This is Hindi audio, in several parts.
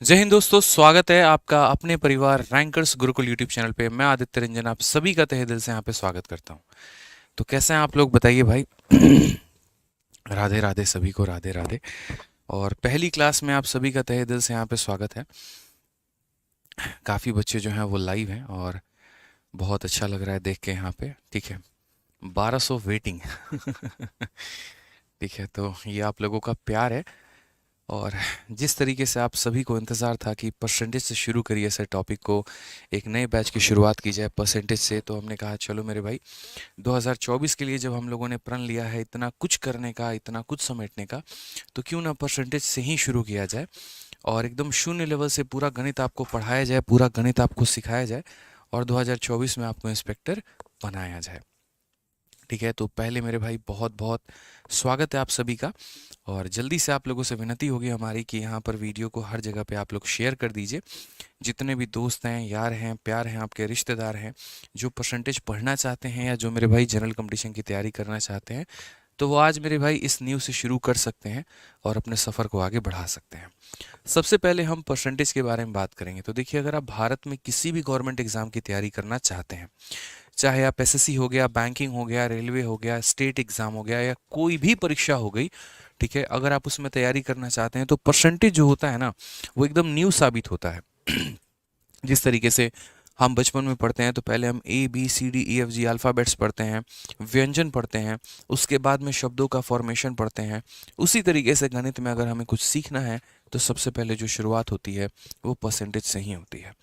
जय हिंद दोस्तों, स्वागत है आपका अपने परिवार रैंकर्स गुरुकुल यूट्यूब चैनल पे। मैं आदित्य रंजन आप सभी का तहे दिल से यहाँ पे स्वागत करता हूँ। तो कैसे हैं आप लोग, बताइए भाई। राधे राधे, सभी को राधे राधे। और पहली क्लास में आप सभी का तहे दिल से यहाँ पे स्वागत है। काफ़ी बच्चे जो हैं वो लाइव हैं और बहुत अच्छा लग रहा है देख के यहाँ पे। ठीक है, 1200 वेटिंग। ठीक है, तो ये आप लोगों का प्यार है। और जिस तरीके से आप सभी को इंतज़ार था कि परसेंटेज से शुरू करिए ऐसे टॉपिक को, एक नए बैच की शुरुआत की जाए परसेंटेज से, तो हमने कहा चलो मेरे भाई, 2024 के लिए जब हम लोगों ने प्रण लिया है इतना कुछ करने का, इतना कुछ समेटने का, तो क्यों ना परसेंटेज से ही शुरू किया जाए और एकदम शून्य लेवल से पूरा गणित आपको पढ़ाया जाए, पूरा गणित आपको सिखाया जाए और 2024 में आपको इंस्पेक्टर बनाया जाए। ठीक है, तो पहले मेरे भाई बहुत बहुत स्वागत है आप सभी का। और जल्दी से आप लोगों से विनती होगी हमारी कि यहाँ पर वीडियो को हर जगह पे आप लोग शेयर कर दीजिए। जितने भी दोस्त हैं, यार हैं, प्यार हैं, आपके रिश्तेदार हैं, जो परसेंटेज पढ़ना चाहते हैं या जो मेरे भाई जनरल कंपटीशन की तैयारी करना चाहते हैं, तो वो आज मेरे भाई इस न्यूज़ से शुरू कर सकते हैं और अपने सफ़र को आगे बढ़ा सकते हैं। सबसे पहले हम परसेंटेज के बारे में बात करेंगे। तो देखिए, अगर आप भारत में किसी भी गवर्नमेंट एग्ज़ाम की तैयारी करना चाहते हैं, चाहे आप एसएससी हो गया, बैंकिंग हो गया, रेलवे हो गया, स्टेट एग्ज़ाम हो गया, या कोई भी परीक्षा हो गई, ठीक है, अगर आप उसमें तैयारी करना चाहते हैं तो परसेंटेज जो होता है ना, वो एकदम न्यू साबित होता है। जिस तरीके से हम बचपन में पढ़ते हैं तो पहले हम ABCDEFG अल्फ़ाबेट्स पढ़ते हैं, व्यंजन पढ़ते हैं, उसके बाद में शब्दों का फॉर्मेशन पढ़ते हैं। उसी तरीके से गणित में अगर हमें कुछ सीखना है तो सबसे पहले जो शुरुआत होती है वो परसेंटेज से ही होती है।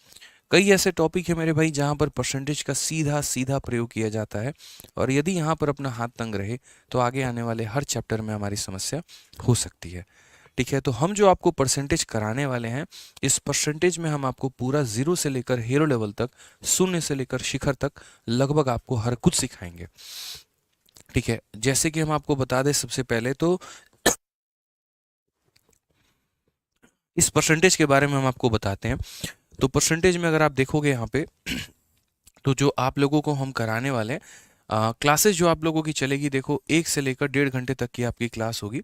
कई ऐसे टॉपिक है मेरे भाई जहाँ पर परसेंटेज का सीधा सीधा प्रयोग किया जाता है, और यदि यहाँ पर अपना हाथ तंग रहे तो आगे आने वाले हर चैप्टर में हमारी समस्या हो सकती है। ठीक है, तो हम जो आपको परसेंटेज कराने वाले हैं, इस परसेंटेज में हम आपको पूरा जीरो से लेकर हीरो लेवल तक, शून्य से लेकर शिखर तक लगभग आपको हर कुछ सिखाएंगे। ठीक है, जैसे कि हम आपको बता दें सबसे पहले तो इस परसेंटेज के बारे में हम आपको बताते हैं। तो परसेंटेज में अगर आप देखोगे यहाँ पे, तो जो आप लोगों को हम कराने वाले हैं, क्लासेस जो आप लोगों की चलेगी, देखो 1 से लेकर 1.5 घंटे तक की आपकी क्लास होगी।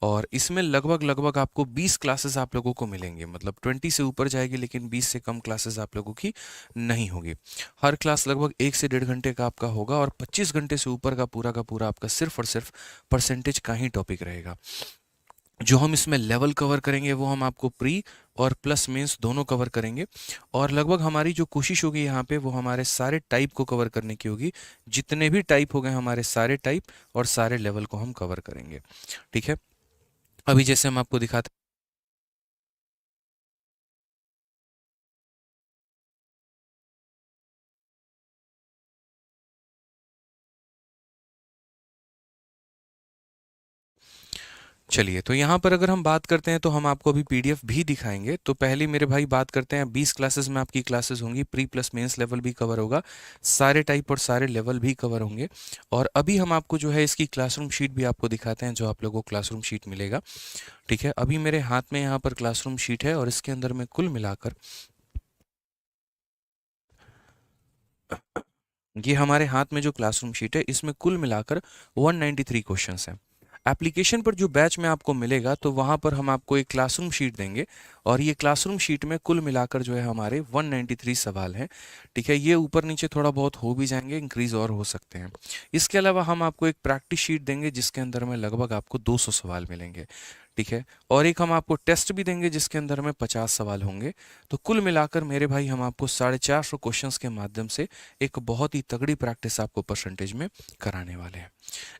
और इसमें लगभग लगभग आपको 20 क्लासेस आप लोगों को मिलेंगे, मतलब 20 से ऊपर जाएगी लेकिन 20 से कम क्लासेस आप लोगों की नहीं होगी। हर क्लास लगभग 1 से 1.5 घंटे का आपका होगा और 25 घंटे से ऊपर का पूरा आपका सिर्फ और सिर्फ परसेंटेज का ही टॉपिक रहेगा। जो हम इसमें लेवल कवर करेंगे वो हम आपको प्री और प्लस मेंस दोनों कवर करेंगे। और लगभग हमारी जो कोशिश होगी यहाँ पे वो हमारे सारे टाइप को कवर करने की होगी। जितने भी टाइप हो गए हमारे सारे टाइप और सारे लेवल को हम कवर करेंगे। ठीक है, अभी जैसे हम आपको दिखाते चलिए, तो यहाँ पर अगर हम बात करते हैं तो हम आपको अभी पीडीएफ भी दिखाएंगे। तो पहले मेरे भाई बात करते हैं, 20 क्लासेस में आपकी क्लासेस होंगी, प्री प्लस मेंस लेवल भी कवर होगा, सारे टाइप और सारे लेवल भी कवर होंगे। और अभी हम आपको जो है इसकी क्लासरूम शीट भी आपको दिखाते हैं, जो आप लोगों को क्लासरूम शीट मिलेगा। ठीक है, अभी मेरे हाथ में यहाँ पर क्लासरूम शीट है और इसके अंदर में कुल मिलाकर, ये हमारे हाथ में जो क्लासरूम शीट है इसमें कुल मिलाकर 193 क्वेश्चंस हैं। एप्लीकेशन पर जो बैच में आपको मिलेगा तो वहाँ पर हम आपको एक क्लासरूम शीट देंगे, और ये क्लासरूम शीट में कुल मिलाकर जो है हमारे 193 सवाल हैं। ठीक है, ये ऊपर नीचे थोड़ा बहुत हो भी जाएंगे, इंक्रीज और हो सकते हैं। इसके अलावा हम आपको एक प्रैक्टिस शीट देंगे जिसके अंदर में लगभग आपको 200 सवाल मिलेंगे। ठीक है, और एक हम आपको टेस्ट भी देंगे जिसके अंदर में 50 सवाल होंगे। तो कुल मिलाकर मेरे भाई हम आपको 450 क्वेश्चंस के माध्यम से एक बहुत ही तगड़ी प्रैक्टिस आपको परसेंटेज में कराने वाले हैं।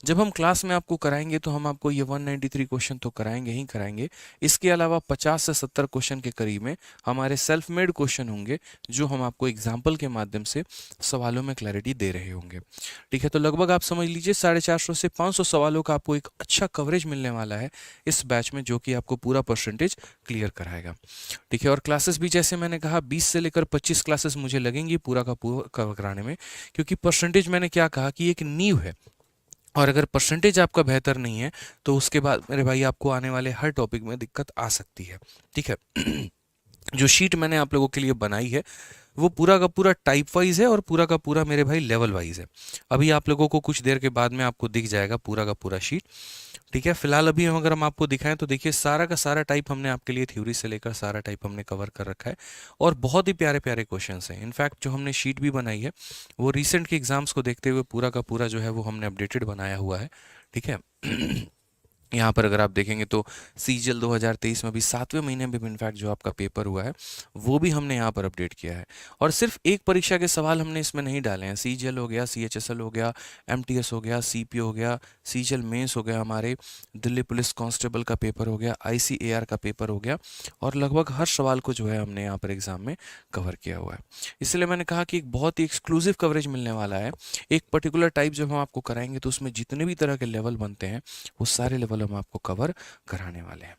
जब हम क्लास में आपको कराएंगे तो हम आपको ये 193 क्वेश्चन तो कराएंगे ही कराएंगे। इसके अलावा 50 से 70 क्वेश्चन के करीब में हमारे सेल्फ मेड क्वेश्चन होंगे, जो हम आपको एग्जाम्पल के माध्यम से सवालों में क्लैरिटी दे रहे होंगे। ठीक है, तो लगभग आप समझ लीजिए 450 से 500 सवालों का आपको एक अच्छा कवरेज मिलने वाला है इस बैच में, जो कि आपको पूरा परसेंटेज क्लियर कराएगा। ठीक है, और क्लासेस भी जैसे मैंने कहा 20 से लेकर 25 क्लासेस मुझे लगेंगी पूरा का पूरा कवर कराने में, क्योंकि परसेंटेज मैंने क्या कहा कि एक नींव है। और अगर परसेंटेज आपका बेहतर नहीं है तो उसके बाद मेरे भाई आपको आने वाले हर टॉपिक में दिक्कत आ सकती है। ठीक है, जो शीट मैंने आप लोगों के लिए बनाई है वो पूरा का पूरा टाइप वाइज है और पूरा का पूरा मेरे भाई लेवल वाइज है। अभी आप लोगों को कुछ देर के बाद में आपको दिख जाएगा पूरा का पूरा शीट। ठीक है, फिलहाल अभी अगर हम आपको दिखाएं तो देखिए सारा का सारा टाइप हमने आपके लिए थ्योरी से लेकर सारा टाइप हमने कवर कर रखा है और बहुत ही प्यारे प्यारे क्वेश्चंस हैं। इनफैक्ट जो हमने शीट भी बनाई है वो रिसेंट के एग्जाम्स को देखते हुए पूरा का पूरा जो है वो हमने अपडेटेड बनाया हुआ है। ठीक है यहाँ पर अगर आप देखेंगे तो सीजीएल 2023 में भी 7वें महीने में इनफैक्ट जो आपका पेपर हुआ है वो भी हमने यहाँ पर अपडेट किया है। और सिर्फ एक परीक्षा के सवाल हमने इसमें नहीं डाले हैं। सीजीएल हो गया, सीएचएसएल हो गया, एमटीएस हो गया, सीपीओ हो गया, सीजीएल मेंस हो गया, हमारे दिल्ली पुलिस कांस्टेबल का पेपर हो गया, आईसीएआर का पेपर हो गया और लगभग हर सवाल को जो है हमने यहाँ पर एग्जाम में कवर किया हुआ है। इसलिए मैंने कहा कि एक बहुत ही एक्सक्लूसिव कवरेज मिलने वाला है। एक पर्टिकुलर टाइप जब हम आपको कराएंगे तो उसमें जितने भी तरह के लेवल बनते हैं वो सारे लेवल हम आपको कवर कराने वाले हैं।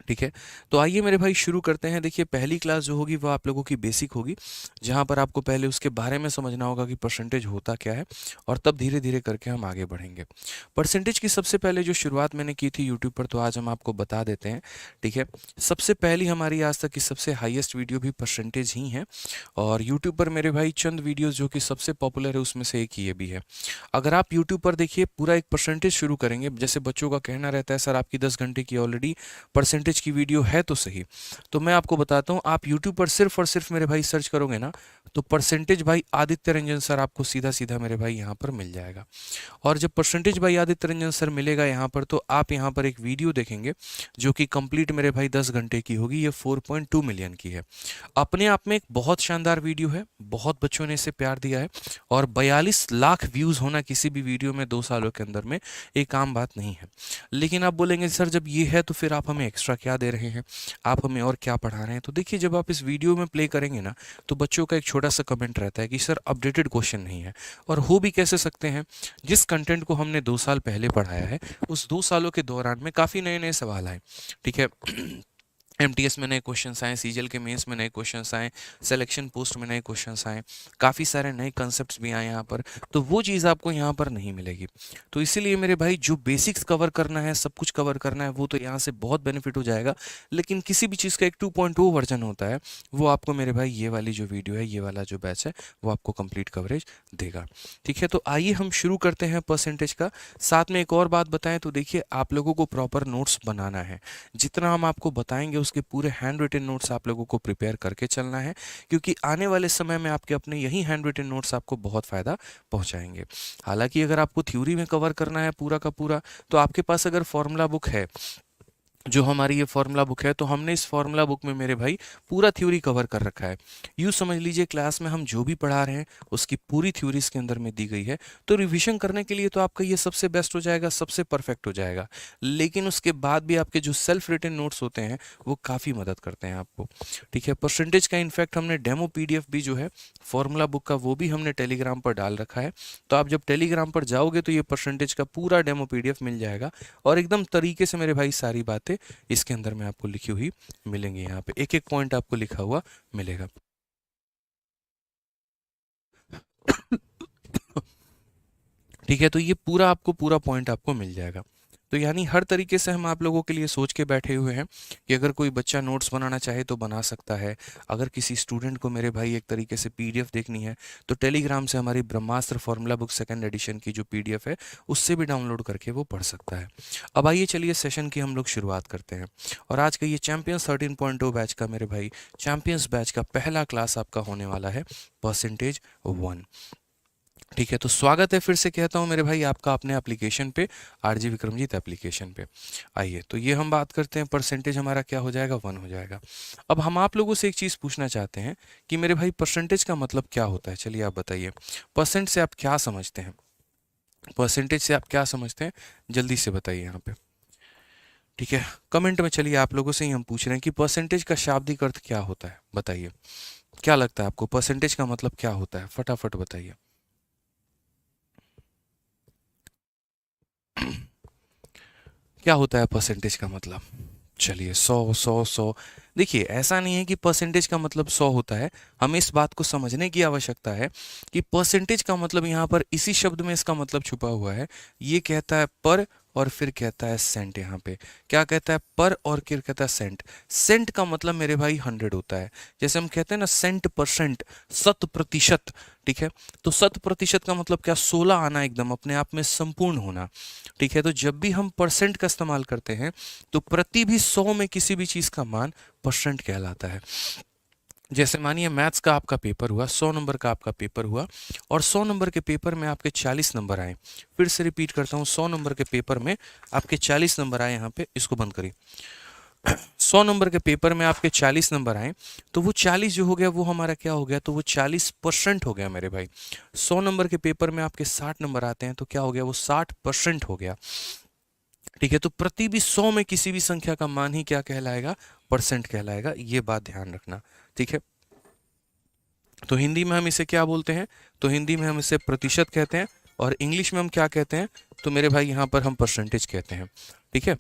ठीक है, तो आइए मेरे भाई शुरू करते हैं। देखिए पहली क्लास जो होगी वो आप लोगों की बेसिक होगी, जहां पर आपको पहले उसके बारे में समझना होगा कि परसेंटेज होता क्या है और तब धीरे धीरे करके हम आगे बढ़ेंगे। परसेंटेज की सबसे पहले जो शुरुआत मैंने की थी यूट्यूब पर, तो आज हम आपको बता देते हैं। ठीक है, सबसे पहली हमारी आज तक की सबसे हाईएस्ट वीडियो भी परसेंटेज ही है और यूट्यूब पर मेरे भाई चंद वीडियोज़ जो कि सबसे पॉपुलर है उसमें से एक ये भी है। अगर आप यूट्यूब पर देखिए पूरा एक परसेंटेज शुरू करेंगे, जैसे बच्चों का कहना रहता है सर आपकी 10 घंटे की ऑलरेडी परसेंटेज की वीडियो है तो सही, तो मैं आपको बताता हूँ आप यूट्यूब पर सिर्फ और सिर्फ मेरे भाई सर्च करोगे ना तो परसेंटेज भाई आदित्य रंजन सर आपको सीधा सीधा मेरे भाई यहाँ पर मिल जाएगा। और जब परसेंटेज भाई आदित्य रंजन सर मिलेगा यहाँ पर तो आप यहाँ पर एक वीडियो देखेंगे जो कि कंप्लीट मेरे भाई 10 घंटे की होगी। ये 4.2 मिलियन की है, अपने आप में एक बहुत शानदार वीडियो है, बहुत बच्चों ने इसे प्यार दिया है और 42 लाख व्यूज होना किसी भी वीडियो में 2 सालों के अंदर में एक आम बात नहीं है। लेकिन आप बोलेंगे सर जब ये है तो फिर आप हमें एक्स्ट्रा क्या दे रहे हैं, आप हमें और क्या पढ़ा रहे हैं। तो देखिए जब आप इस वीडियो में प्ले करेंगे ना तो बच्चों का एक छोटा सा कमेंट रहता है कि सर अपडेटेड क्वेश्चन नहीं है, और हो भी कैसे सकते हैं जिस कंटेंट को हमने 2 साल पहले पढ़ाया है उस 2 सालों के दौरान में काफ़ी नए नए सवाल आए। ठीक है एमटीएस में नए क्वेश्चंस आए, सीजीएल के मेंस में नए क्वेश्चंस आए, सिलेक्शन पोस्ट में नए क्वेश्चंस आए, काफ़ी सारे नए कंसेप्ट्स भी आए यहाँ पर, तो वो चीज़ आपको यहाँ पर नहीं मिलेगी। तो इसीलिए मेरे भाई जो बेसिक्स कवर करना है, सब कुछ कवर करना है, वो तो यहाँ से बहुत बेनिफिट हो जाएगा। लेकिन किसी भी चीज़ का एक 2.0 वर्जन होता है, वो आपको मेरे भाई ये वाली जो वीडियो है, ये वाला जो बैच है, वो आपको कंप्लीट कवरेज देगा। ठीक है, तो आइए हम शुरू करते हैं परसेंटेज का। साथ में एक और बात बताएं तो देखिए आप लोगों को प्रॉपर नोट्स बनाना है। जितना हम आपको बताएंगे उसके पूरे हैंड रिटन नोट्स आप लोगों को प्रिपेयर करके चलना है, क्योंकि आने वाले समय में आपके अपने यही हैंड रिटन नोट्स आपको बहुत फ़ायदा पहुंचाएंगे। हालांकि अगर आपको थ्योरी में कवर करना है पूरा का पूरा, तो आपके पास अगर फॉर्मूला बुक है, जो हमारी ये फॉर्मूला बुक है, तो हमने इस फॉर्मूला बुक में मेरे भाई पूरा थ्योरी कवर कर रखा है। यूँ समझ लीजिए क्लास में हम जो भी पढ़ा रहे हैं उसकी पूरी थ्योरी इसके अंदर में दी गई है। तो रिवीजन करने के लिए तो आपका ये सबसे बेस्ट हो जाएगा, सबसे परफेक्ट हो जाएगा। लेकिन उसके बाद भी आपके जो सेल्फ रिटन नोट्स होते हैं वो काफ़ी मदद करते हैं आपको। ठीक है, परसेंटेज का इनफैक्ट हमने डेमो पीडीएफ भी जो है फॉर्मूला बुक का वो भी हमने टेलीग्राम पर डाल रखा है। तो आप जब टेलीग्राम पर जाओगे तो ये परसेंटेज का पूरा डेमो पीडीएफ मिल जाएगा और एकदम तरीके से मेरे भाई सारी बातें इसके अंदर में आपको लिखी हुई मिलेंगी। यहाँ पे एक एक पॉइंट आपको लिखा हुआ मिलेगा। ठीक है, तो ये पूरा आपको पूरा पॉइंट आपको मिल जाएगा। तो यानी हर तरीके से हम आप लोगों के लिए सोच के बैठे हुए हैं कि अगर कोई बच्चा नोट्स बनाना चाहे तो बना सकता है। अगर किसी स्टूडेंट को मेरे भाई एक तरीके से पीडीएफ देखनी है तो टेलीग्राम से हमारी ब्रह्मास्त्र फॉर्मूला बुक सेकंड एडिशन की जो पीडीएफ है उससे भी डाउनलोड करके वो पढ़ सकता है। अब आइए चलिए सेशन की हम लोग शुरुआत करते हैं। और आज का ये चैंपियंस 13.0 बैच का मेरे भाई चैंपियंस बैच का पहला क्लास आपका होने वाला है परसेंटेज 1। ठीक है, तो स्वागत है फिर से कहता हूं मेरे भाई आपका अपने एप्लीकेशन पे, आरजी विक्रमजीत एप्लीकेशन पे। आइए तो ये हम बात करते हैं, परसेंटेज हमारा क्या हो जाएगा, 1 हो जाएगा। अब हम आप लोगों से एक चीज़ पूछना चाहते हैं कि मेरे भाई परसेंटेज का मतलब क्या होता है। चलिए आप बताइए, परसेंट से आप क्या समझते हैं, परसेंटेज से आप क्या समझते हैं, जल्दी से बताइए यहाँ पे। ठीक है, कमेंट में चलिए आप लोगों से ही हम पूछ रहे हैं कि परसेंटेज का शाब्दिक अर्थ क्या होता है, बताइए क्या लगता है आपको, परसेंटेज का मतलब क्या होता है, फटाफट बताइए। क्या होता है परसेंटेज का मतलब। चलिए 100 देखिए ऐसा नहीं है कि परसेंटेज का मतलब 100 होता है। हमें इस बात को समझने की आवश्यकता है कि परसेंटेज का मतलब यहाँ पर इसी शब्द में इसका मतलब छुपा हुआ है। ये कहता है पर और फिर कहता है सेंट। यहाँ पे क्या कहता है, पर और फिर कहता है सेंट। सेंट का मतलब मेरे भाई 100 होता है। जैसे हम कहते हैं ना सेंट परसेंट, 100%, ठीक है। तो 100% का मतलब क्या, 16 आना, एकदम अपने आप में संपूर्ण होना, ठीक है। तो जब भी हम परसेंट का इस्तेमाल करते हैं तो प्रति भी 100 में किसी भी चीज का मान परसेंट कहलाता है। जैसे मानिए मैथ्स का आपका पेपर हुआ, 100 नंबर का आपका पेपर हुआ, और 100 नंबर के पेपर में आपके 40 नंबर आए। फिर से रिपीट करता हूँ, 100 नंबर के पेपर में आपके 40 नंबर आए। यहाँ पे इसको बंद करिए। 100 नंबर के पेपर में आपके 40 नंबर आए, तो वो 40 जो हो गया वो हमारा क्या हो गया, तो वो 40% हो गया मेरे भाई। 100 नंबर के पेपर में आपके 60 नंबर आते हैं, तो क्या हो गया, वो 60% हो गया, ठीक है। तो प्रति भी 100 में किसी भी संख्या का मान ही क्या कहलाएगा, परसेंट कहलाएगा। ये बात ध्यान रखना, ठीक है। तो हिंदी में हम इसे क्या बोलते हैं, तो हिंदी में हम इसे प्रतिशत कहते हैं, और इंग्लिश में हम क्या कहते हैं, तो मेरे भाई यहाँ पर हम परसेंटेज कहते हैं, ठीक है।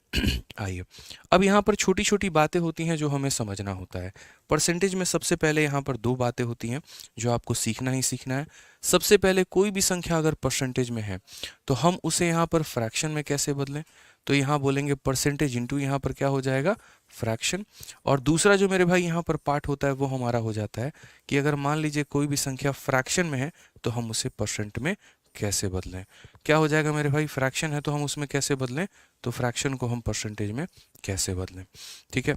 आइए, अब यहाँ पर छोटी छोटी बातें होती हैं जो हमें समझना होता है। परसेंटेज में सबसे पहले यहाँ पर दो बातें होती हैं जो आपको सीखना ही सीखना है। सबसे पहले कोई भी संख्या अगर परसेंटेज में है तो हम उसे यहाँ पर फ्रैक्शन में कैसे बदलें, तो यहाँ बोलेंगे परसेंटेज इंटू, यहाँ पर क्या हो जाएगा, फ्रैक्शन। और दूसरा जो मेरे भाई यहाँ पर पार्ट होता है वो हमारा हो जाता है कि अगर मान लीजिए कोई भी संख्या फ्रैक्शन में है तो हम उसे परसेंट में कैसे बदलें। क्या हो जाएगा मेरे भाई, फ्रैक्शन है तो हम उसमें कैसे बदलें, तो फ्रैक्शन को हम परसेंटेज में कैसे बदलें, ठीक है।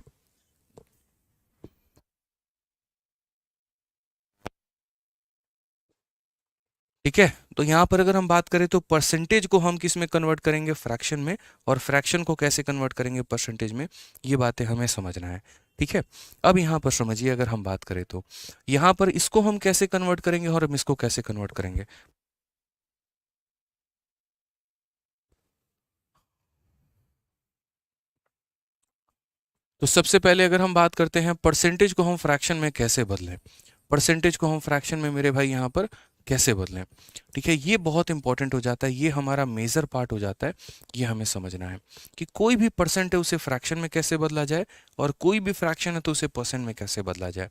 ठीक है, तो यहाँ पर अगर हम बात करें तो परसेंटेज को हम किस में कन्वर्ट करेंगे, फ्रैक्शन में, और फ्रैक्शन को कैसे कन्वर्ट करेंगे परसेंटेज में, ये बातें हमें समझना है, ठीक है। अब यहाँ पर समझिए, अगर हम बात करें तो यहाँ पर इसको हम कैसे कन्वर्ट करेंगे और हम इसको कैसे कन्वर्ट करेंगे। तो सबसे पहले अगर हम बात करते हैं परसेंटेज को हम फ्रैक्शन में कैसे बदलें, परसेंटेज को हम फ्रैक्शन में मेरे भाई यहाँ पर कैसे बदलें, ठीक है। ये बहुत इंपॉर्टेंट हो जाता है, ये हमारा मेजर पार्ट हो जाता है। ये हमें समझना है कि कोई भी परसेंट है उसे फ्रैक्शन में कैसे बदला जाए, और कोई भी फ्रैक्शन है तो उसे परसेंट में कैसे बदला जाए।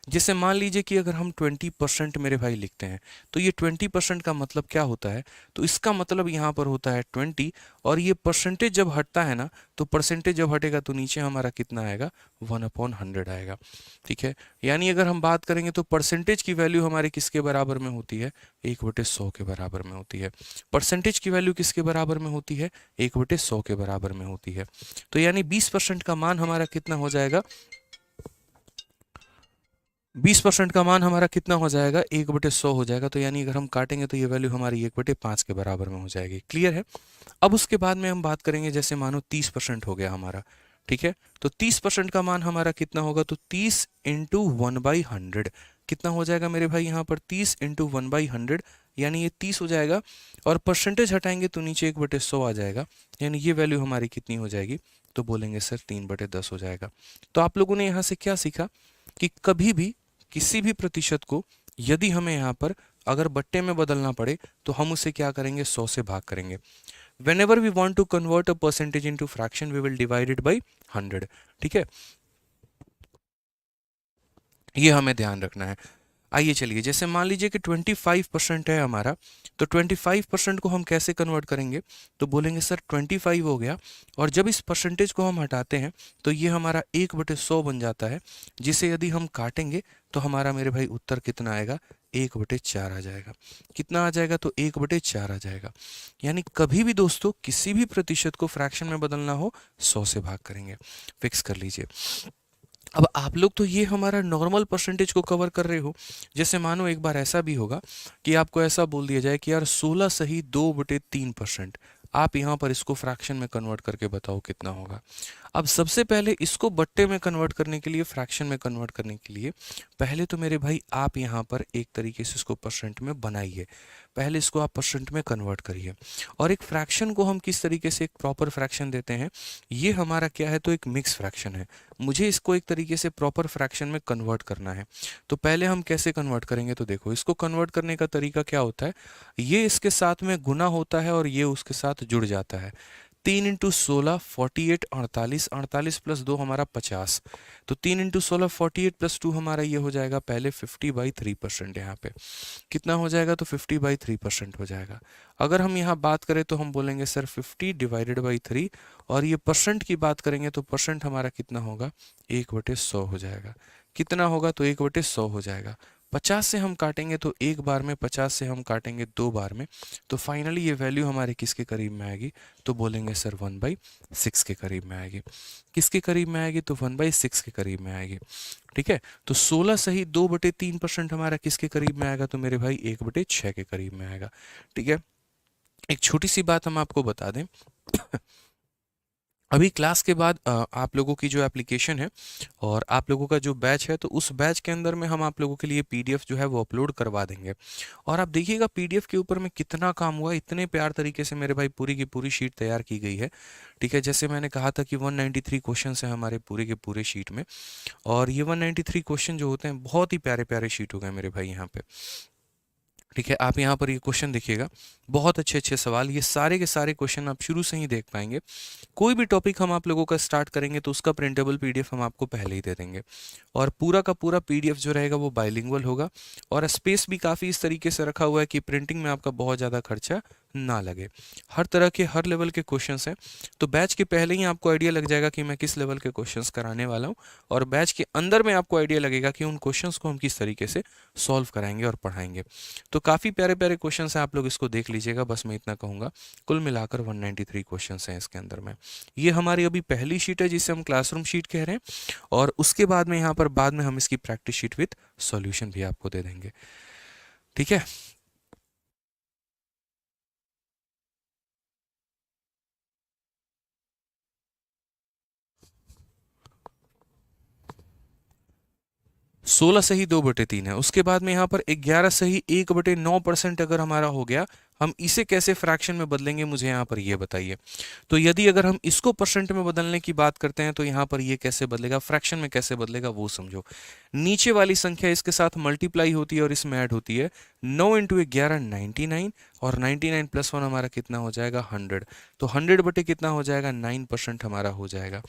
जैसे मान लीजिए कि अगर हम 20% मेरे भाई लिखते हैं, तो ये 20% का मतलब क्या होता है, तो इसका मतलब यहाँ पर होता है 20, और ये परसेंटेज जब हटता है ना, तो परसेंटेज जब हटेगा तो नीचे हमारा कितना आएगा, 1/100 आएगा, ठीक है। यानी अगर हम बात करेंगे तो परसेंटेज की वैल्यू हमारे किसके बराबर में होती है, 1/100 के बराबर में होती है। परसेंटेज की वैल्यू किसके बराबर में होती है, 1/100 के बराबर में होती है। तो यानी 20% का मान हमारा कितना हो जाएगा, 20% का मान हमारा कितना हो जाएगा, 1/100 हो जाएगा। तो यानी अगर हम काटेंगे तो ये वैल्यू हमारी 1/5 के बराबर में हो जाएगी। क्लियर है। अब उसके बाद में हम बात करेंगे, जैसे मानो 30% हो गया हमारा, ठीक है। तो 30% का मान हमारा कितना होगा, तो 30 इंटू 1/100 कितना हो जाएगा मेरे भाई, यहाँ पर 30 इंटू 1/100, यानी ये 30 हो जाएगा, और परसेंटेज हटाएंगे तो नीचे 1/100 आ जाएगा, यानी ये वैल्यू हमारी कितनी हो जाएगी, तो बोलेंगे सर 3/10 हो जाएगा। तो आप लोगों ने यहाँ से क्या सीखा कि कभी भी किसी भी प्रतिशत को यदि हमें यहाँ पर अगर बट्टे में बदलना पड़े तो हम उसे क्या करेंगे, 100 से भाग करेंगे। Whenever we want to convert a percentage into fraction, we will divide it by 100, ठीक है। ये हमें ध्यान रखना है। आइए चलिए, जैसे मान लीजिए कि 25% है हमारा, तो 25% को हम कैसे कन्वर्ट करेंगे, तो बोलेंगे सर 25 हो गया, और जब इस परसेंटेज को हम हटाते हैं तो ये हमारा 1/100 बन जाता है, जिसे यदि हम काटेंगे तो हमारा मेरे भाई उत्तर कितना आएगा, 1/4 आ जाएगा। कितना आ जाएगा, तो 1/4 आ जाएगा। यानी कभी भी दोस्तों किसी भी प्रतिशत को फ्रैक्शन में बदलना हो, 100 से भाग करेंगे। फिक्स कर लीजिए। अब आप लोग तो ये हमारा नॉर्मल परसेंटेज को कवर कर रहे हो। जैसे मानो एक बार ऐसा भी होगा कि आपको ऐसा बोल दिया जाए कि यार 16 सही 2/3%, आप यहाँ पर इसको फ्रैक्शन में कन्वर्ट करके बताओ कितना होगा। अब सबसे पहले इसको बट्टे में कन्वर्ट करने के लिए, फ्रैक्शन में कन्वर्ट करने के लिए, पहले तो मेरे भाई आप यहाँ पर एक तरीके से इसको परसेंट में बनाइए। पहले इसको आप परसेंट में कन्वर्ट करिए। और एक फ्रैक्शन को हम किस तरीके से एक प्रॉपर फ्रैक्शन देते हैं, ये हमारा क्या है, तो एक मिक्स फ्रैक्शन है। मुझे इसको एक तरीके से प्रॉपर फ्रैक्शन में कन्वर्ट करना है। तो पहले हम कैसे कन्वर्ट करेंगे, तो देखो इसको कन्वर्ट करने का तरीका क्या होता है, ये इसके साथ में गुना होता है और ये उसके साथ जुड़ जाता है। 3 इंटू 16 48 48 48 प्लस 2 हमारा 50। तो 3 इंटू 16 48 प्लस 2 हमारा ये हो जाएगा पहले 50/3%। यहाँ पे कितना हो जाएगा, तो 50/3% हो जाएगा। अगर हम यहाँ बात करें तो हम बोलेंगे सर 50/3, और ये परसेंट की बात करेंगे तो परसेंट हमारा कितना होगा, 1/100 हो जाएगा। कितना होगा, तो 1/100 हो जाएगा। 50 से हम काटेंगे तो एक बार में, 50 से हम काटेंगे 2 बार में, तो फाइनली ये वैल्यू हमारे किसके करीब में आएगी, तो बोलेंगे सर 1/6 के करीब में आएगी। किसके करीब में आएगी, तो 1/6 के करीब में आएगी। ठीक है, तो 16 सही 2/3% हमारा किसके करीब में आएगा, तो मेरे भाई 1/6 के करीब में आएगा। ठीक है, एक छोटी सी बात हम आपको बता दें अभी क्लास के बाद आप लोगों की जो एप्लीकेशन है और आप लोगों का जो बैच है, तो उस बैच के अंदर में हम आप लोगों के लिए पीडीएफ जो है वो अपलोड करवा देंगे। और आप देखिएगा पीडीएफ के ऊपर में कितना काम हुआ, इतने प्यार तरीके से मेरे भाई पूरी की पूरी शीट तैयार की गई है। ठीक है, जैसे मैंने कहा था कि 193 क्वेश्चन है हमारे पूरे के पूरे शीट में, और ये 193 क्वेश्चन जो होते हैं बहुत ही प्यारे प्यारे शीट हो गए मेरे भाई यहाँ पे। ठीक है, आप यहाँ पर ये क्वेश्चन देखिएगा, बहुत अच्छे अच्छे सवाल, ये सारे के सारे क्वेश्चन आप शुरू से ही देख पाएंगे। कोई भी टॉपिक हम आप लोगों का स्टार्ट करेंगे तो उसका प्रिंटेबल पीडीएफ हम आपको पहले ही दे देंगे, और पूरा का पूरा पीडीएफ जो रहेगा वो बाइलिंगुअल होगा, और स्पेस भी काफ़ी इस तरीके से रखा हुआ है कि प्रिंटिंग में आपका बहुत ज़्यादा खर्चा ना लगे। हर तरह के हर लेवल के क्वेश्चंस हैं, तो बैच के पहले ही आपको आइडिया लग जाएगा कि मैं किस लेवल के क्वेश्चंस कराने वाला हूँ, और बैच के अंदर में आपको आइडिया लगेगा कि उन क्वेश्चंस को हम किस तरीके से सॉल्व कराएंगे और पढ़ाएंगे। तो काफ़ी प्यारे प्यारे क्वेश्चन हैं, आप लोग इसको देख लीजिएगा। बस मैं इतना कहूँगा, कुल मिलाकर 193 क्वेश्चन हैं इसके अंदर में। ये हमारी अभी पहली शीट है जिसे हम क्लासरूम शीट कह रहे हैं, और उसके बाद में यहाँ पर बाद में हम इसकी प्रैक्टिस शीट विथ सॉल्यूशन भी आपको दे देंगे। ठीक है, 16 सही 2/3 है। उसके बाद में यहाँ पर 11 सही 1/9% अगर हमारा हो गया, हम इसे कैसे फ्रैक्शन में बदलेंगे, मुझे यहाँ पर ये बताइए। तो यदि अगर हम इसको परसेंट में बदलने की बात करते हैं तो यहाँ पर ये कैसे बदलेगा, फ्रैक्शन में कैसे बदलेगा वो समझो। नीचे वाली संख्या इसके साथ मल्टीप्लाई होती है और इसमें ऐड होती है। 9 इंटू 11 99, और 99 प्लस 1 हमारा कितना हो जाएगा 100। तो 100 बटे कितना हो जाएगा, 9% हमारा हो जाएगा।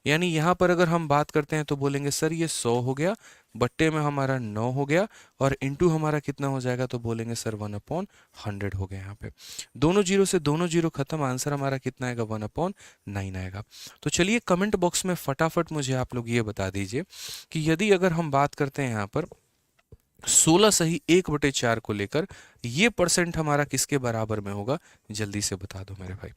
यानी यहाँ पर अगर हम बात करते हैं तो बोलेंगे सर ये 100 हो गया, बट्टे में हमारा 9 हो गया, और इंटू हमारा कितना हो जाएगा, तो बोलेंगे सर 1/100 हो गया। यहाँ पे दोनों जीरो से दोनों जीरो खत्म, आंसर हमारा कितना आएगा, 1/9 आएगा। तो चलिए कमेंट बॉक्स में फटाफट मुझे आप लोग ये बता दीजिए कि यदि अगर हम बात करते हैं यहाँ पर 16 सही 1/4 को लेकर, ये परसेंट हमारा किसके बराबर में होगा, जल्दी से बता दो मेरे भाई।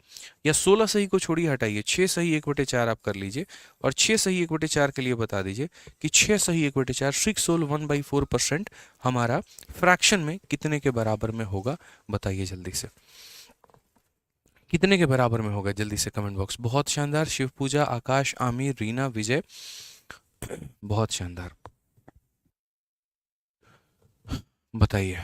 या 16 सही को छोड़िए, हटाइए, 6 सही 1/4 आप कर लीजिए, और 6 सही 1/4 के लिए बता दीजिए कि 6 सही 1/4 6 होल 1/4% हमारा फ्रैक्शन में कितने के बराबर में होगा, बताइए जल्दी से कितने के बराबर में होगा, जल्दी से कमेंट बॉक्स। बहुत शानदार, शिव पूजा, आकाश, आमिर, रीना, विजय, बहुत शानदार, बताइए।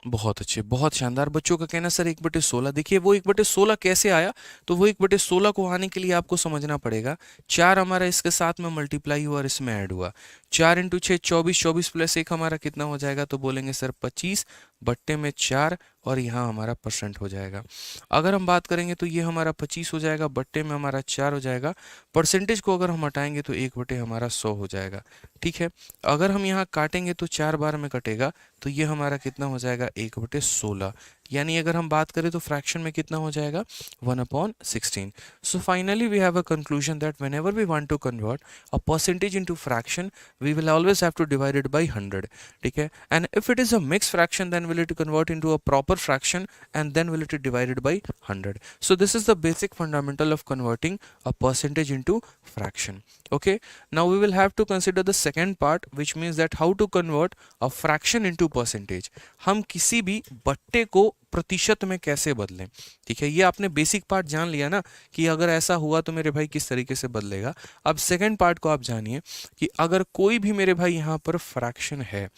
बहुत अच्छे, बहुत शानदार। बच्चों का कहना सर 1/16। देखिए वो 1/16 कैसे आया, तो वो 1/16 को आने के लिए आपको समझना पड़ेगा, 4 हमारा इसके साथ में मल्टीप्लाई हुआ और इसमें ऐड हुआ। 4 इंटू 6 24, 24 प्लस 1 हमारा कितना हो जाएगा, तो बोलेंगे सर 25, बट्टे में 4, और यहाँ हमारा परसेंट हो जाएगा। अगर हम बात करेंगे तो ये हमारा 25 हो जाएगा, बट्टे में हमारा 4 हो जाएगा, परसेंटेज को अगर हम हटाएंगे तो 1/100 हमारा 100 हो जाएगा। ठीक है, अगर हम यहाँ काटेंगे तो 4 बार में कटेगा, तो ये हमारा कितना हो जाएगा, 1/16। यानी अगर हम बात करें तो फ्रैक्शन में कितना हो जाएगा, 1/16। So finally we have a conclusion that whenever we want to convert a percentage into fraction, we will always have to divide it by 100। ठीक है, and if it is a mix fraction then will it convert into a proper fraction, and then will it be divided by 100. So this is the basic fundamental of converting a percentage into fraction. Okay, now we will have to consider the second part, which means that how to convert a fraction into percentage. हम किसी भी बट्टे को प्रतिशत में कैसे बदलें। ठीक है, ये आपने बेसिक पार्ट जान लिया ना कि अगर ऐसा हुआ तो मेरे भाई किस तरीके से बदलेगा। अब सेकंड पार्ट को आप जानिए कि अगर कोई भी मेरे भाई यहाँ पर फ्रैक्शन है,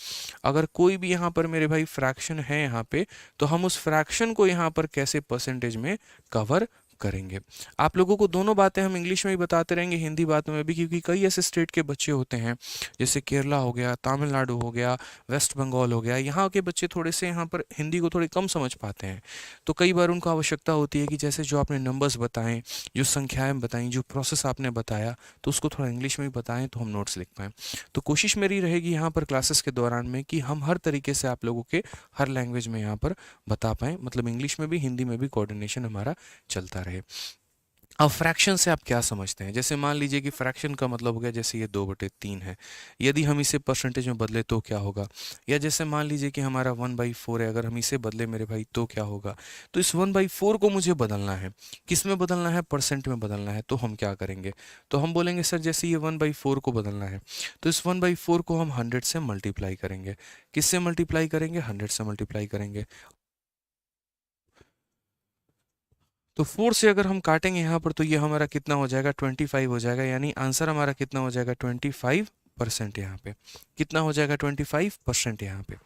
अगर कोई भी यहाँ पर मेरे भाई फ्रैक्शन है यहाँ पे, तो हम उस फ्रैक्शन को यहाँ पर कैसे परसेंटेज में कवर करेंगे। आप लोगों को दोनों बातें हम इंग्लिश में भी बताते रहेंगे, हिंदी बातों में भी, क्योंकि कई ऐसे स्टेट के बच्चे होते हैं जैसे केरला हो गया, तमिलनाडु हो गया, वेस्ट बंगाल हो गया, यहाँ के बच्चे थोड़े से यहाँ पर हिंदी को थोड़ी कम समझ पाते हैं। तो कई बार उनको आवश्यकता होती है कि जैसे जो आपने नंबर्स बताएं, जो संख्याएं बताई, जो प्रोसेस आपने बताया, तो उसको थोड़ा इंग्लिश में भी बताएं तो हम नोट्स लिख पाएँ। तो कोशिश मेरी रहेगी यहाँ पर क्लासेस के दौरान में कि हम हर तरीके से आप लोगों के हर लैंग्वेज में यहाँ पर बता पाएँ, मतलब इंग्लिश में भी हिंदी में भी कोऑर्डिनेशन हमारा चलता रहे। अब फ्रैक्शन से आप क्या समझते हैं? जैसे मान लीजिए कि फ्रैक्शन का मतलब हो गया जैसे ये 2/3 है, यदि हम इसे परसेंटेज में बदले तो क्या होगा? या जैसे मान लीजिए कि हमारा 1/4 है, अगर हम इसे बदले मेरे भाई तो क्या होगा? तो इस 1/4 को मुझे बदलना है, किस में बदलना है? परसेंट में बदलना है। तो हम क्या करेंगे? तो हम बोलेंगे सर जैसे ये 1/4 को बदलना है तो इस 1/4 को हम 100 से मल्टीप्लाई करेंगे। किससे मल्टीप्लाई करेंगे? 100 से मल्टीप्लाई करेंगे। तो 4 से अगर हम काटेंगे यहाँ पर तो ये हमारा कितना हो जाएगा? 25 हो जाएगा, यानी आंसर हमारा कितना हो जाएगा? 25% यहाँ पे। कितना हो जाएगा? 25% यहाँ पे।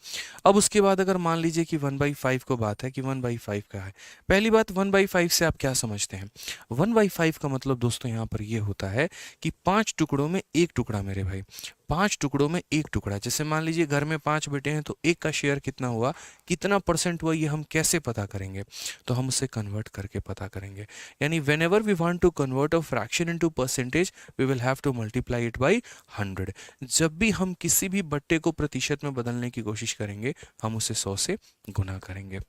अब उसके बाद अगर मान लीजिए कि 1/5 को बात है कि 1/5 का है। पहली बात 1/5 से आप क्या समझते हैं? 1/5 का मतलब दोस्तों यहाँ पर ये होता है कि 5 टुकड़ों में एक टुकड़ा मेरे भाई, 5 टुकड़ों में एक टुकड़ा। जैसे मान लीजिए घर में 5 बेटे हैं तो एक का शेयर कितना हुआ, कितना परसेंट हुआ, ये हम कैसे पता करेंगे? तो हम उसे कन्वर्ट करके पता करेंगे। यानी whenever we want to convert a fraction into percentage we will have to multiply it by 100। जब भी हम किसी भी बट्टे को प्रतिशत में बदलने की कोशिश करेंगे हम उसे 100 से गुना करेंगे।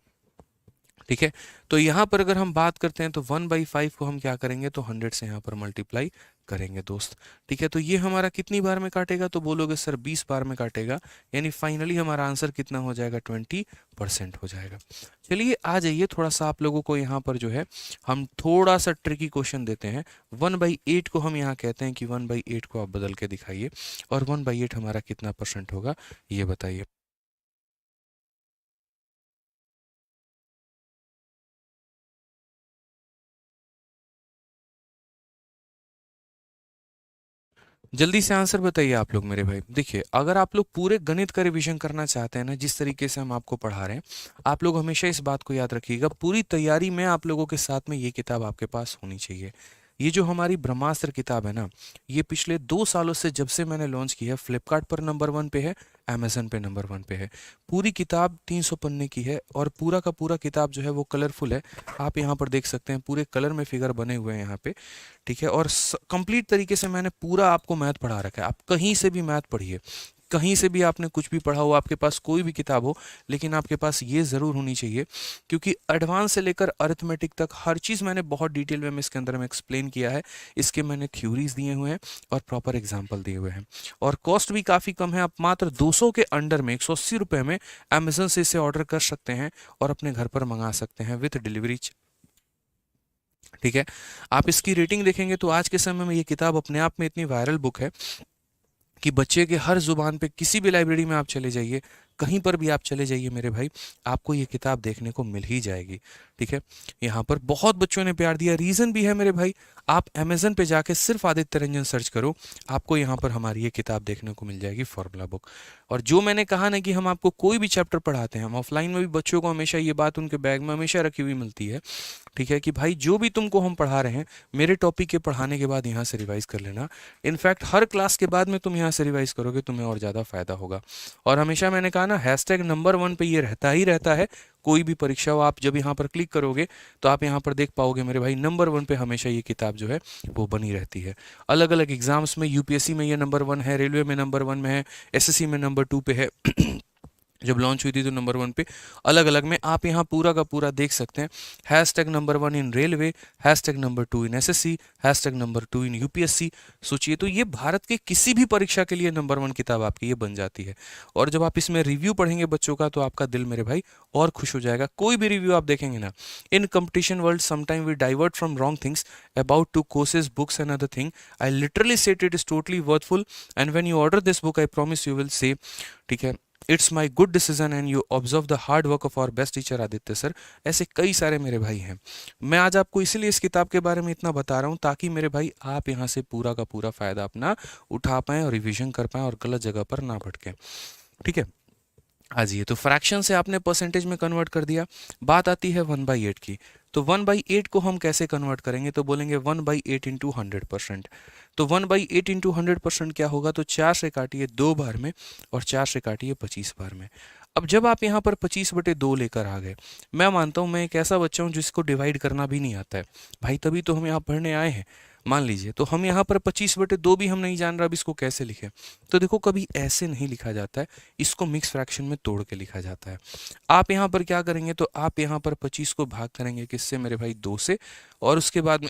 ठीक है, तो यहाँ पर अगर हम बात करते हैं तो 1/5 को हम क्या करेंगे? तो 100 से यहाँ पर मल्टीप्लाई करेंगे दोस्त। ठीक है, तो ये हमारा कितनी बार में काटेगा? तो बोलोगे सर 20 बार में काटेगा, यानी फाइनली हमारा आंसर कितना हो जाएगा? 20% हो जाएगा। चलिए आ जाइए, थोड़ा सा आप लोगों को यहाँ पर जो है हम थोड़ा सा ट्रिकी क्वेश्चन देते हैं। 1/8 को हम यहाँ कहते हैं कि 1/8 को आप बदल के दिखाइए, और 1/8 हमारा कितना परसेंट होगा ये बताइए। जल्दी से आंसर बताइए आप लोग मेरे भाई। देखिए, अगर आप लोग पूरे गणित का रिवीजन करना चाहते हैं ना, जिस तरीके से हम आपको पढ़ा रहे हैं, आप लोग हमेशा इस बात को याद रखिएगा, पूरी तैयारी में आप लोगों के साथ में ये किताब आपके पास होनी चाहिए। ये जो हमारी ब्रह्मास्त्र किताब है ना, ये पिछले 2 सालों से जब से मैंने लॉन्च की है, फ्लिपकार्ट पर नंबर 1 पे है, अमेजन पे नंबर 1 पे है। पूरी किताब 300 पन्ने की है, और पूरा का पूरा किताब जो है वो कलरफुल है। आप यहाँ पर देख सकते हैं पूरे कलर में फिगर बने हुए हैं यहाँ पे। ठीक है, और कंप्लीट तरीके से मैंने पूरा आपको मैथ पढ़ा रखा है। आप कहीं से भी मैथ पढ़िए, कहीं से भी आपने कुछ भी पढ़ा हो, आपके पास कोई भी किताब हो, लेकिन आपके पास ये ज़रूर होनी चाहिए, क्योंकि एडवांस से लेकर अरिथमेटिक तक हर चीज़ मैंने बहुत डिटेल में इसके अंदर में एक्सप्लेन किया है। इसके मैंने थ्योरीज दिए हुए हैं और प्रॉपर एग्जाम्पल दिए हुए हैं, और कॉस्ट भी काफ़ी कम है। आप मात्र 200 के अंडर में 180 रुपये में अमेजन से इसे ऑर्डर कर सकते हैं और अपने घर पर मंगा सकते हैं विथ डिलीवरी। ठीक है, आप इसकी रेटिंग देखेंगे तो आज के समय में ये किताब अपने आप में इतनी वायरल बुक है कि बच्चे के हर जुबान पे, किसी भी लाइब्रेरी में आप चले जाइए, कहीं पर भी आप चले जाइए मेरे भाई, आपको ये किताब देखने को मिल ही जाएगी। ठीक है, यहाँ पर बहुत बच्चों ने प्यार दिया, रीज़न भी है मेरे भाई। आप अमेजन पे जाके सिर्फ आदित्य रंजन सर्च करो, आपको यहाँ पर हमारी ये किताब देखने को मिल जाएगी, फॉर्मूला बुक। और जो मैंने कहा ना कि हम आपको कोई भी चैप्टर पढ़ाते हैं, हम ऑफलाइन में भी बच्चों को हमेशा ये बात उनके बैग में हमेशा रखी हुई मिलती है। ठीक है, कि भाई जो भी तुमको हम पढ़ा रहे हैं, मेरे टॉपिक के पढ़ाने के बाद यहाँ से रिवाइज कर लेना। इनफैक्ट हर क्लास के बाद में तुम यहाँ से रिवाइज करोगे, तुम्हें और ज़्यादा फायदा होगा। और हमेशा मैंने कहा ना, हैशटैग नंबर 1 पे ये रहता ही रहता है। कोई भी परीक्षा हो, आप जब यहाँ पर क्लिक करोगे तो आप यहाँ पर देख पाओगे मेरे भाई, नंबर 1 पे हमेशा ये किताब जो है वो बनी रहती है। अलग अलग एग्जाम्स में, यूपीएससी में ये नंबर 1 है, रेलवे में नंबर 1 में है, एसएससी में नंबर 2 पे है। जब लॉन्च हुई थी तो नंबर 1 पे, अलग अलग में आप यहाँ पूरा का पूरा देख सकते हैं। हैशटैग नंबर 1 इन रेलवे, हैशटैग नंबर 2 इन एसएससी, हैशटैग नंबर 2 इन यूपीएससी। सोचिए, तो ये भारत के किसी भी परीक्षा के लिए नंबर 1 किताब आपकी ये बन जाती है। और जब आप इसमें रिव्यू पढ़ेंगे बच्चों का, तो आपका दिल मेरे भाई और खुश हो जाएगा। कोई भी रिव्यू आप देखेंगे ना, in competition world sometime we divert from wrong things about to courses, books and other thing, I literally set it is totally worthful, and when you order this book I promise you will say, ठीक है, it's my good decision and you observe the hard work of our best teacher Aditya sir. ऐसे कई सारे मेरे भाई हैं। मैं आज आपको इसीलिए इस किताब के बारे में इतना बता रहा हूँ, ताकि मेरे भाई आप यहाँ से पूरा का पूरा फायदा अपना उठा पाएं और रिवीजन कर पाएं और गलत जगह पर ना भटकें। ठीक है, आज ये तो फ्रैक्शन से आपने परसेंटेज में कन्वर्ट कर दिया। बात आती है 1/8 की। तो 1/8 को हम कैसे कन्वर्ट करेंगे, तो बोलेंगे 1/8 इंटू 100%। तो 1/8 इंटू 100% क्या होगा, तो 4 से काटिए 2 बार में और 4 से काटिए 25 बार में। अब जब आप यहाँ पर 25/2 लेकर आ गए, मैं मानता हूँ मैं एक ऐसा बच्चा हूँ जिसको डिवाइड करना भी नहीं आता है भाई, तभी तो हम यहाँ पढ़ने आए हैं। मान लीजिए तो हम यहाँ पर 25/2 भी हम नहीं जान रहा, अब इसको कैसे लिखें। तो देखो कभी ऐसे नहीं लिखा जाता है, इसको मिक्स फ्रैक्शन में तोड़ के लिखा जाता है। आप यहाँ पर क्या करेंगे, तो आप यहाँ पर 25 को भाग करेंगे किससे मेरे भाई, 2 से, और उसके बाद में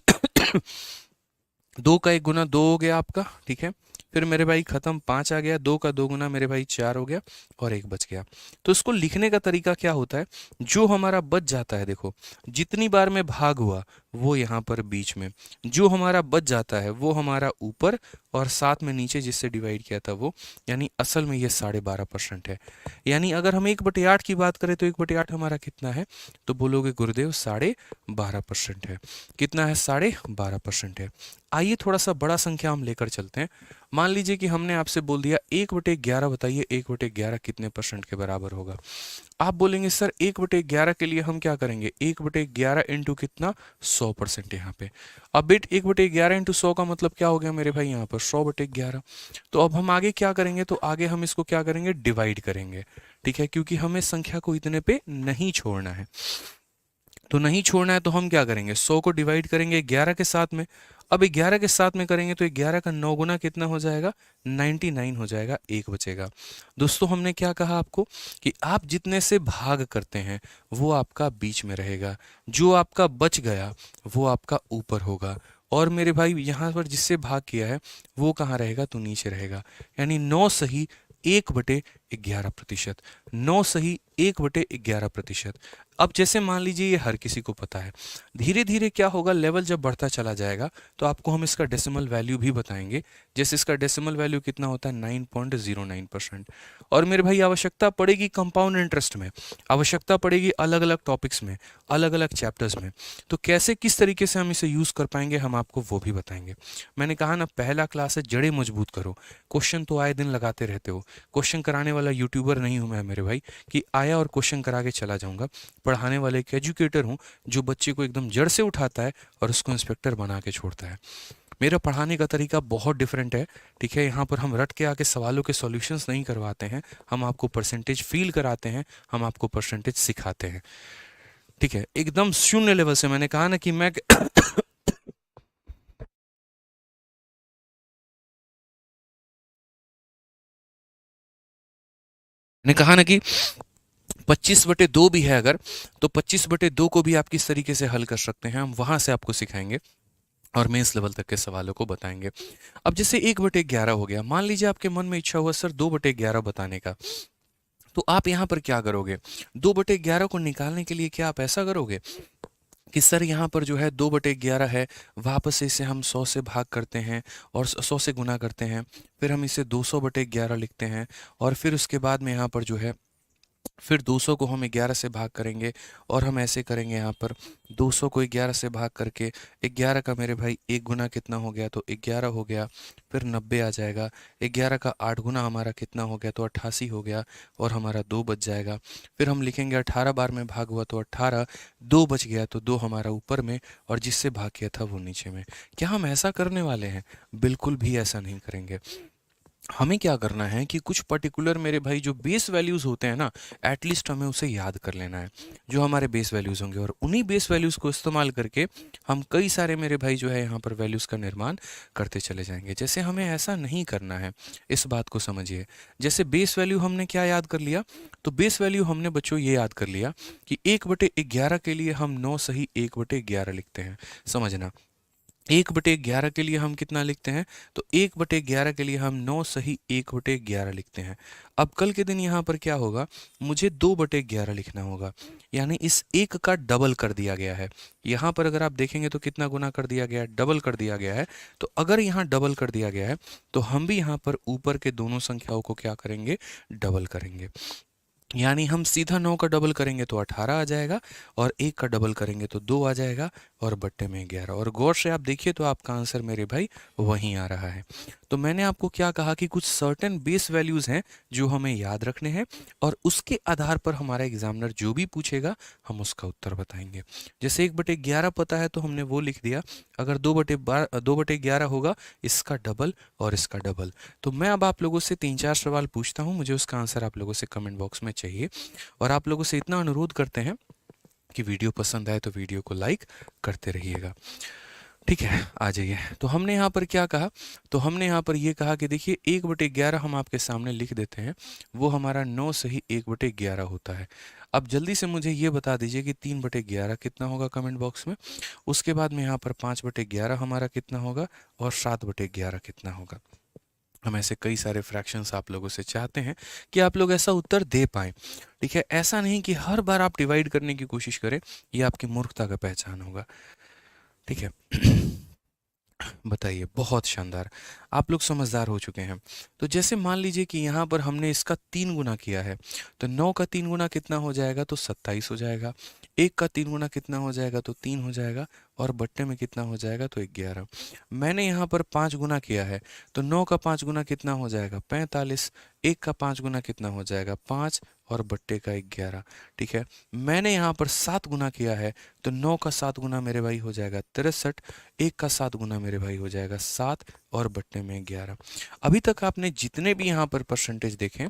2 का 1 गुना 2 हो गया आपका, ठीक है। फिर मेरे भाई खत्म, 5 आ गया, 2 का 2 गुना मेरे भाई 4 हो गया और 1 बच गया। तो इसको लिखने का तरीका क्या होता है, जो हमारा बच जाता है, देखो जितनी बार में भाग हुआ वो यहाँ पर बीच में, जो हमारा बच जाता है वो हमारा ऊपर, और साथ में नीचे जिससे डिवाइड किया था वो, यानी असल में ये 12.5% है। यानी अगर हम 1/8 की बात करें तो 1/8 हमारा कितना है, तो बोलोगे गुरुदेव 12.5% है। कितना है, 12.5% है। आइए थोड़ा सा बड़ा संख्या हम लेकर चलते हैं। मान लीजिए कि हमने आपसे बोल दिया 1/11, बताइए 1/11 कितने परसेंट के बराबर होगा। आप बोलेंगे सर 1/11 के लिए हम क्या करेंगे, 1/11 इंटू कितना, 100% यहाँ पे। अब बेट 1/11 इंटू 100 का मतलब क्या हो गया मेरे भाई, यहाँ पर 100/11। तो अब हम आगे क्या करेंगे, तो आगे हम इसको क्या करेंगे, डिवाइड करेंगे, ठीक है, क्योंकि हमें संख्या को इतने पे नहीं छोड़ना है। तो नहीं छोड़ना है तो हम क्या करेंगे, 100 को डिवाइड करेंगे 11 के साथ में। अब 11 के साथ में करेंगे तो 11 का 9 गुना कितना हो जाएगा, 99 हो जाएगा, 1 बचेगा। दोस्तों हमने क्या कहा आपको कि आप जितने से भाग करते हैं वो आपका बीच में रहेगा, जो आपका बच गया वो आपका ऊपर होगा, और मेरे भाई यहाँ पर जिससे भाग किया है वो कहाँ रहेगा, तो नीचे रहेगा। यानी 9 सही 1/11%, 9 सही 1/11%। अब जैसे मान लीजिए ये हर किसी को पता है, धीरे धीरे क्या होगा, लेवल जब बढ़ता चला जाएगा तो आपको हम इसका डेसिमल वैल्यू भी बताएंगे। जैसे इसका डेसिमल वैल्यू कितना होता है, 9.09%। और मेरे भाई आवश्यकता पड़ेगी कंपाउंड इंटरेस्ट में, आवश्यकता पड़ेगी अलग अलग टॉपिक्स में, अलग अलग चैप्टर्स में। तो कैसे किस तरीके से हम इसे यूज़ कर पाएंगे हम आपको वो भी बताएंगे। मैंने कहा ना, पहला क्लास है जड़ें मजबूत करो। क्वेश्चन तो आए दिन लगाते रहते हो, क्वेश्चन कराने वाला यूट्यूबर नहीं हूँ मैं मेरे भाई कि आया और क्वेश्चन करा के चला जाऊँगा। पढ़ाने वाले एक एजुकेटर हूँ जो बच्चे को एकदम जड़ से उठाता है और उसको इंस्पेक्टर बना के छोड़ता है। मेरा पढ़ाने का तरीका बहुत डिफरेंट है, ठीक है। यहाँ पर हम रट के आके सवालों के सॉल्यूशंस नहीं करवाते हैं, हम आपको परसेंटेज फील कराते हैं, हम आपको परसेंटेज सिखाते हैं, ठीक है, एकदम शून्य लेवल से। मैंने कहा ना कि मैंने कहा ना कि 25/2 भी है अगर, तो 25/2 को भी आप किस तरीके से हल कर सकते हैं हम वहां से आपको सिखाएंगे और मेंस लेवल तक के सवालों को बताएंगे। अब जैसे 1/11 हो गया, मान लीजिए आपके मन में इच्छा हुआ सर 2/11 बताने का, तो आप यहाँ पर क्या करोगे, 2/11 को निकालने के लिए क्या आप ऐसा करोगे कि सर यहाँ पर जो है 2/11 है, वापस से इसे हम 100 से भाग करते हैं और 100 से गुना करते हैं, फिर हम इसे 200/11 लिखते हैं, और फिर उसके बाद में यहाँ पर जो है फिर 200 को हम 11 से भाग करेंगे, और हम ऐसे करेंगे यहाँ पर 200 को 11 से भाग करके 11 का मेरे भाई 1 गुना कितना हो गया, तो 11 हो गया, फिर 90 आ जाएगा, 11 का 8 गुना हमारा कितना हो गया, तो 88 हो गया, और हमारा 2 बच जाएगा। फिर हम लिखेंगे 18 बार में भाग हुआ तो 18, 2 बच गया तो 2 हमारा ऊपर में, और जिससे भाग किया था वो नीचे में। क्या हम ऐसा करने वाले हैं? बिल्कुल भी ऐसा नहीं करेंगे। हमें क्या करना है कि कुछ पर्टिकुलर मेरे भाई जो बेस वैल्यूज़ होते हैं ना, एटलीस्ट हमें उसे याद कर लेना है, जो हमारे बेस वैल्यूज़ होंगे, और उन्हीं बेस वैल्यूज़ को इस्तेमाल करके हम कई सारे मेरे भाई जो है यहाँ पर वैल्यूज़ का निर्माण करते चले जाएंगे। जैसे हमें ऐसा नहीं करना है, इस बात को समझिए। जैसे बेस वैल्यू हमने क्या याद कर लिया, तो बेस वैल्यू हमने बच्चों ये याद कर लिया कि 1/11 के लिए हम 9 सही 1/11 लिखते हैं। समझना, 1/11 के लिए हम कितना लिखते हैं, तो 1/11 के लिए हम 9 सही 1/11 लिखते हैं। अब कल के दिन यहाँ पर क्या होगा, मुझे 2/11 लिखना होगा, यानी इस एक का डबल कर दिया गया है। यहाँ पर अगर आप देखेंगे तो कितना गुना कर दिया गया है, डबल कर दिया गया है। तो अगर यहाँ डबल कर दिया गया है तो हम भी यहाँ पर ऊपर के दोनों संख्याओं को क्या करेंगे, डबल करेंगे। यानी हम सीधा 9 का डबल करेंगे तो 18 आ जाएगा, और 1 का डबल करेंगे तो 2 आ जाएगा, और बट्टे में 11। और गौर से आप देखिए तो आपका आंसर मेरे भाई वहीं आ रहा है। तो मैंने आपको क्या कहा कि कुछ सर्टेन बेस वैल्यूज़ हैं जो हमें याद रखने हैं, और उसके आधार पर हमारा एग्जामिनर जो भी पूछेगा हम उसका उत्तर बताएंगे। जैसे 1/11 पता है तो हमने वो लिख दिया। अगर 2/11 होगा, इसका डबल और इसका डबल। तो मैं अब आप लोगों से 3-4 सवाल पूछता हूँ, मुझे उसका आंसर आप लोगों से कमेंट बॉक्स में चाहिए। और आप लोगों से इतना अनुरोध करते हैं कि वीडियो पसंद आए तो वीडियो को लाइक करते रहिएगा। ठीक है, आ जाइए। तो हमने यहाँ पर क्या कहा, तो हमने यहाँ पर ये कहा कि देखिए 1/11 हम आपके सामने लिख देते हैं, वो हमारा 9 सही 1/11 होता है। अब जल्दी से मुझे ये बता दीजिए कि 3/11 कितना होगा कमेंट बॉक्स में। उसके बाद में यहाँ पर 5/11 हमारा कितना होगा, और 7/11 कितना होगा। हम ऐसे कई सारे फ्रैक्शंस आप लोगों से चाहते हैं कि आप लोग ऐसा उत्तर दे पाएँ। ठीक है, ऐसा नहीं कि हर बार आप डिवाइड करने की कोशिश करें, ये आपकी मूर्खता का पहचान होगा। ठीक है। बताइए, बहुत शानदार, आप लोग समझदार हो चुके हैं। तो जैसे मान लीजिए कि यहाँ पर हमने इसका 3 गुना किया है, तो 9 का 3 गुना कितना हो जाएगा, तो 27 हो जाएगा। 1 का 3 गुना कितना हो जाएगा, तो 3 हो जाएगा। और बट्टे में कितना हो जाएगा, तो 11। मैंने यहाँ पर 5 गुना किया है, तो 9 का 5 गुना कितना हो जाएगा, 45। 1 का 5 गुना कितना हो जाएगा, 5, और बट्टे का 11। ठीक है, मैंने यहाँ पर 7 गुना किया है, तो 9 का 7 गुना मेरे भाई हो जाएगा 63। 1 का 7 गुना मेरे भाई हो जाएगा 7, और बट्टे में 11। अभी तक आपने जितने भी यहाँ पर परसेंटेज देखे,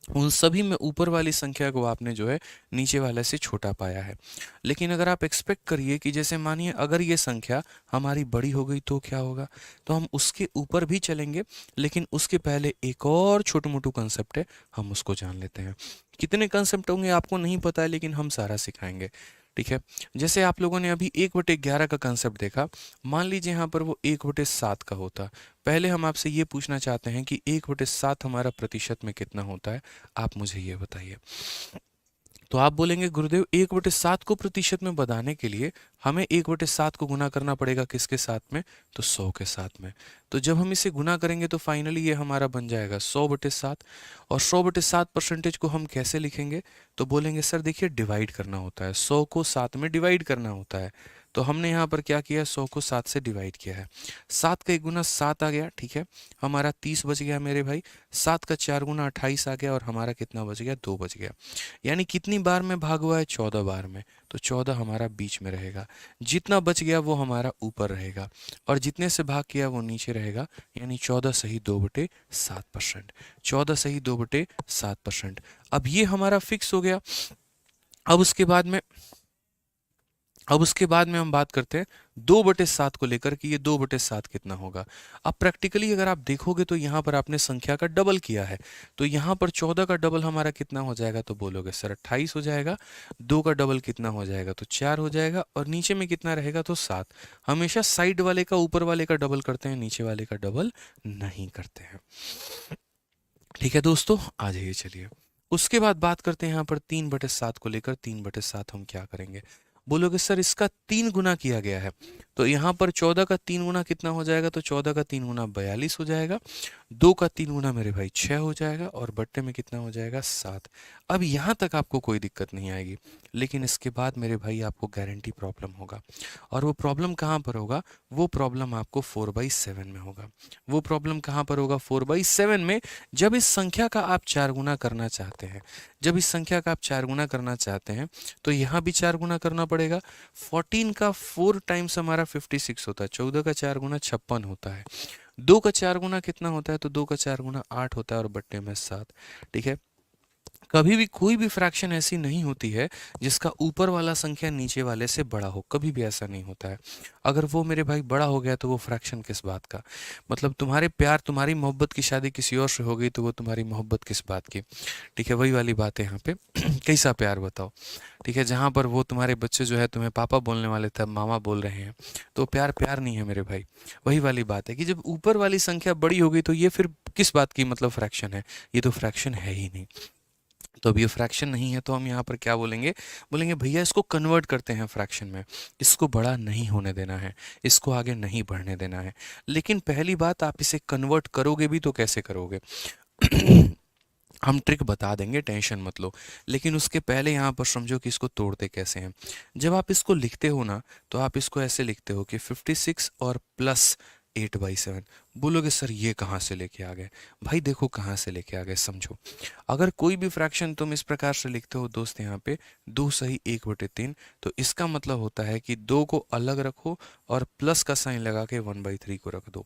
उन सभी में ऊपर वाली संख्या को आपने जो है नीचे वाले से छोटा पाया है। लेकिन अगर आप एक्सपेक्ट करिए कि जैसे मानिए अगर ये संख्या हमारी बड़ी हो गई तो क्या होगा, तो हम उसके ऊपर भी चलेंगे, लेकिन उसके पहले एक और छोटू मोटू कंसेप्ट है, हम उसको जान लेते हैं। कितने कंसेप्ट होंगे आपको नहीं पता है, लेकिन हम सारा सिखाएंगे। ठीक है, जैसे आप लोगों ने अभी 1/11 का कंसेप्ट देखा, मान लीजिए यहाँ पर वो 1/7 का होता। पहले हम आपसे ये पूछना चाहते हैं कि 1/7 हमारा प्रतिशत में कितना होता है, आप मुझे ये बताइए। तो आप बोलेंगे गुरुदेव 1/7 को प्रतिशत में बताने के लिए हमें 1/7 को गुना करना पड़ेगा किसके साथ में, तो 100 के साथ में। तो जब हम इसे गुना करेंगे तो फाइनली ये हमारा बन जाएगा 100/7। और 100/7 परसेंटेज को हम कैसे लिखेंगे, तो बोलेंगे सर देखिए डिवाइड करना होता है, 100 को 7 में डिवाइड करना होता है। तो हमने यहाँ पर क्या किया, 100 को 7 से डिवाइड किया है। 7 का 1 गुना 7 आ गया। ठीक है, हमारा 30 बच गया मेरे भाई। 7 का 4 गुना 28 आ गया, और हमारा कितना बच गया, 2 बच गया। यानी कितनी बार में भाग हुआ है, 14 बार में। तो 14 हमारा बीच में रहेगा, जितना बच गया वो हमारा ऊपर रहेगा, और जितने से भाग किया वो नीचे रहेगा। यानी 14 सही 2/7%। 14 सही 2/7%। अब ये हमारा फिक्स हो गया। अब उसके बाद में हम बात करते हैं 2/7 को लेकर कि ये 2/7 कितना होगा। अब प्रैक्टिकली अगर आप देखोगे तो यहाँ पर आपने संख्या का डबल किया है, तो यहाँ पर 14 का डबल हमारा कितना हो जाएगा, तो बोलोगे सर 28 हो जाएगा। 2 का डबल कितना हो जाएगा, तो 4 हो जाएगा, और नीचे में कितना रहेगा, तो 7। हमेशा साइड वाले का ऊपर वाले का डबल करते हैं, नीचे वाले का डबल नहीं करते हैं। ठीक है दोस्तों, आ जाइए चलिए। उसके बाद बात करते हैं यहाँ पर 3/7 को लेकर। 3/7 हम क्या करेंगे, बोलोगे सर इसका 3 गुना किया गया है, तो यहाँ पर 14 का 3 गुना कितना हो जाएगा, तो 14 का 3 गुना 42 हो जाएगा। 2 का 3 गुना मेरे भाई 6 हो जाएगा, और बट्टे में कितना हो जाएगा, 7। अब यहाँ तक आपको कोई दिक्कत नहीं आएगी, लेकिन इसके बाद मेरे भाई आपको गारंटी प्रॉब्लम होगा। और वो प्रॉब्लम कहाँ पर होगा, वो प्रॉब्लम आपको 4/7 में होगा। वो प्रॉब्लम कहाँ पर होगा, 4/7 में। जब इस संख्या का आप 4 गुना करना चाहते हैं, तो यहाँ भी 4 गुना करना पड़ेगा। 14 का 4 टाइम्स हमारा 56 होता है। 14 का 4 गुना 56 होता है। 2 का 4 गुना कितना होता है, तो 2 का 4 गुना 8 होता है, और बट्टे में 7। ठीक है, कभी भी कोई भी फ्रैक्शन ऐसी नहीं होती है जिसका ऊपर वाला संख्या नीचे वाले से बड़ा हो, कभी भी ऐसा नहीं होता है। अगर वो मेरे भाई बड़ा हो गया तो वो फ्रैक्शन किस बात का, मतलब तुम्हारे प्यार तुम्हारी मोहब्बत की शादी किसी और से हो गई तो वो तुम्हारी मोहब्बत किस बात की। ठीक है, वही वाली बात है यहाँ पे। कैसा प्यार बताओ। ठीक है, जहाँ पर वो तुम्हारे बच्चे जो है तुम्हें पापा बोलने वाले थे, अब मामा बोल रहे हैं, तो प्यार प्यार नहीं है मेरे भाई। वही वाली बात है कि जब ऊपर वाली संख्या बड़ी हो गई तो ये फिर किस बात की मतलब फ्रैक्शन है, ये तो फ्रैक्शन है ही नहीं। तो अब ये फ्रैक्शन नहीं है, तो हम यहाँ पर क्या बोलेंगे, बोलेंगे भैया इसको कन्वर्ट करते हैं फ्रैक्शन में। इसको बड़ा नहीं होने देना है, इसको आगे नहीं बढ़ने देना है। लेकिन पहली बात, आप इसे कन्वर्ट करोगे भी तो कैसे करोगे। हम ट्रिक बता देंगे, टेंशन मत लो। लेकिन उसके पहले यहाँ पर समझो कि इसको तोड़ते कैसे हैं। जब आप इसको लिखते हो ना, तो आप इसको ऐसे लिखते हो कि 56 और प्लस 8/7। बोलोगे सर ये कहाँ से लेके आ गए? भाई देखो कहाँ से लेके आ गए, समझो। अगर कोई भी फ्रैक्शन तुम इस प्रकार से लिखते हो दोस्त, यहाँ पे 2 सही 1/3, तो इसका मतलब होता है कि 2 को अलग रखो और प्लस का साइन लगा के 1/3 को रख दो।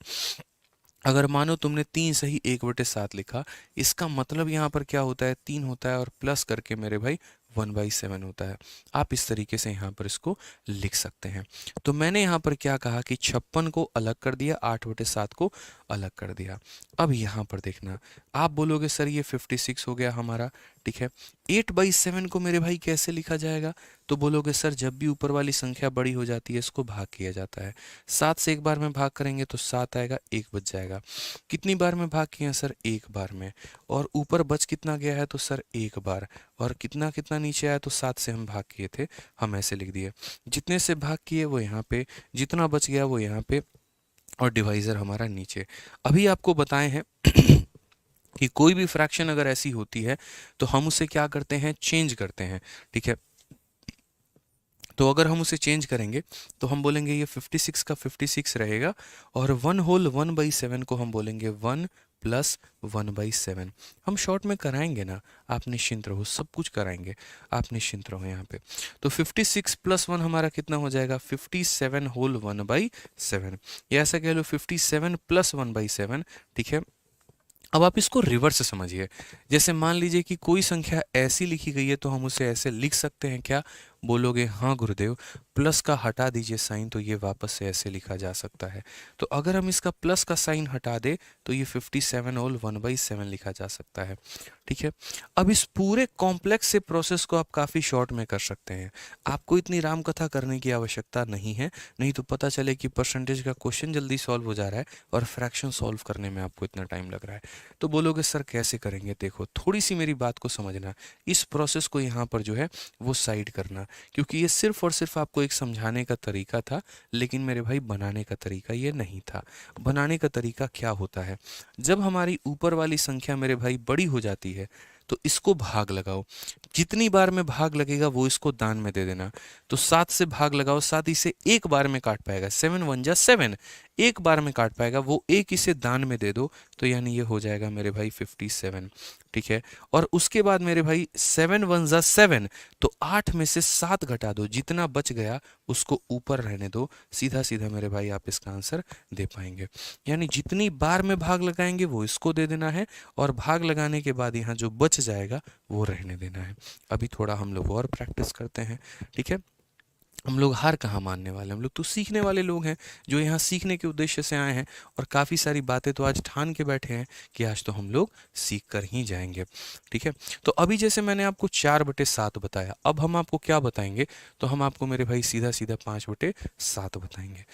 अगर मानो तुमने 3 सही 1/7 लिखा, इसका मतलब यहाँ पर क्या होता है, 3 होता है और प्लस करके मेरे भाई 1/7 होता है। आप इस तरीके से यहाँ पर इसको लिख सकते हैं। तो मैंने यहाँ पर क्या कहा कि 56 को अलग कर दिया, 8/7 को अलग कर दिया। अब यहाँ पर देखना, आप बोलोगे सर ये 56 हो गया हमारा, ठीक है। 8/7 को मेरे भाई कैसे लिखा जाएगा? तो बोलोगे सर जब भी ऊपर वाली संख्या बड़ी हो जाती है इसको भाग किया जाता है। 7 से एक बार में भाग करेंगे तो 7 आएगा, 1 बच जाएगा। कितनी बार में भाग किए हैं सर? एक बार में। और ऊपर बच कितना गया है? तो सर एक बार। और कितना कितना नीचे आया? तो 7 से हम भाग किए थे, हम ऐसे लिख दिए। जितने से भाग किए वो यहाँ पे, जितना बच गया वो यहाँ पे, और डिवाइजर हमारा नीचे। अभी आपको बताए हैं कि कोई भी फ्रैक्शन अगर ऐसी होती है तो हम उसे क्या करते हैं, चेंज करते हैं, ठीक है। तो अगर हम उसे चेंज करेंगे तो हम बोलेंगे ये 56 का 56 रहेगा, और 1/7 को हम बोलेंगे 1 प्लस 1/7। हम शॉर्ट में कराएंगे ना, आप निश्चिंत रहो, सब कुछ कराएंगे, आप निश्चिंत रहो यहाँ पे। तो 56 प्लस 1 हमारा कितना हो जाएगा? 57 होल 1/7, या ऐसा कह लो 57 प्लस 1/7, ठीक है। अब आप इसको रिवर्स समझिए। जैसे मान लीजिए कि कोई संख्या ऐसी लिखी गई है तो हम उसे ऐसे लिख सकते हैं क्या? बोलोगे हाँ गुरुदेव, प्लस का हटा दीजिए साइन तो ये वापस से ऐसे लिखा जा सकता है। तो अगर हम इसका प्लस का साइन हटा दे तो ये 57 होल 1/7 लिखा जा सकता है, ठीक है। अब इस पूरे कॉम्प्लेक्स से प्रोसेस को आप काफ़ी शॉर्ट में कर सकते हैं। आपको इतनी राम कथा करने की आवश्यकता नहीं है, नहीं तो पता चले कि परसेंटेज का क्वेश्चन जल्दी सॉल्व हो जा रहा है और फ्रैक्शन सॉल्व करने में आपको इतना टाइम लग रहा है। तो बोलोगे सर कैसे करेंगे? देखो थोड़ी सी मेरी बात को समझना, इस प्रोसेस को यहाँ पर जो है वो साइड करना, क्योंकि ये सिर्फ और सिर्फ आपको एक समझाने का तरीका था, लेकिन मेरे भाई बनाने का तरीका ये नहीं था। बनाने का तरीका क्या होता है? जब हमारी ऊपर वाली संख्या मेरे भाई बड़ी हो जाती है तो इसको भाग लगाओ, जितनी बार में भाग लगेगा वो इसको दान में दे देना। तो 7 से भाग लगाओ, 7 इसे एक बार में काट पाएगा, 7 1 जा 7, एक बार में काट पाएगा, वो एक इसे दान में दे दो, तो यानी ये हो जाएगा मेरे भाई 57, ठीक है। और उसके बाद मेरे भाई 7 1 जा 7, तो 8 में से 7 घटा दो, जितना बच गया उसको ऊपर रहने दो, सीधा सीधा मेरे भाई आप इसका आंसर दे पाएंगे। यानी जितनी बार में भाग लगाएंगे वो इसको दे देना है, और भाग लगाने के बाद यहाँ जो बच जाएगा वो रहने देना है। अभी थोड़ा हम लोग और प्रैक्टिस करते हैं, ठीक है। हम लोग हार कहाँ मानने वाले, हम लोग तो सीखने वाले लोग हैं, जो यहाँ सीखने के उद्देश्य से आए हैं, और काफ़ी सारी बातें तो आज ठान के बैठे हैं कि आज तो हम लोग सीख कर ही जाएंगे, ठीक है। तो अभी जैसे मैंने आपको 4/7 बताया, अब हम आपको क्या बताएंगे? तो हम आपको मेरे भाई सीधा सीधा 5/7 बताएंगे,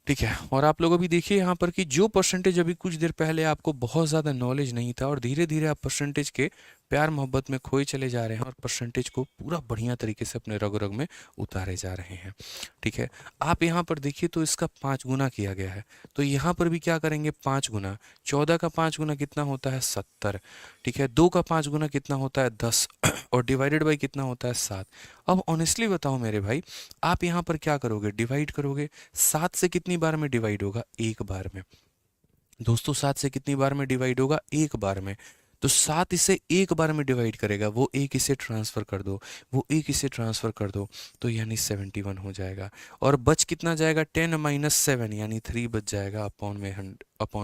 ठीक है। और आप लोग अभी देखिए यहाँ पर कि जो परसेंटेज अभी कुछ देर पहले आपको बहुत ज़्यादा नॉलेज नहीं था, और धीरे धीरे आप परसेंटेज के प्यार मोहब्बत में खोए चले जा रहे हैं, और परसेंटेज को पूरा बढ़िया तरीके से अपने रग रग में उतारे जा रहे हैं, ठीक है। आप यहाँ पर देखिए तो इसका 5 गुना किया गया है, तो यहाँ पर भी क्या करेंगे? 5 गुना। 14 का 5 गुना कितना होता है? 70, ठीक है। 2 का 5 गुना कितना होता है? 10, और डिवाइडेड बाई कितना होता है? 7। अब ऑनेस्टली बताओ मेरे भाई, आप यहाँ पर क्या करोगे? डिवाइड करोगे। 7 से कितनी बार में डिवाइड होगा? एक बार में। दोस्तों 7 से कितनी बार में डिवाइड होगा? एक बार में। तो 7 इसे एक बार में डिवाइड करेगा, वो एक इसे ट्रांसफर कर दो, वो एक इसे ट्रांसफर कर दो, तो यानी 71 हो जाएगा। और बच कितना जाएगा? 10 - 7, यानी 3 बच जाएगा अपॉन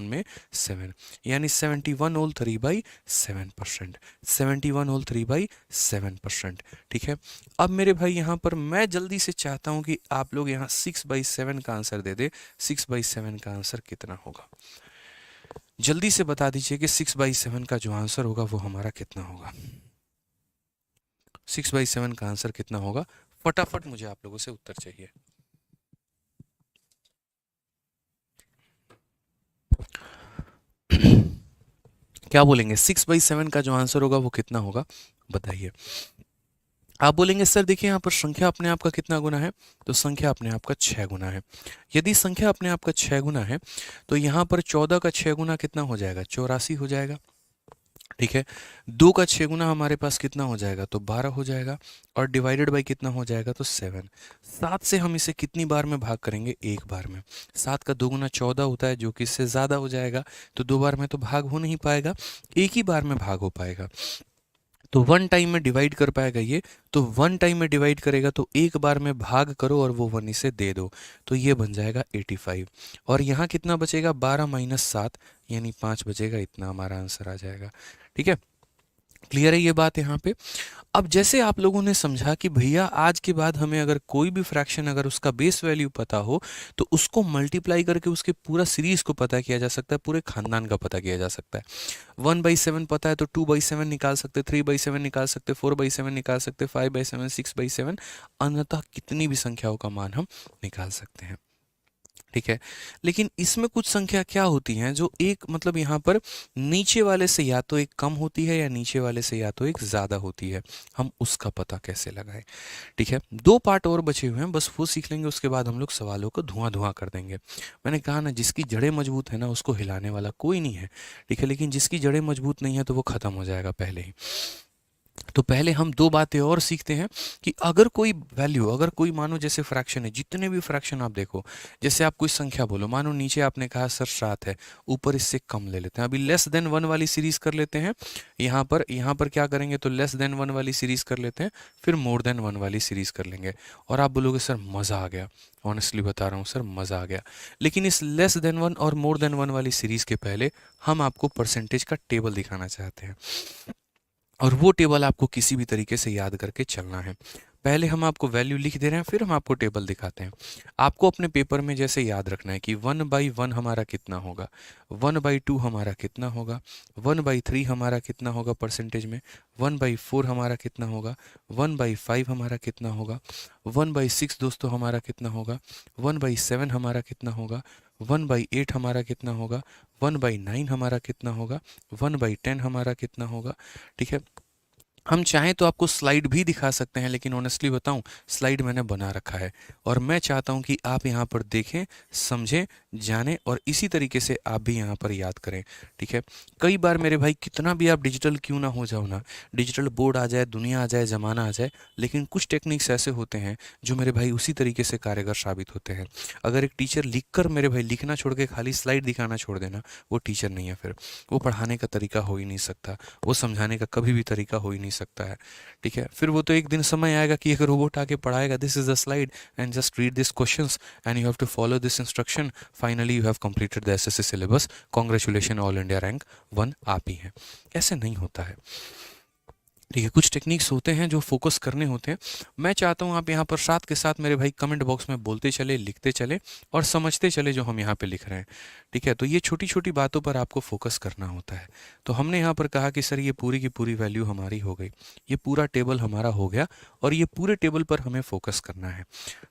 में 7, यानी 71 होल 3/7%, 71 होल 3/7%, ठीक है। अब मेरे भाई यहाँ पर मैं जल्दी से चाहता हूँ कि आप लोग यहाँ 6/7 का आंसर दे दे। 6/7 का आंसर कितना होगा? जल्दी से बता दीजिए कि 6/7 का जो आंसर होगा वो हमारा कितना होगा? 6/7 का आंसर कितना होगा? फटाफट मुझे आप लोगों से उत्तर चाहिए। क्या बोलेंगे? 6/7 का जो आंसर होगा वो कितना होगा? बताइए। आप बोलेंगे सर देखिए यहाँ पर संख्या अपने आप का कितना गुना है? तो संख्या अपने आप का 6 गुना है। यदि संख्या अपने आप का 6 गुना है तो यहाँ पर 14 का 6 गुना कितना हो जाएगा? 84 हो जाएगा। ठीक है। 2 का 6 गुना हमारे पास कितना हो जाएगा, तो 12 हो जाएगा, और डिवाइडेड बाई कितना हो जाएगा, तो 7। 7 से हम इसे कितनी बार में भाग करेंगे, एक बार में। 7 का 2 गुना 14 होता है, जो कि इससे ज़्यादा हो जाएगा, तो 2 बार में तो भाग हो नहीं पाएगा, एक ही बार में भाग हो पाएगा। तो 1 टाइम में डिवाइड कर पाएगा ये, तो 1 टाइम में डिवाइड करेगा तो एक बार में भाग करो और वो 1 इसे दे दो, तो ये बन जाएगा 85। और यहाँ कितना बचेगा, 12 माइनस 7 यानी 5 बचेगा, इतना हमारा आंसर आ जाएगा। ठीक है, क्लियर है ये बात यहाँ पे। अब जैसे आप लोगों ने समझा कि भैया आज के बाद हमें अगर कोई भी फ्रैक्शन अगर उसका बेस वैल्यू पता हो तो उसको मल्टीप्लाई करके उसके पूरा सीरीज को पता किया जा सकता है, पूरे खानदान का पता किया जा सकता है। 1/7 पता है तो 2/7 निकाल सकते, 3/7 निकाल सकते, 4/7 निकाल सकते, 5/7, 6/7, अन्यतः कितनी भी संख्याओं का मान हम निकाल सकते हैं। ठीक है, लेकिन इसमें कुछ संख्या क्या होती हैं जो एक मतलब यहाँ पर नीचे वाले से या तो एक कम होती है या नीचे वाले से या तो एक ज़्यादा होती है, हम उसका पता कैसे लगाएं। ठीक है, 2 पार्ट और बचे हुए हैं, बस वो सीख लेंगे, उसके बाद हम लोग सवालों को धुआं धुआं कर देंगे। मैंने कहा ना, जिसकी जड़ें मजबूत है ना उसको हिलाने वाला कोई नहीं है। ठीक है, लेकिन जिसकी जड़ें मजबूत नहीं है तो वो ख़त्म हो जाएगा पहले ही। तो पहले हम 2 बातें और सीखते हैं कि अगर कोई वैल्यू, अगर कोई मानो जैसे फ्रैक्शन है, जितने भी फ्रैक्शन आप देखो, जैसे आप कोई संख्या बोलो, मानो नीचे आपने कहा सर 7 है, ऊपर इससे कम ले लेते हैं, अभी लेस देन 1 वाली सीरीज कर लेते हैं। यहाँ पर क्या करेंगे, तो लेस देन 1 वाली सीरीज कर लेते हैं, फिर मोर देन 1 वाली सीरीज कर लेंगे, और आप बोलोगे सर मज़ा आ गया। ऑनेस्टली बता रहा हूँ सर, मज़ा आ गया। लेकिन इस लेस देन 1 और मोर देन 1 वाली सीरीज के पहले हम आपको परसेंटेज का टेबल दिखाना चाहते हैं, और वो टेबल आपको किसी भी तरीके से याद करके चलना है। पहले हम आपको वैल्यू लिख दे रहे हैं, फिर हम आपको टेबल दिखाते हैं। आपको अपने पेपर में जैसे याद रखना है कि 1/1 हमारा कितना होगा, 1/2 हमारा कितना होगा, 1/3 हमारा कितना होगा परसेंटेज में, 1/4 हमारा कितना होगा, 1/5 हमारा कितना होगा, 1/6 दोस्तों हमारा कितना होगा, 1/7 हमारा कितना होगा, 1/8 हमारा कितना होगा, 1/9 हमारा कितना होगा, 1/10 हमारा कितना होगा। ठीक है, हम चाहें तो आपको स्लाइड भी दिखा सकते हैं, लेकिन ऑनेस्टली बताऊं, स्लाइड मैंने बना रखा है, और मैं चाहता हूं कि आप यहां पर देखें, समझें, जानें, और इसी तरीके से आप भी यहां पर याद करें। ठीक है, कई बार मेरे भाई कितना भी आप डिजिटल क्यों ना हो जाओ ना, डिजिटल बोर्ड आ जाए, दुनिया आ जाए, ज़माना आ जाए, लेकिन कुछ टेक्निक्स ऐसे होते हैं जो मेरे भाई उसी तरीके से कारगर साबित होते हैं। अगर एक टीचर लिख कर मेरे भाई लिखना छोड़ के खाली स्लाइड दिखाना छोड़ देना, वो टीचर नहीं है, फिर वो पढ़ाने का तरीका हो ही नहीं सकता, वो समझाने का कभी भी तरीका हो ही नहीं सकता है। ठीक है, फिर वो तो एक दिन समय आएगा कि एक रोबोट आके पढ़ाएगा, this is the slide and just read this questions and you have to follow this instruction, finally you have completed the SSC syllabus, congratulation, all India rank 1 आप ही हैं। ऐसे नहीं होता है। ठीक है, कुछ टेक्निक्स होते हैं जो फोकस करने होते हैं। मैं चाहता हूँ आप यहाँ पर साथ के साथ मेरे भाई कमेंट बॉक्स में बोलते चले, लिखते चले, और समझते चले जो हम यहाँ पे लिख रहे हैं। ठीक है, तो ये छोटी छोटी बातों पर आपको फोकस करना होता है। तो हमने यहाँ पर कहा कि सर ये पूरी की पूरी वैल्यू हमारी हो गई, ये पूरा टेबल हमारा हो गया, और ये पूरे टेबल पर हमें फोकस करना है।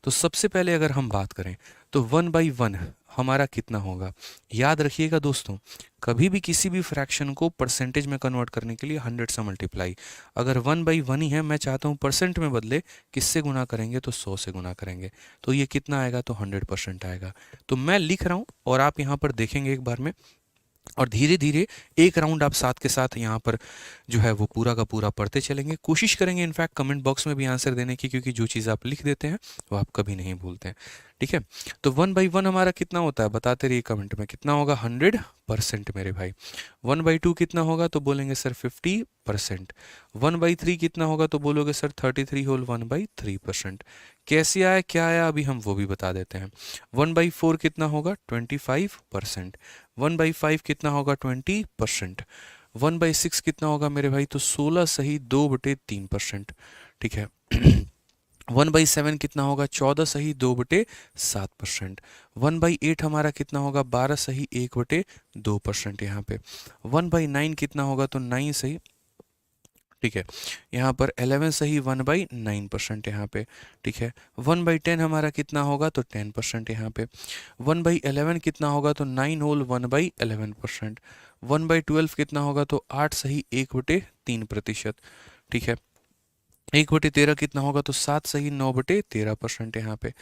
तो सबसे पहले अगर हम बात करें तो 1/1 हमारा कितना होगा। याद रखिएगा दोस्तों, कभी भी किसी भी फ्रैक्शन को परसेंटेज में कन्वर्ट करने के लिए 100 से मल्टीप्लाई, अगर 1/1 ही है, मैं चाहता हूँ परसेंट में बदले, किससे गुना करेंगे, तो 100 से गुना करेंगे, तो ये कितना आएगा, तो 100% आएगा। तो मैं लिख रहा हूँ और आप यहाँ पर देखेंगे एक बार में, और धीरे धीरे एक राउंड आप साथ के साथ यहाँ पर जो है वो पूरा का पूरा पढ़ते चलेंगे। कोशिश करेंगे इनफैक्ट कमेंट बॉक्स में भी आंसर देने की, क्योंकि जो चीज़ आप लिख देते हैं वो आप कभी नहीं भूलते हैं। ठीक है, तो 1/1 हमारा कितना होता है, बताते रहिए कमेंट में, कितना होगा, 100% मेरे भाई। 1/2 कितना होगा, तो बोलेंगे सर 50%। 1/3 कितना होगा, तो बोलोगे सर 33 होल 1/3%। कैसे आया, क्या आया, अभी हम वो भी बता देते हैं। 1/4 कितना होगा, 25%। 1/5 कितना होगा, 20%। 1/6 कितना होगा मेरे भाई, तो 16 सही 2/3%। ठीक है, 1/7 कितना होगा, 14 सही 2/7%। 1/8 हमारा कितना होगा, 12 सही 1/2% यहाँ पे। 1/9 कितना होगा, तो 9 सही, ठीक है, यहाँ पर 11 सही 1/9% यहाँ पे। ठीक है, 1/10 हमारा कितना होगा, तो 10% यहाँ पे। 1/11 कितना होगा, तो 9 होल 1/11%। 1/12 कितना होगा, तो 8 सही 1/3%। ठीक है, 1/13 कितना होगा, तो 7 सही 9/13% यहाँ पे।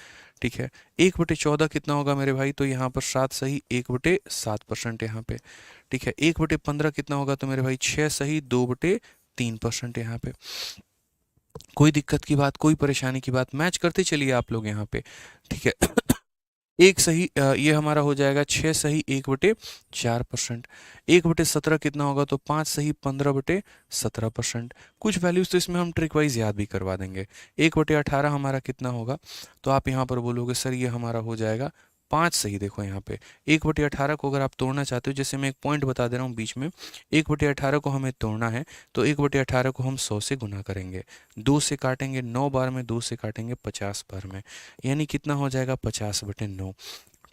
ठीक है, 1/14 कितना होगा मेरे भाई, तो यहाँ पर 7 सही 1/7% यहाँ पे। ठीक है, 1/15 कितना होगा, तो मेरे भाई 6 सही 2/3% यहाँ पे। कोई दिक्कत की बात, कोई परेशानी की बात, मैच करते चलिए आप लोग यहाँ पे। ठीक है, एक सही ये हमारा हो जाएगा 6 सही 1/4%। 1/17 कितना होगा, तो 5 सही 15/17%। कुछ वैल्यूज तो इसमें हम ट्रिक वाइज याद भी करवा देंगे। 1/18 हमारा कितना होगा, तो आप यहाँ पर बोलोगे सर ये हमारा हो जाएगा 5 सही। देखो यहाँ पे 1/18 को अगर आप तोड़ना चाहते हो, जैसे मैं एक पॉइंट बता दे रहा हूँ बीच में, 1/18 को हमें तोड़ना है तो 1/18 को हम 100 से गुना करेंगे, 2 से काटेंगे 9 बार में, 2 से काटेंगे 50 बार में, यानी कितना हो जाएगा 50/9।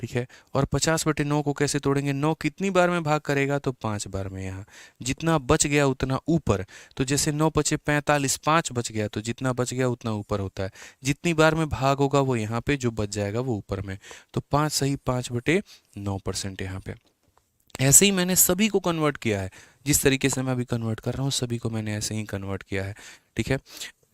ठीक है, और 50/9 को कैसे तोड़ेंगे, 9 कितनी बार में भाग करेगा, तो 5 बार में। यहाँ जितना बच गया उतना ऊपर, तो जैसे 9 पचे 45, 5 बच गया, तो जितना बच गया उतना ऊपर होता है। जितनी बार में भाग होगा वो यहाँ पे, जो बच जाएगा वो ऊपर में। तो 5 सही 5/9% यहाँ पे। ऐसे ही मैंने सभी को कन्वर्ट किया है, जिस तरीके से मैं अभी कन्वर्ट कर रहा हूँ सभी को मैंने ऐसे ही कन्वर्ट किया है। ठीक है,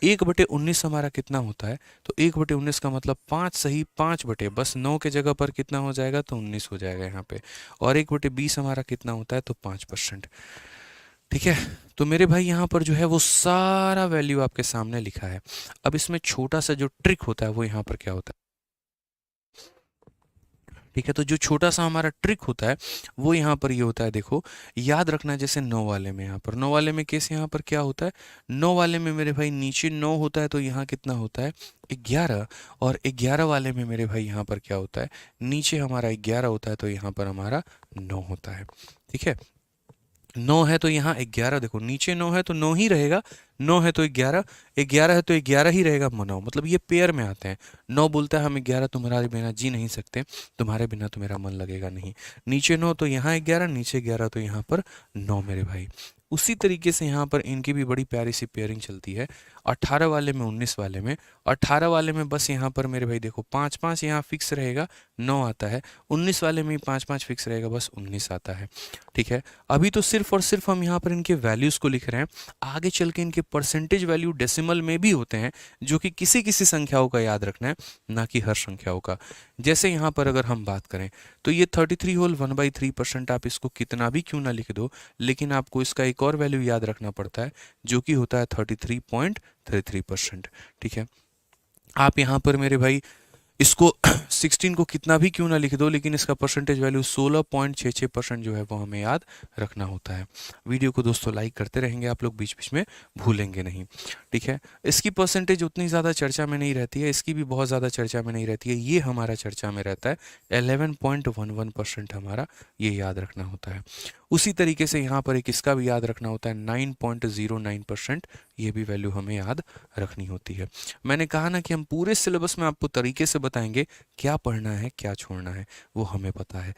1/19 हमारा कितना होता है, तो 1/19 का मतलब 5 सही 5 बटे, बस 9 के जगह पर कितना हो जाएगा, तो 19 हो जाएगा यहाँ पे। और 1/20 हमारा कितना होता है, तो 5%। ठीक है, तो मेरे भाई यहाँ पर जो है वो सारा वैल्यू आपके सामने लिखा है। अब इसमें छोटा सा जो ट्रिक होता है वो यहाँ पर क्या होता है। ठीक है, तो जो छोटा सा हमारा ट्रिक होता है वो यहाँ पर ये होता है, देखो याद रखना, जैसे 9 वाले में, यहाँ पर 9 वाले में केस यहाँ पर क्या होता है, 9 वाले में मेरे भाई नीचे 9 होता है, तो यहाँ कितना होता है 11, और 11 वाले में मेरे भाई यहाँ पर क्या होता है, नीचे हमारा 11 होता है, तो यहाँ पर हमारा 9 होता है। ठीक है, 9 है तो यहाँ 11, देखो नीचे 9 है तो 9 ही रहेगा, 9 है तो 11, 11 है तो 11 ही रहेगा, 9, मतलब ये पेयर में आते हैं। 9 बोलता है हम 11 तुम्हारे बिना जी नहीं सकते, तुम्हारे बिना तो मेरा मन लगेगा नहीं। नीचे 9 तो यहाँ 11, नीचे 11 तो यहाँ पर 9 मेरे भाई। उसी तरीके से यहाँ पर इनकी भी बड़ी प्यारी सी पेयरिंग चलती है, 18 वाले में 19 वाले में। 18 वाले में बस यहाँ पर मेरे भाई देखो 5 5 यहाँ फिक्स रहेगा, 9 आता है। 19 वाले में 5 5 फिक्स रहेगा, बस 19 आता है। ठीक है, अभी तो सिर्फ और सिर्फ हम यहाँ पर इनके वैल्यूज़ को लिख रहे हैं, आगे चल के इनके परसेंटेज वैल्यू डेसिमल में भी होते हैं, जो कि किसी किसी संख्याओं का याद रखना है, ना कि हर संख्याओं का। जैसे यहाँ पर अगर हम बात करें तो ये 33 होल 1/3%, आप इसको कितना भी क्यों ना लिख दो, लेकिन आपको इसका एक और वैल्यू याद रखना पड़ता है, जो कि होता है 33.33%। ठीक है, आप यहाँ पर मेरे भाई इसको 16 को कितना भी क्यों ना लिख दो, लेकिन इसका परसेंटेज वैल्यू 16.66% जो है वो हमें याद रखना होता है। वीडियो को दोस्तों लाइक करते रहेंगे आप लोग, बीच बीच में भूलेंगे नहीं। ठीक है, इसकी परसेंटेज उतनी ज़्यादा चर्चा में नहीं रहती है, इसकी भी बहुत ज़्यादा चर्चा में नहीं रहती है, ये हमारा चर्चा में रहता है 11.11% हमारा, ये याद रखना होता है। उसी तरीके से यहाँ पर एक इसका भी याद रखना होता है 9.09%, ये भी वैल्यू हमें याद रखनी होती है। मैंने कहा ना कि हम पूरे सिलेबस में आपको तरीके से बताएंगे क्या पढ़ना है क्या छोड़ना है, वो हमें पता है।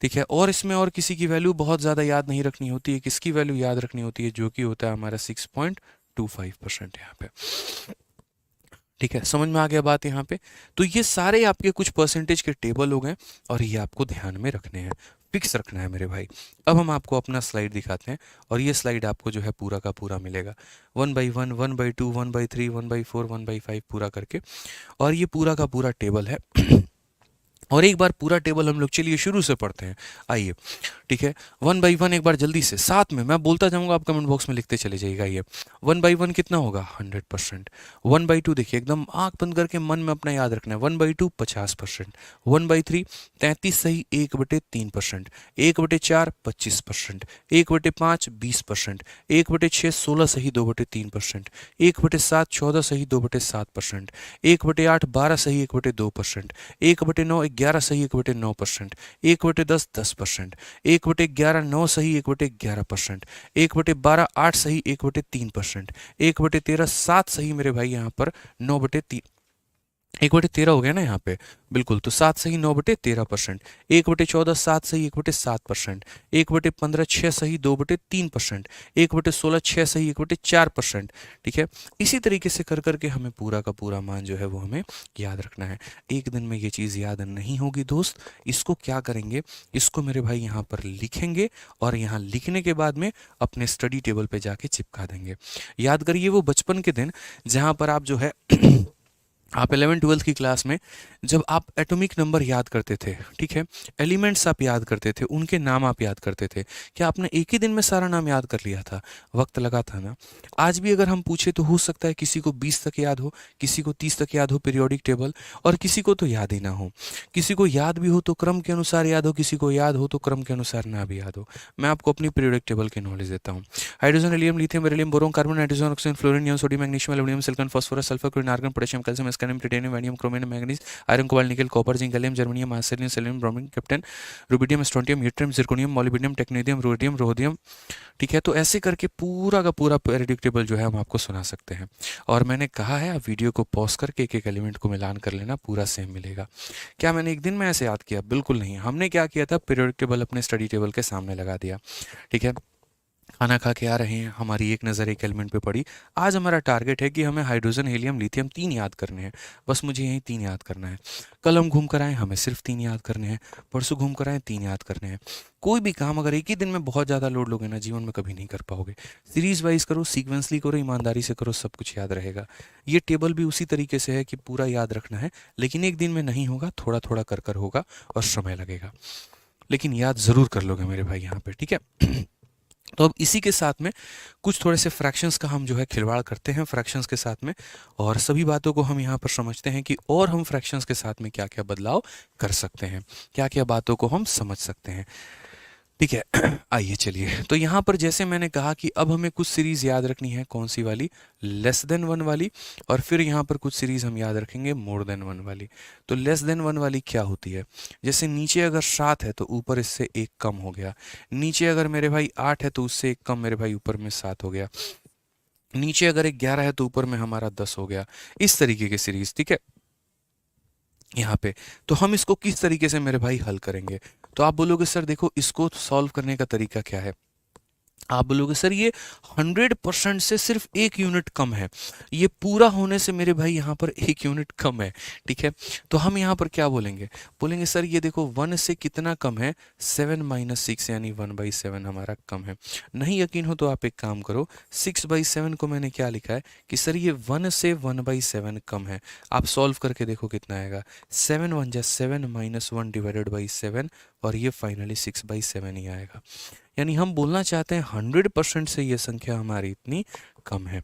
ठीक है, और इसमें और किसी की वैल्यू बहुत ज़्यादा याद नहीं रखनी होती है, किसकी वैल्यू याद रखनी होती है, जो कि होता है हमारा 6.25% यहाँ पे। ठीक है, समझ में आ गया बात यहाँ पे। तो ये सारे आपके कुछ परसेंटेज के टेबल हो गए, और ये आपको ध्यान में रखने हैं, फिक्स रखना है मेरे भाई। अब हम आपको अपना स्लाइड दिखाते हैं, और ये स्लाइड आपको जो है पूरा का पूरा मिलेगा 1/1, 1/2, 1/3, 1/4, 1/5 पूरा करके, और ये पूरा का पूरा टेबल है। और एक बार पूरा टेबल हम लोग चलिए शुरू से पढ़ते हैं, आइए। ठीक है, 1/1 एक बार जल्दी से, साथ में मैं बोलता जाऊंगा, आप कमेंट बॉक्स में लिखते चले जाइएगा। ये 1/1 कितना होगा 100%। 1/2 देखिए एकदम आंख बंद करके मन में अपना याद रखना है, 1/2 50%। 1/3 33 सही 1/3%। 1/4 25%। 1/5 20%। 1/6 16 सही 2/3%। 1/7 14 सही 2/7%। 1/8 12 सही 1/2%। 1/9 11 सही 1/9%। 1/10 10%। 1/11 9 सही 1/11%। 1/12 8 सही 1/3%। 1/13 7 सही मेरे भाई यहाँ पर 9/3 1/13 हो गया ना यहाँ पे, बिल्कुल। तो 7 सही 9/13%, 1/14 7 सही 1/7%, 1/15 6 सही 2/3%, 1/16 6 सही 1/4%। ठीक है, इसी तरीके से कर करके हमें पूरा का पूरा मान जो है वो हमें याद रखना है। एक दिन में ये चीज़ याद नहीं होगी दोस्त। इसको क्या करेंगे, इसको मेरे भाई यहाँ पर लिखेंगे और यहाँ लिखने के बाद में अपने स्टडी टेबल पे जाके चिपका देंगे। याद करिए वो बचपन के दिन जहाँ पर आप जो है आप 11th-12th की क्लास में जब आप एटॉमिक नंबर याद करते थे, ठीक है, एलिमेंट्स आप याद करते थे, उनके नाम आप याद करते थे, क्या आपने एक ही दिन में सारा नाम याद कर लिया था? वक्त लगा था ना। आज भी अगर हम पूछे तो हो सकता है किसी को 20 तक याद हो, किसी को 30 तक याद हो पीरियोडिक टेबल, और किसी को तो याद ही ना हो। किसी को याद भी हो तो क्रम के अनुसार याद हो, किसी को याद हो तो क्रम के अनुसार ना भी याद हो। मैं आपको अपनी पीरियोडिक टेबल की नॉलेज देता हूँ। Hydrogen, helium, lithium, beryllium, boron, carbon, nitrogen, oxygen, fluorine, neon, sodium, magnesium, aluminium, silicon, phosphorus, sulphur, chlorine, argon, potassium, calcium, scandium, platinum, वैनियम, chromium, manganese, iron, cobalt, nickel, copper, zinc, gallium, germanium, arsenic, selenium, bromine, krypton, rubidium, strontium, yttrium, zirconium, molybdenum, technetium, rhodium, rhodium. ठीक है, तो ऐसे करके पूरा का पूरा पीरियोडिक टेबल जो है हम आपको सुना सकते हैं। और मैंने कहा है आप वीडियो को पॉज करके एक एक एलिमेंट को मिलान कर लेना, पूरा सेम मिलेगा। क्या मैंने एक दिन में ऐसे याद किया? बिल्कुल नहीं। हमने क्या किया था, पीरियोडिक टेबल अपने स्टडी टेबल के सामने लगा दिया। ठीक है, खाना खा के आ रहे हैं, हमारी एक नज़र एक एलिमेंट पे पड़ी। आज हमारा टारगेट है कि हमें हाइड्रोजन, हीलियम, लिथियम 3 याद करने हैं। बस मुझे यही 3 याद करना है। कल हम घूम कर आए, हमें सिर्फ 3 याद करने हैं। परसों घूम कर आए, 3 याद करने हैं। कोई भी काम अगर एक ही दिन में बहुत ज़्यादा लोड लोगे ना, जीवन में कभी नहीं कर पाओगे। सीरीज वाइज करो, सीक्वेंसली करो, ईमानदारी से करो, सब कुछ याद रहेगा। ये टेबल भी उसी तरीके से है कि पूरा याद रखना है, लेकिन एक दिन में नहीं होगा, थोड़ा थोड़ा कर कर होगा और समय लगेगा। लेकिन याद ज़रूर कर लोगे मेरे भाई यहाँ पे, ठीक है। तो अब इसी के साथ में कुछ थोड़े से फ्रैक्शंस का हम जो है खिलवाड़ करते हैं फ्रैक्शंस के साथ में, और सभी बातों को हम यहाँ पर समझते हैं कि और हम फ्रैक्शंस के साथ में क्या क्या बदलाव कर सकते हैं, क्या क्या बातों को हम समझ सकते हैं। ठीक है, आइए चलिए। तो यहाँ पर जैसे मैंने कहा कि अब हमें कुछ सीरीज याद रखनी है, कौन सी वाली? लेस देन वन वाली। और फिर यहाँ पर कुछ सीरीज हम याद रखेंगे मोर देन वन वाली। तो लेस देन वन वाली क्या होती है? जैसे नीचे अगर 7 है तो ऊपर इससे 1 कम हो गया। नीचे अगर मेरे भाई 8 है तो उससे 1 कम मेरे भाई ऊपर में 7 हो गया। नीचे अगर 11 है तो ऊपर में हमारा 10 हो गया। इस तरीके की सीरीज, ठीक है, यहाँ पे। तो हम इसको किस तरीके से मेरे भाई हल करेंगे? तो आप बोलोगे सर देखो इसको सॉल्व करने का तरीका क्या है? आप बोलोगे सर ये 100% से सिर्फ 1 यूनिट कम है, ये पूरा होने से मेरे भाई यहाँ पर 1 यूनिट कम है। ठीक है, तो हम यहाँ पर क्या बोलेंगे? बोलेंगे सर ये देखो 1 से कितना कम है? 7 माइनस 6 यानी 1/7 हमारा कम है। नहीं यकीन हो तो आप एक काम करो, 6/7 को मैंने क्या लिखा है कि सर ये 1 से 1/7 कम है। आप सॉल्व करके देखो कितना आएगा। 7 1 जा 7 माइनस 1 डिवाइडेड बाई 7, और ये फाइनली 6/7 ही आएगा। यानी हम बोलना चाहते हैं 100% से ये संख्या हमारी इतनी कम है।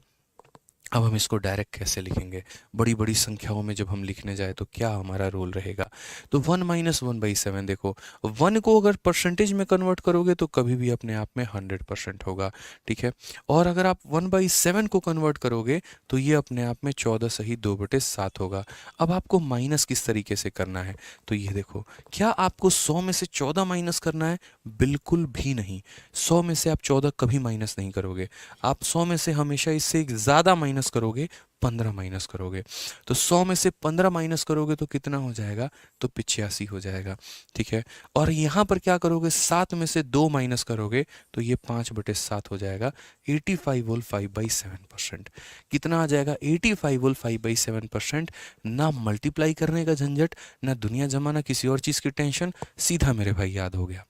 अब हम इसको डायरेक्ट कैसे लिखेंगे? बड़ी बड़ी संख्याओं में जब हम लिखने जाए तो क्या हमारा रोल रहेगा? तो 1 माइनस 1/7, देखो 1 को अगर परसेंटेज में कन्वर्ट करोगे तो कभी भी अपने आप में 100% होगा। ठीक है, और अगर आप 1/7 को कन्वर्ट करोगे तो ये अपने आप में 14 सही 2/7 होगा। अब आपको माइनस किस तरीके से करना है? तो ये देखो, क्या आपको 100 में से 14 माइनस करना है? बिल्कुल भी नहीं। 100 में से आप 14 कभी माइनस नहीं करोगे। आप 100 में से हमेशा इससे एक ज़्यादा माइनस करोगे, 15 माइनस करोगे। तो 100 में से 15 माइनस करोगे तो कितना हो जाएगा? तो 85 हो जाएगा। ठीक है, और यहाँ पर क्या करोगे? 7 में से 2 माइनस करोगे तो ये 5/7 हो जाएगा। 85 होल 5/7%। कितना आ जाएगा? 85 होल 5/7%। ना मल्टीप्लाई करने का झंझट, ना दुनिया जमाना किसी और चीज़ की टेंशन, सीधा मेरे भाई याद हो गया।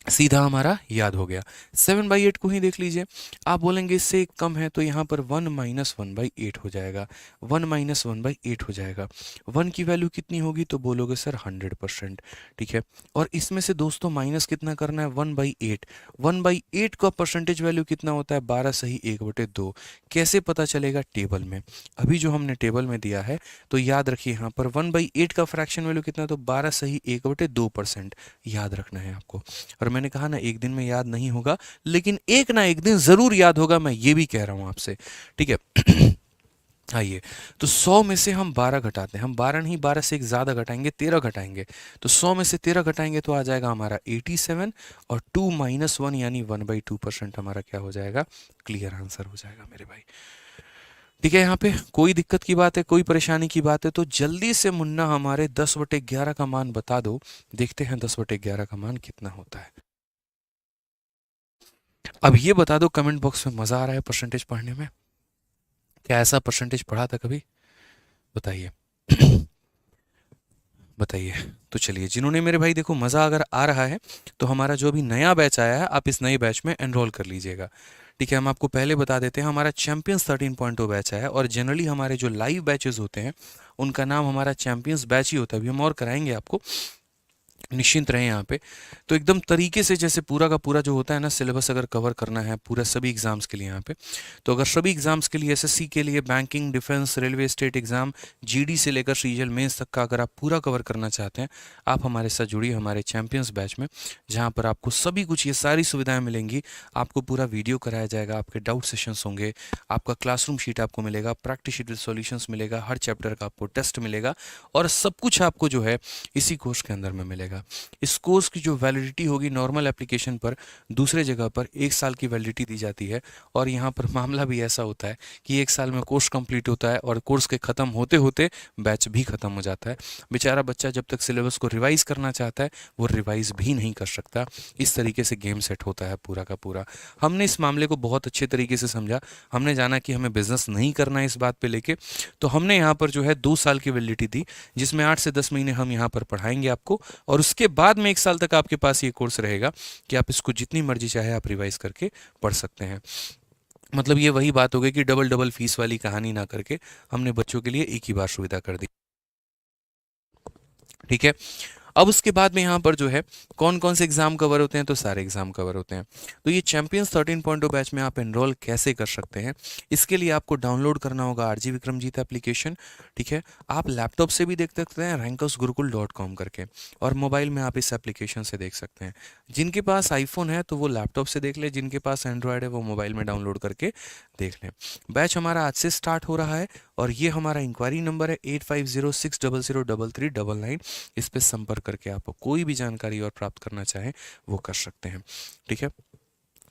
सीधा हमारा याद हो गया। 7/8 को ही देख लीजिए। आप बोलेंगे इससे एक कम है तो यहाँ पर 1 माइनस 1/8 हो जाएगा। 1 माइनस 1/8 हो जाएगा। 1 की वैल्यू कितनी होगी? तो बोलोगे सर 100%। ठीक है, और इसमें से दोस्तों माइनस कितना करना है? 1/8। 1/8 का परसेंटेज वैल्यू कितना होता है? 12 सही 1/2। कैसे पता चलेगा? टेबल में। अभी जो हमने टेबल में दिया है, तो याद रखिए यहाँ पर 1/8 का फ्रैक्शन वैल्यू कितना? तो 12 सही 1/2% याद रखना है आपको। और मैंने कहा ना एक दिन में याद नहीं होगा, लेकिन एक ना एक दिन जरूर याद होगा, मैं ये भी कह रहा हूं आपसे। ठीक है, आइए, तो 100 में से हम 12 घटाते हैं। हम 12 नहीं, 12 से एक ज़्यादा घटाएंगे, 13 घटाएंगे। तो 100 में से 13 घटाएंगे तो आ जाएगा हमारा 87, और 2 माइनस 1 यानी 1/2% हमारा क्या हो जाएगा? क्लियर आंसर हो जाएगा मेरे भाई। ठीक है, यहाँ पे कोई दिक्कत की बात है, कोई परेशानी की बात है तो जल्दी से मुन्ना हमारे 10/11 का मान बता दो। देखते हैं 10/11 का मान कितना होता है। अब ये बता दो कमेंट बॉक्स में, मजा आ रहा है परसेंटेज पढ़ने में? क्या ऐसा परसेंटेज पढ़ा था कभी? बताइए। बताइए। तो चलिए, जिन्होंने मेरे भाई देखो मज़ा अगर आ रहा है तो हमारा जो अभी नया बैच आया है, आप इस नए बैच में एनरोल कर लीजिएगा। ठीक है, हम आपको पहले बता देते हैं, हमारा चैंपियंस 13.0 बैच है और जनरली हमारे जो लाइव बैचेस होते हैं उनका नाम हमारा चैंपियंस बैच ही होता है। अभी हम और कराएंगे आपको, निश्चिंत रहें यहाँ पे। तो एकदम तरीके से जैसे पूरा का पूरा जो होता है ना सिलेबस अगर कवर करना है पूरा सभी एग्जाम्स के लिए यहाँ पे, तो अगर सभी एग्जाम्स के लिए एसएससी के लिए, banking, defence, railway, state exam, GD से लेकर सीजीएल मेंस तक का अगर आप पूरा कवर करना चाहते हैं, आप हमारे साथ जुड़िए हमारे चैंपियंस बैच में, जहाँ पर आपको सभी कुछ ये सारी सुविधाएँ मिलेंगी। आपको पूरा वीडियो कराया जाएगा, आपके डाउट सेशंस होंगे, आपका क्लासरूम शीट आपको मिलेगा, प्रैक्टिस शीट विद सॉल्यूशंस मिलेगा, हर चैप्टर का आपको टेस्ट मिलेगा और सब कुछ आपको जो है इसी कोर्स के अंदर में मिलेगा। इस कोर्स की जो वैलिडिटी होगी नॉर्मल एप्लीकेशन पर, दूसरे जगह पर 1 साल की वैलिडिटी दी जाती है और यहाँ पर मामला भी ऐसा होता है कि 1 साल में कोर्स कंप्लीट होता है और कोर्स के ख़त्म होते होते बैच भी ख़त्म हो जाता है। बेचारा बच्चा जब तक सिलेबस को रिवाइज़ करना चाहता है वो रिवाइज़ भी नहीं कर सकता। इस तरीके से गेम सेट होता है पूरा का पूरा। हमने इस मामले को बहुत अच्छे तरीके से समझा, हमने जाना कि हमें बिजनेस नहीं करना है इस बात पे लेके, तो हमने यहाँ पर जो है 2 साल की वैलिडिटी दी, जिसमें 8 से 10 महीने हम यहाँ पर पढ़ाएंगे आपको और उसके बाद में 1 साल तक आपके पास ये कोर्स रहेगा कि आप इसको जितनी मर्जी चाहे आप रिवाइज करके पढ़ सकते हैं। मतलब ये वही बात हो गई कि डबल डबल फीस वाली कहानी ना करके हमने बच्चों के लिए एक ही बार सुविधा कर दी। ठीक है, अब उसके बाद में यहाँ पर जो है कौन कौन से एग्जाम कवर होते हैं, तो सारे एग्जाम कवर होते हैं। तो ये चैंपियंस 13.0 बैच में आप एनरोल कैसे कर सकते हैं, इसके लिए आपको डाउनलोड करना होगा आरजी विक्रमजीत एप्लीकेशन। ठीक है, आप लैपटॉप से भी देख सकते हैं rankersgurukul.com करके, और मोबाइल में आप इस एप्लीकेशन से देख सकते हैं। जिनके पास आईफोन है तो वो लैपटॉप से देख ले, जिनके पास एंड्रॉयड है वो मोबाइल में डाउनलोड करके देख लें। बैच हमारा आज से स्टार्ट हो रहा है और ये हमारा इंक्वायरी नंबर है 8506003399। इस पर संपर्क करके आप कोई भी जानकारी और प्राप्त करना चाहें वो कर सकते हैं। ठीक है,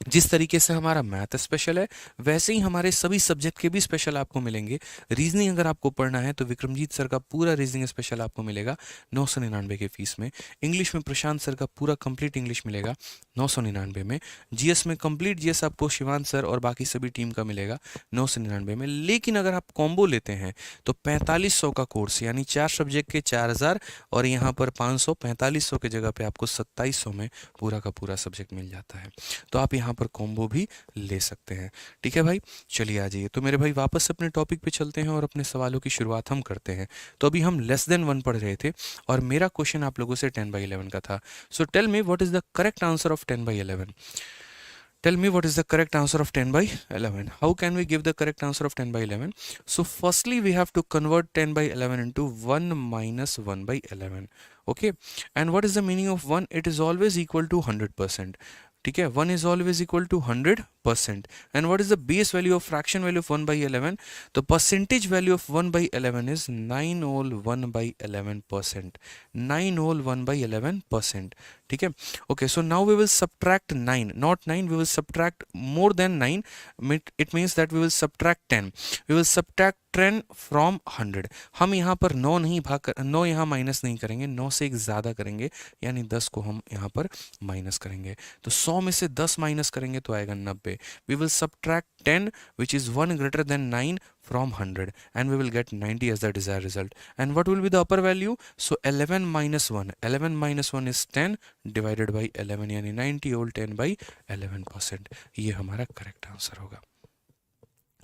जिस तरीके से हमारा मैथ स्पेशल है वैसे ही हमारे सभी सब्जेक्ट के भी स्पेशल आपको मिलेंगे। रीजनिंग अगर आपको पढ़ना है तो विक्रमजीत सर का पूरा रीजनिंग स्पेशल आपको मिलेगा 999 के फीस में। इंग्लिश में प्रशांत सर का पूरा कंप्लीट इंग्लिश मिलेगा 999 में। जीएस में कंप्लीट जीएस आपको शिवान सर और बाकी सभी टीम का मिलेगा 999 में। लेकिन अगर आप कॉम्बो लेते हैं तो 4500 का कोर्स, यानी 4 सब्जेक्ट के 4000 और यहाँ पर 500, 4500 के जगह पे आपको 2700 में पूरा का पूरा सब्जेक्ट मिल जाता है। तो आप यहाँ पर कॉम्बो भी ले सकते हैं। ठीक है भाई, चलिए आ जाइए। तो मेरे भाई वापस अपने टॉपिक पे चलते हैं और अपने सवालों की शुरुआत हम करते हैं। तो अभी हम लेस देन 1 पढ़ रहे थे और मेरा क्वेश्चन आप लोगों से 10/11 का था। So tell me what is the correct answer of 10/11? Tell me what is the correct answer of 10/11? How can we give the correct answer of 10/11? So firstly we have to convert 10/11 into 1 minus 1/11. Okay, and what is the meaning of 1? It is always equal to 100%. ठीक है, 1 is always equal to 100%. And what is the base value of fraction value of 1/11? The percentage value of 1/11 is 9 whole 1/11%. 9 whole 1/11%. ठीक है, okay, so now we will subtract 9, not 9, we will subtract more than 9. It means that we will subtract 10. We will subtract 10 from 100. हम यहाँ पर 9 नहीं भाग 9 यहाँ माइनस नहीं करेंगे, 9 से एक ज़्यादा करेंगे, यानी 10 को हम यहाँ पर माइनस करेंगे। तो 100 में से 10 माइनस करेंगे तो आएगा 90। We will subtract 10 which is 1 greater than 9 from 100 and we will get 90 as the desired result. And what will be the upper value? So 11 minus 1. 11 minus 1 is 10 divided by 11, यानी 90 whole 10/11%। ये हमारा करेक्ट आंसर होगा।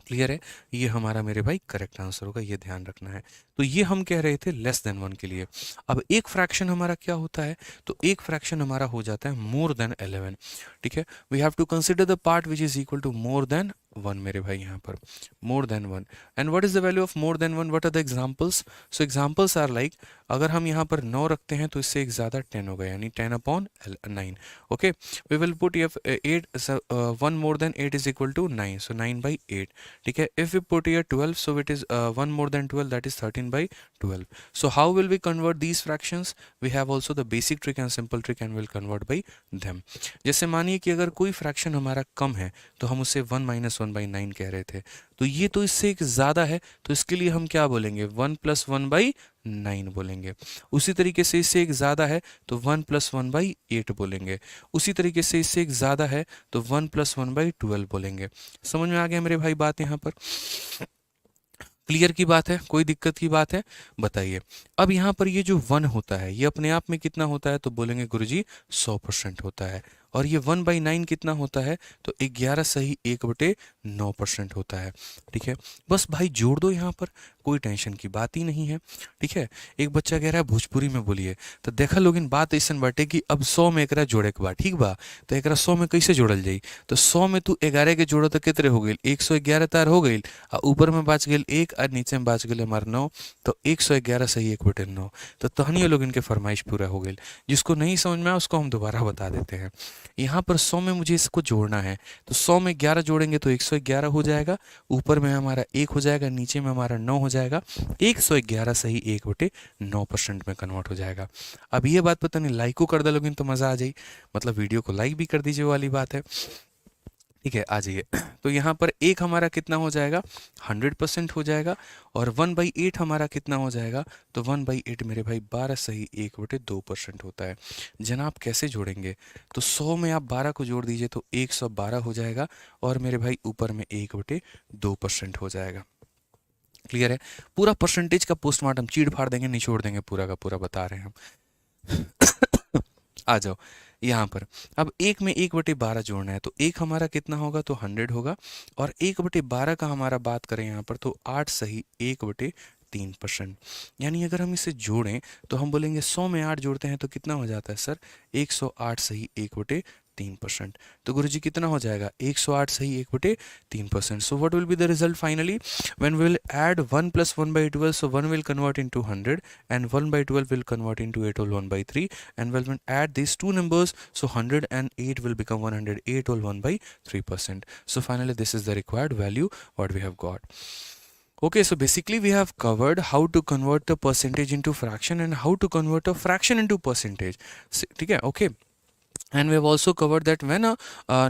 क्लियर है, ये हमारा मेरे भाई करेक्ट आंसर होगा, ये ध्यान रखना है। तो ये हम कह रहे थे लेस देन 1 के लिए। अब एक फ्रैक्शन हमारा क्या होता है, तो एक फ्रैक्शन हमारा हो जाता है मोर देन 11। ठीक है, we have to consider the part which is equal to more than 1 मेरे भाई, यहाँ पर more than 1। And what is the value of more than 1? What are the examples? So examples are like, अगर हम यहाँ पर 9 रखते हैं तो इससे एक ज़्यादा 10 होगा, यानी 10/9। Okay, we will put 8 1 more than 8 is equal to 9, so 9/8। ठीक है, if we put 12, so it is 1 more than 12, that is 13/8। 1/12. So how will we convert these fractions? We have also the basic trick and simple trick and we'll convert by them. जैसे मानिए कि अगर कोई फ्रैक्शन हमारा कम है तो हम उसे 1 - 1/9 कह रहे थे, तो ये तो इससे एक ज़्यादा है, तो इसके लिए हम क्या बोलेंगे? 1 + 1/9 बोलेंगे। उसी तरीके से इससे एक ज़्यादा है तो 1 + 1/8 बोलेंगे। उसी तरीके से इससे एक ज़्यादा है तो 1 + 1/12 बोलेंगे। समझ में आ गया मेरे भाई बात यहाँ पर? क्लियर की बात है? कोई दिक्कत की बात है? बताइए। अब यहाँ पर ये जो 1 होता है ये अपने आप में कितना होता है? तो बोलेंगे गुरुजी 100% होता है। और ये 1/9 कितना होता है? तो 11 सही 1/9% होता है। ठीक है, बस भाई जोड़ दो यहाँ पर, कोई टेंशन की बात ही नहीं है। ठीक है, एक बच्चा कह रहा है भोजपुरी में बोलिए, तो देखा लोग इन बात ऐसा बाटे कि अब 100 में एकरा जोड़े के बा, ठीक बा, तो एकरा 100 में कैसे जोड़ल जाई? तो 100 में तू 11 के जोड़ो तो कितने हो गई? 111 तार हो गई, और ऊपर में बच गई 1 और नीचे में बच गई हमारे 9, तो 111 सही 1/9। तो तहनियों लोग इनके फरमाइश पूरा हो गई। जिसको नहीं समझ में आया उसको हम दोबारा बता देते हैं। यहाँ पर 100 में मुझे इसको जोड़ना है, तो 100 में 11 जोड़ेंगे तो 111 हो जाएगा, ऊपर में हमारा 1 हो जाएगा, नीचे में हमारा 9 हो जाएगा, 111 सही 1/9% में कन्वर्ट हो जाएगा। अब ये बात पता नहीं लाइक को कर दे लोगिन तो मज़ा आ जाए, मतलब वीडियो को लाइक भी कर दीजिए वाली बात है। ठीक है, आ जाइए। तो यहाँ पर 1 हमारा कितना हो जाएगा? 100% हो जाएगा। और 1/8 हमारा कितना हो जाएगा? तो 1/8 मेरे भाई 12 सही 1/2% होता है। जनाब कैसे जोड़ेंगे? तो 100 में आप 12 को जोड़ दीजिए तो 112 हो जाएगा, और मेरे भाई ऊपर में 1/2% हो जाएगा। क्लियर है? पूरा परसेंटेज का पोस्टमार्टम चीड़ फाड़ देंगे, निचोड़ देंगे, पूरा का पूरा बता रहे हैं हम। आ जाओ यहाँ पर। अब 1 में 1/12 जोड़ना है, तो 1 हमारा कितना होगा? तो 100 होगा, और 1/12 का हमारा बात करें यहाँ पर तो 8 सही 1/3%। यानी अगर हम इसे जोड़ें तो हम बोलेंगे 100 में 8 जोड़ते हैं तो कितना हो जाता है सर? 108 सही 1/3%। तो गुरुजी कितना हो जाएगा? 108 सही 1/3%। So what will be the result finally? When we will add 1 plus 1/12, so 1 will convert into 100 and 1/12 will convert into 8 whole 1/3, and when we add these two numbers, so 100 and 8 will become 108 whole 1/3%. So finally this is the required value what we have got. Okay, so basically we have covered how to convert the percentage into fraction and how to convert a fraction into percentage. ठीक है, okay. And we have also covered that when a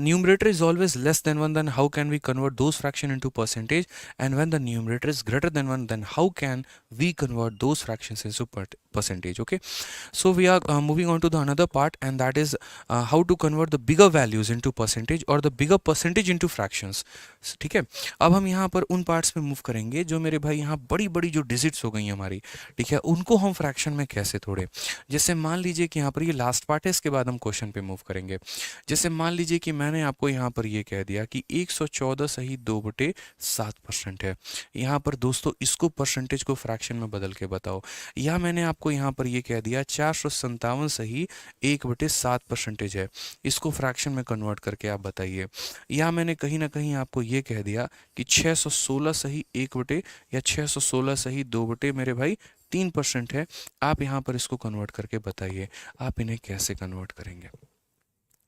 numerator is always less than 1, then how can we convert those fraction into percentage, and when the numerator is greater than 1, then how can we convert those fractions into percentage. Okay, so we are moving on to the another part, and that is how to convert the bigger values into percentage or the bigger percentage into fractions. ठीक है, अब हम यहाँ पर उन पार्ट्स में मूव करेंगे जो मेरे भाई यहाँ बड़ी बड़ी जो डिजिट्स हो गई हमारी, ठीक है, उनको हम फ्रैक्शन में कैसे तोड़े। जैसे मान लीजिए कि यहाँ पर ये लास्ट पार्ट है, इसके बाद हम क्वेश्चन पे मूव करेंगे। जैसे मान लीजिए कि मैंने आपको यहाँ पर ये कह दिया कि 114 सही 2/7% है। यहाँ पर दोस्तों इसको परसेंटेज को फ्रैक्शन में बदल के बताओ। या मैंने आपको यहाँ पर ये कह दिया 457 सही 1/7% है, इसको फ्रैक्शन में कन्वर्ट करके आप बताइए। या मैंने कहीं ना कहीं आपको ये कह दिया कि 616 सही 1 या 616 सही 2 मेरे भाई 3% है। आप यहाँ पर इसको कन्वर्ट करके बताइए, आप इन्हें कैसे कन्वर्ट करेंगे,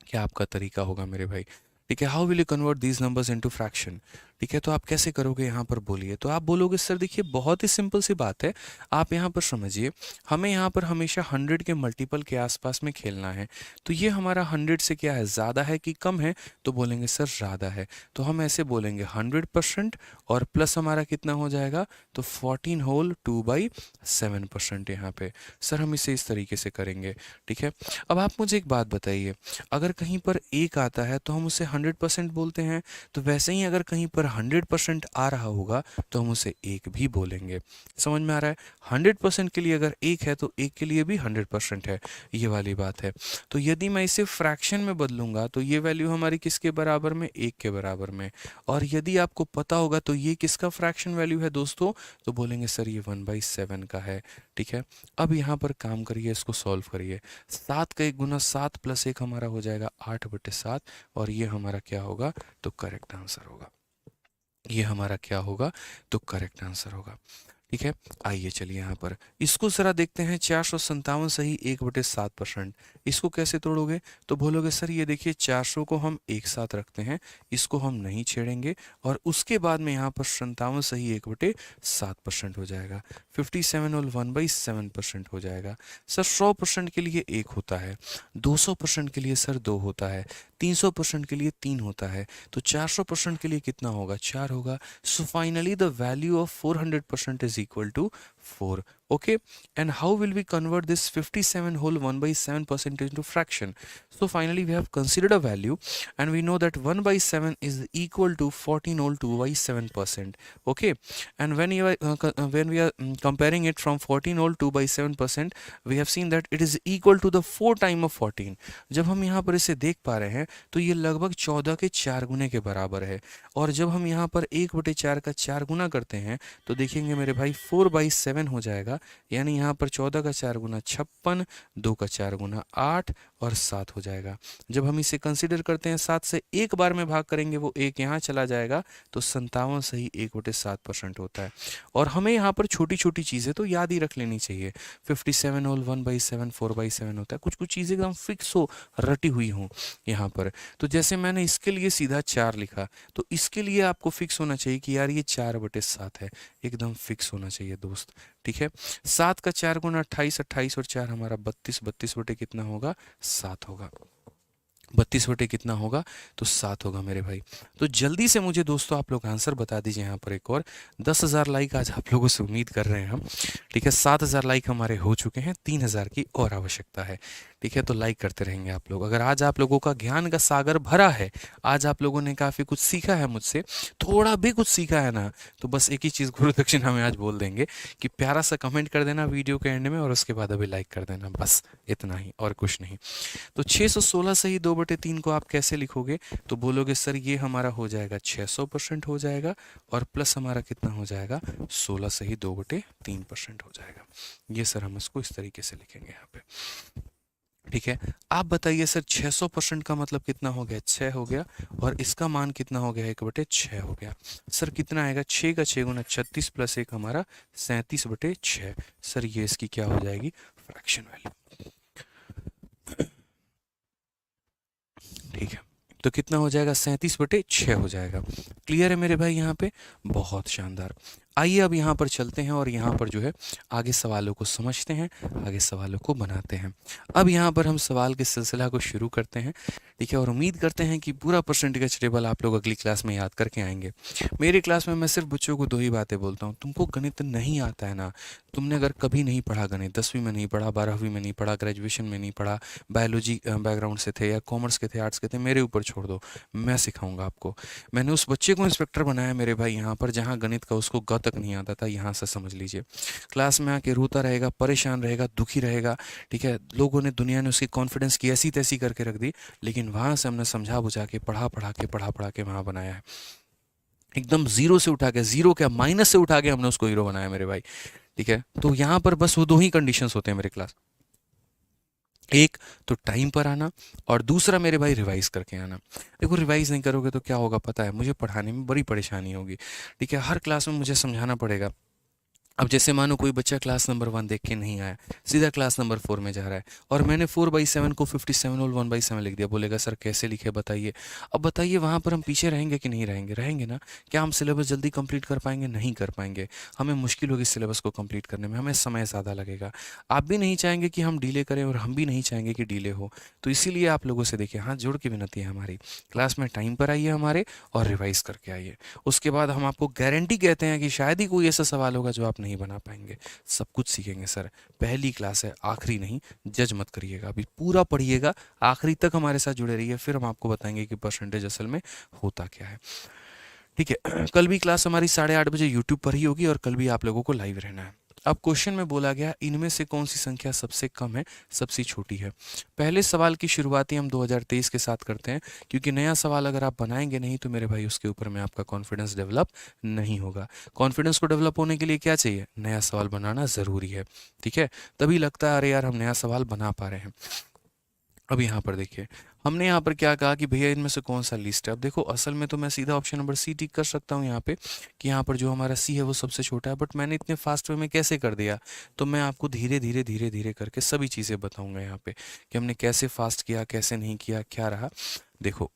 क्या आपका तरीका होगा मेरे भाई। ठीक है, how will you convert these numbers into fraction. ठीक है, तो आप कैसे करोगे यहाँ पर बोलिए। तो आप बोलोगे सर देखिए बहुत ही सिंपल सी बात है, आप यहाँ पर समझिए, हमें यहाँ पर हमेशा 100 के मल्टीपल के आसपास में खेलना है। तो ये हमारा 100 से क्या है, ज़्यादा है कि कम है? तो बोलेंगे सर ज़्यादा है, तो हम ऐसे बोलेंगे 100% और प्लस हमारा कितना हो जाएगा? तो 14 होल 2/7% यहाँ पे। सर हम इसे इस तरीके से करेंगे। ठीक है, अब आप मुझे एक बात बताइए, अगर कहीं पर 1 आता है तो हम उसे 100% बोलते हैं, तो वैसे ही अगर कहीं पर 100% आ रहा होगा तो हम उसे 1 भी बोलेंगे। समझ में आ रहा है? 100% के लिए अगर 1 है तो 1 के लिए भी 100% है, ये वाली बात है। तो यदि मैं इसे फ्रैक्शन में बदलूंगा तो ये वैल्यू हमारी किसके बराबर में? 1 के बराबर में। और यदि आपको पता होगा तो ये किसका फ्रैक्शन वैल्यू है दोस्तों? तो बोलेंगे सर ये 1/7 का है। ठीक है, अब यहाँ पर काम करिए, इसको सॉल्व करिए। 7 का 1 गुना 7 + 1 हमारा हो जाएगा 8/7, और ये हमारा क्या होगा? तो करेक्ट आंसर होगा। ये हमारा क्या होगा? तो करेक्ट आंसर होगा। ठीक है, आइए चलिए यहाँ पर इसको जरा देखते हैं। 457 सही 1/7%। इसको कैसे तोड़ोगे? तो बोलोगे सर ये देखिए 400 को हम एक साथ रखते हैं, इसको हम नहीं छेड़ेंगे, और उसके बाद में यहाँ पर 57 सही 1/7% हो जाएगा। 57 और 1/7% हो जाएगा। सर 100% के लिए 1 होता है, 200% के लिए सर 2 होता है, 300% के लिए 3 होता है, तो 400% के लिए कितना होगा? 4 होगा। So finally the value of 400% is equal to 4. Okay, and how will we convert this 57 whole 1/7% into fraction? So finally we have considered a value, and we know that 1/7 is equal to 14 whole 2/7%. Okay, and when we are comparing it from 14 whole 2/7%, we have seen that it is equal to the 4 time of 14. जब हम यहाँ पर इसे देख पा रहे हैं तो ये लगभग 14 के 4 गुने के बराबर है। और जब हम यहाँ पर 1/4 का 4 गुना करते हैं तो देखेंगे मेरे भाई 4/7 हो जाएगा। यानी यहाँ पर 14 का 4 गुना 56, 2 का 4 गुना 8 और 7 हो जाएगा। जब हम इसे कंसिडर करते हैं 7 से एक बार में भाग करेंगे, वो एक यहाँ चला जाएगा, तो 57 सही 1/7% होता है। और हमें यहाँ पर छोटी छोटी चीज़ें तो याद ही रख लेनी चाहिए। 57 होल 1/7 4/7 होता है। कुछ कुछ चीज़ें एकदम फिक्स हो, रटी हुई हों यहाँ पर। तो जैसे मैंने इसके लिए सीधा 4 लिखा, तो इसके लिए आपको फिक्स होना चाहिए कि यार ये 4/7 है, एकदम फिक्स होना चाहिए दोस्त। ठीक है, 7 का 4 गुना 28, 28 और 4 हमारा 32, 32 बटे कितना होगा? 7 होगा। 32 बटे कितना होगा? तो 7 होगा मेरे भाई। तो जल्दी से मुझे दोस्तों आप लोग आंसर बता दीजिए यहाँ पर एक और। 10,000 लाइक आज आप लोगों से उम्मीद कर रहे हैं हम। ठीक है, 7,000 लाइक हमारे हो चुके हैं, 3,000 की और आवश्यकता है। ठीक है, तो लाइक करते रहेंगे आप लोग। अगर आज आप लोगों का ज्ञान का सागर भरा है, आज आप लोगों ने काफ़ी कुछ सीखा है मुझसे, थोड़ा भी कुछ सीखा है ना, तो बस एक ही चीज़ गुरु दक्षिणा में आज बोल देंगे कि प्यारा सा कमेंट कर देना वीडियो के एंड में, और उसके बाद अभी लाइक कर देना, बस इतना ही और कुछ नहीं। तो 616 सही 2/3 को आप कैसे लिखोगे? तो बोलोगे सर ये हमारा हो जाएगा 600% हो जाएगा, और प्लस हमारा कितना हो जाएगा? 16 सही 2/3% हो जाएगा। ये सर हम इसको इस तरीके से लिखेंगे यहाँ पे। ठीक है, आप बताइए सर 600% का मतलब कितना हो गया? 6 हो गया, और इसका मान कितना हो गया? 1/6 हो गया। सर कितना आएगा? 6 का 6 गुना 36 प्लस 1 हमारा 37/6। सर ये इसकी क्या हो जाएगी? Fraction value. ठीक है, तो कितना हो जाएगा? 37/6 हो जाएगा। क्लियर है मेरे भाई यहाँ पे? बहुत शानदार। आइए अब यहाँ पर चलते हैं और यहाँ पर जो है आगे सवालों को समझते हैं, आगे सवालों को बनाते हैं। अब यहाँ पर हम सवाल के सिलसिला को शुरू करते हैं। ठीक है, और उम्मीद करते हैं कि पूरा परसेंटेज टेबल आप लोग अगली क्लास में याद करके आएंगे। मेरी क्लास में मैं सिर्फ बच्चों को 2 ही बातें बोलता हूँ। तुमको गणित नहीं आता है ना, तुमने अगर कभी नहीं पढ़ा गणित, 10वीं में नहीं पढ़ा, 12वीं में नहीं पढ़ा, ग्रेजुएशन में नहीं पढ़ा, बायोलॉजी बैकग्राउंड से थे या कॉमर्स के थे, आर्ट्स के थे, मेरे ऊपर छोड़ दो, मैं सिखाऊंगा आपको। मैंने उस बच्चे को इंस्पेक्टर बनाया मेरे भाई यहाँ पर, जहाँ गणित का उसको ग तक नहीं आता था। यहाँ से समझ लीजिए, क्लास में आके रोता रहेगा, परेशान रहेगा, दुखी रहेगा। ठीक है, लोगों ने, दुनिया ने उसकी कॉन्फिडेंस की ऐसी तैसी करके रख दी, लेकिन वहाँ से हमने समझा बुझा के, पढ़ा के वहाँ बनाया है। एकदम जीरो से उठा के, जीरो क्या माइनस से उठा के हमने उसको हीरो बनाया मेरे भाई। ठीक है, तो यहाँ पर बस वो 2 ही कंडीशंस होते हैं मेरे क्लास। एक तो टाइम पर आना, और दूसरा मेरे भाई रिवाइज करके आना। देखो रिवाइज नहीं करोगे तो क्या होगा पता है? मुझे पढ़ाने में बड़ी परेशानी होगी। ठीक है, हर क्लास में मुझे समझाना पड़ेगा। अब जैसे मानो कोई बच्चा क्लास नंबर 1 देख के नहीं आया, सीधा क्लास नंबर 4 में जा रहा है, और मैंने 4/7 को 57 और 1/7 लिख दिया। बोलेगा सर कैसे लिखे बताइए। अब बताइए वहाँ पर हम पीछे रहेंगे कि नहीं रहेंगे? रहेंगे ना। क्या हम सिलेबस जल्दी कंप्लीट कर पाएंगे? नहीं कर पाएंगे। हमें मुश्किल होगी सिलेबस को कंप्लीट करने में, हमें समय ज़्यादा लगेगा। आप भी नहीं चाहेंगे कि हम डिले करें, और हम भी नहीं चाहेंगे कि डिले हो। तो इसीलिए आप लोगों से देखिए, हाथ जोड़ के विनती है हमारी, क्लास में टाइम पर आइए हमारे, और रिवाइज करके आइए। उसके बाद हम आपको गारंटी कहते हैं कि शायद ही कोई ऐसा सवाल होगा जो आप नहीं बना पाएंगे। सब कुछ सीखेंगे सर, पहली क्लास है, आखिरी नहीं। जज मत करिएगा, अभी पूरा पढ़िएगा, आखिरी तक हमारे साथ जुड़े रहिए, फिर हम आपको बताएंगे कि परसेंटेज असल में होता क्या है। ठीक है, कल भी क्लास हमारी 8:30 बजे यूट्यूब पर ही होगी, और कल भी आप लोगों को लाइव रहना है। अब क्वेश्चन में बोला गया इनमें से कौन सी संख्या सबसे कम है, सबसे छोटी है। पहले सवाल की शुरुआत ही हम 2023 के साथ करते हैं, क्योंकि नया सवाल अगर आप बनाएंगे नहीं तो मेरे भाई उसके ऊपर में आपका कॉन्फिडेंस डेवलप नहीं होगा। कॉन्फिडेंस को डेवलप होने के लिए क्या चाहिए? नया सवाल बनाना ज़रूरी है। ठीक है, तभी लगता है अरे यार हम नया सवाल बना पा रहे हैं। अब यहाँ पर देखिए, हमने यहाँ पर क्या कहा कि भैया इनमें से कौन सा लिस्ट है। अब देखो असल में तो मैं सीधा ऑप्शन नंबर सी टिक कर सकता हूँ यहाँ पे कि यहाँ पर जो हमारा सी है वो सबसे छोटा है, बट मैंने इतने फास्ट वे में कैसे कर दिया। तो मैं आपको धीरे धीरे धीरे धीरे करके सभी चीज़ें बताऊँगा यहाँ पे कि हमने कैसे फास्ट किया, कैसे नहीं किया, क्या रहा। देखो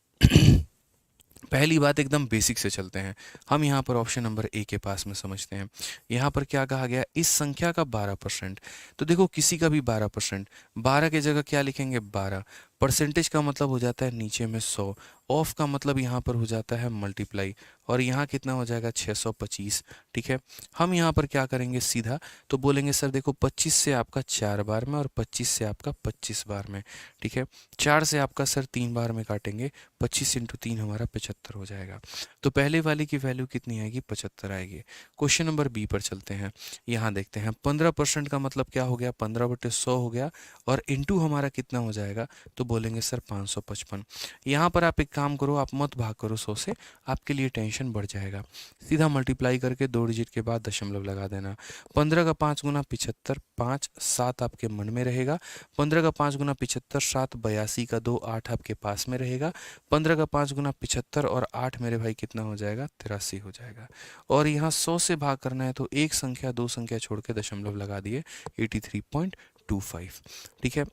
पहली बात एकदम बेसिक से चलते हैं। हम यहाँ पर ऑप्शन नंबर ए के पास में समझते हैं। यहाँ पर क्या कहा गया, इस संख्या का 12%। तो देखो किसी का भी 12%, 12 की जगह क्या लिखेंगे 12। परसेंटेज का मतलब हो जाता है नीचे में 100, ऑफ का मतलब यहाँ पर हो जाता है मल्टीप्लाई, और यहाँ कितना हो जाएगा 625। ठीक है, हम यहाँ पर क्या करेंगे सीधा, तो बोलेंगे सर देखो 25 से आपका 4 बार में और 25 से आपका 25 बार में। ठीक है, 4 से आपका सर 3 बार में काटेंगे, 25 इंटू 3 हमारा 75 हो जाएगा। तो पहले वाले की वैल्यू कितनी आएगी, 75 आएगी। क्वेश्चन नंबर बी पर चलते हैं। यहाँ देखते हैं 15% का मतलब क्या हो गया, 15/100 हो गया, और इंटू हमारा कितना हो जाएगा, तो बोलेंगे सर 555। यहाँ पर आप एक काम करो, आप मत भाग करो 100 से, आपके लिए टेंशन बढ़ जाएगा। सीधा मल्टीप्लाई करके 2 डिजिट के बाद दशमलव लगा देना। 15 का 5 गुना 75, 5 7 आपके मन में रहेगा। 15 का 5 गुना 75, 7 82 का 2 8 आपके पास में रहेगा। 15 का 5 गुना 75 और 8 मेरे भाई कितना हो जाएगा, 83 हो जाएगा। और यहाँ 100 से भाग करना है तो एक संख्या दो संख्या छोड़ के दशमलव लगा दिए, 83.25। ठीक है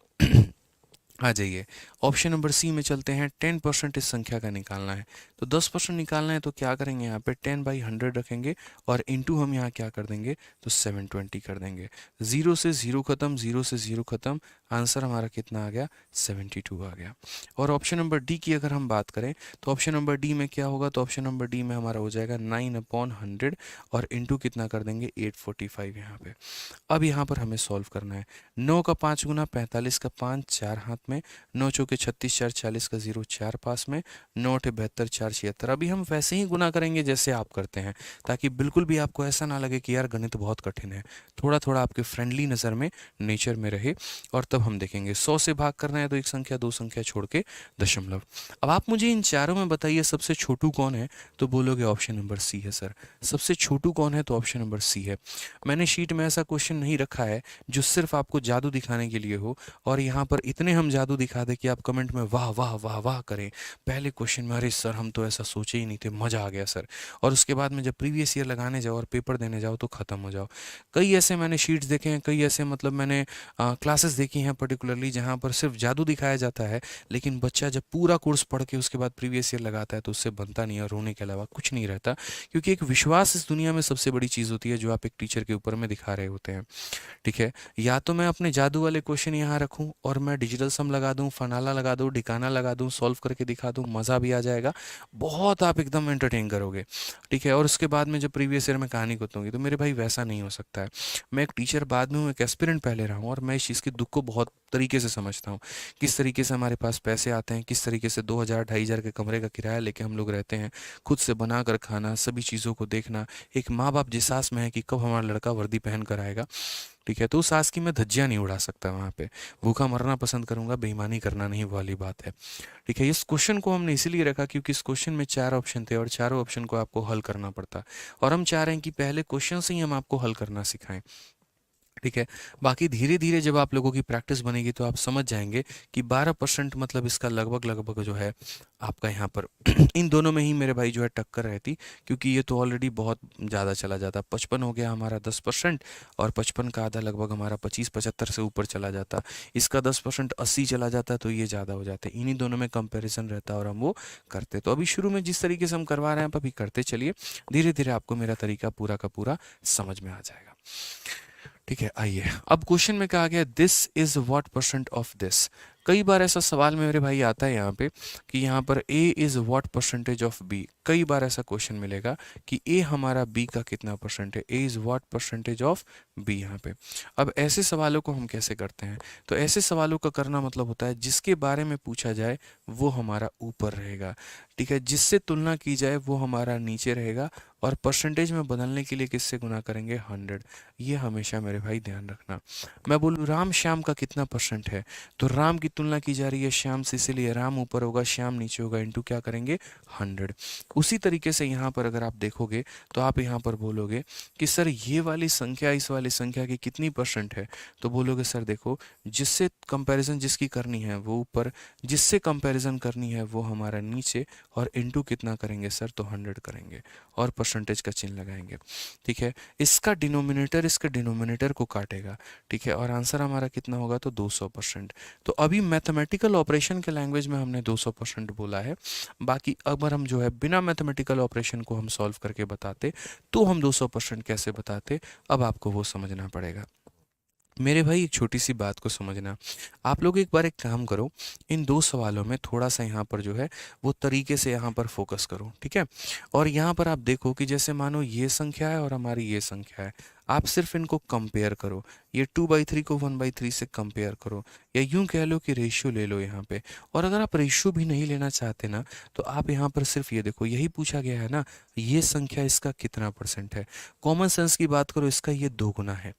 आ जाइए, ऑप्शन नंबर सी में चलते हैं। 10% इस संख्या का निकालना है, तो 10% निकालना है तो क्या करेंगे, यहाँ पे 10/100 रखेंगे और इंटू हम यहाँ क्या कर देंगे, तो 720 कर देंगे। 0 से 0 खत्म, 0 से 0 खत्म, आंसर हमारा कितना आ गया, 72 आ गया। और ऑप्शन नंबर डी की अगर हम बात करें तो ऑप्शन नंबर डी में क्या होगा, तो ऑप्शन नंबर डी में हमारा हो जाएगा 9/100 और इंटू कितना कर देंगे, 845 यहाँ पे। अब यहाँ पर हमें सॉल्व करना है। 9 का 5 गुना 45 का 5, 4 हाथ में, 9 चौके 36, 4 40 का 0, 4 पास में, 9 8 72, 4 76। अभी हम वैसे ही गुना करेंगे जैसे आप करते हैं, ताकि बिल्कुल भी आपको ऐसा ना लगे कि यार गणित बहुत कठिन है। थोड़ा थोड़ा आपके फ्रेंडली नज़र में, नेचर में रहे, और तब हम देखेंगे। 100 से भाग करना है तो एक संख्या दो संख्या छोड़ के दशमलव। अब आप मुझे इन चारों में बताइए सबसे छोटू कौन है, तो बोलोगे ऑप्शन नंबर सी है सर। सबसे छोटू कौन है, तो ऑप्शन नंबर सी है। मैंने शीट में ऐसा क्वेश्चन नहीं रखा है जो सिर्फ आपको जादू दिखाने के लिए हो, और यहाँ पर इतने हम जादू दिखा दें कि आप कमेंट में वाह वाह वाह वाह करें। पहले क्वेश्चन में अरे सर हम तो ऐसा सोचे ही नहीं थे, मज़ा आ गया सर, और उसके बाद में जब प्रीवियस ईयर लगाने जाओ और पेपर देने जाओ तो ख़त्म हो जाओ। कई ऐसे मैंने शीट्स देखे हैं, कई ऐसे मतलब मैंने क्लासेस देखी हैं पर्टिकुलरली, जहाँ पर सिर्फ जादू दिखाया जाता है, लेकिन बच्चा जब पूरा कोर्स पढ़ के उसके बाद प्रीवियस ईयर लगाता है तो उससे बनता नहीं है, रोने के अलावा कुछ नहीं रहता। क्योंकि एक विश्वास इस दुनिया में सबसे बड़ी चीज़ होती है जो आप एक टीचर के ऊपर में दिखा रहे होते हैं। ठीक है, या तो मैं अपने जादू वाले क्वेश्चन यहाँ रखूँ और मैं डिजिटल सम लगा दूँ, फनाला लगा दूँ, ढिकाना लगा दूँ, सॉल्व करके दिखा दूँ, मज़ा भी आ जाएगा, बहुत आप एकदम एंटरटेन करोगे। ठीक है, और उसके बाद में जब प्रीवियस ईयर में कहानी बताऊंगी तो मेरे भाई वैसा नहीं हो सकता है। मैं एक टीचर बाद में हूँ, एक एस्पिरेंट पहले रहा हूँ, और मैं इस चीज़ के दुख को बहुत तरीके से समझता हूँ। किस तरीके से हमारे पास पैसे आते हैं, किस तरीके से 2000 2500 के कमरे का किराया लेके हम लोग रहते हैं, खुद से बना कर खाना, सभी चीज़ों को देखना। एक माँ बाप जिस आस में है कि कब हमारा लड़का वर्दी पहन कर आएगा। ठीक है, तो उस आस की मैं धज्जियां नहीं उड़ा सकता वहाँ पे, भूखा मरना पसंद करूंगा, बेईमानी करना नहीं, वो वाली बात है। ठीक है, इस क्वेश्चन को हमने इसीलिए रखा क्योंकि इस क्वेश्चन में 4 ऑप्शन थे और चारों ऑप्शन को आपको हल करना पड़ता, और हम चाह रहे हैं कि पहले क्वेश्चन से ही हम आपको हल करना सिखाएं। ठीक है, बाकी धीरे धीरे जब आप लोगों की प्रैक्टिस बनेगी तो आप समझ जाएंगे कि 12% मतलब इसका लगभग लगभग जो है आपका यहाँ पर इन दोनों में ही मेरे भाई जो है टक्कर रहती, क्योंकि ये तो ऑलरेडी बहुत ज़्यादा चला जाता। 55 हो गया हमारा 10%, और 55 का आधा लगभग हमारा 25-75 से ऊपर चला जाता। इसका 10% 80 चला जाता, तो ये ज़्यादा हो जाते। इन्हीं दोनों में कंपेरिजन रहता और हम वो करते। तो अभी शुरू में जिस तरीके से हम करवा रहे हैं आप अभी करते चलिए, धीरे धीरे आपको मेरा तरीका पूरा का पूरा समझ में आ जाएगा। ठीक है, आइए अब क्वेश्चन में कहा गया this is what percent of this. कई बार ऐसा सवाल में मेरे भाई आता है यहाँ पे कि यहाँ पर A is what percentage of B. कई बार ऐसा क्वेश्चन मिलेगा कि ए हमारा बी का कितना परसेंट है, A is what percentage of B यहाँ पे। अब ऐसे सवालों को हम कैसे करते हैं, तो ऐसे सवालों का करना मतलब होता है जिसके बारे में पूछा जाए वो हमारा ऊपर रहेगा। ठीक है, जिससे तुलना की जाए वो हमारा नीचे रहेगा, और परसेंटेज में बदलने के लिए किससे गुना करेंगे, 100। ये हमेशा मेरे भाई ध्यान रखना। मैं बोलूँ राम श्याम का कितना परसेंट है, तो राम की तुलना की जा रही है श्याम से, इसीलिए राम ऊपर होगा श्याम नीचे होगा, इंटू क्या करेंगे, 100। उसी तरीके से यहाँ पर अगर आप देखोगे तो आप यहाँ पर बोलोगे कि सर ये वाली संख्या इस वाली संख्या की कितनी परसेंट है, तो बोलोगे सर देखो जिससे कंपैरिजन जिसकी करनी है वो ऊपर, जिससे कंपैरिजन करनी है वो हमारा नीचे, और इनटू कितना करेंगे सर, तो 100 करेंगे और परसेंटेज का चिन्ह लगाएंगे। ठीक है, इसका डिनोमिनेटर इसके डिनोमिनेटर को काटेगा। ठीक है, और आंसर हमारा कितना होगा, तो 200%। तो अभी मैथमेटिकल ऑपरेशन के लैंग्वेज में हमने 200% बोला है। बाकी अगर हम जो है बिना मैथमेटिकल ऑपरेशन को हम सॉल्व करके बताते तो हम 200% कैसे बताते, अब आपको वो समझना पड़ेगा। मेरे भाई एक छोटी सी बात को समझना, आप लोग एक बार एक काम करो, इन दो सवालों में थोड़ा सा यहाँ पर जो है वो तरीके से यहाँ पर फोकस करो। ठीक है, और यहाँ पर आप देखो कि जैसे मानो ये संख्या है और हमारी ये संख्या है, आप सिर्फ इनको कंपेयर करो, ये 2/3 को 1/3 से कंपेयर करो, या यूं कह लो कि रेशियो ले लो यहाँ पे। और अगर आप रेशियो भी नहीं लेना चाहते ना, तो आप यहाँ पर सिर्फ ये देखो, यही पूछा गया है ना, ये संख्या इसका कितना परसेंट है। कॉमन सेंस की बात करो, इसका ये 2 गुना है,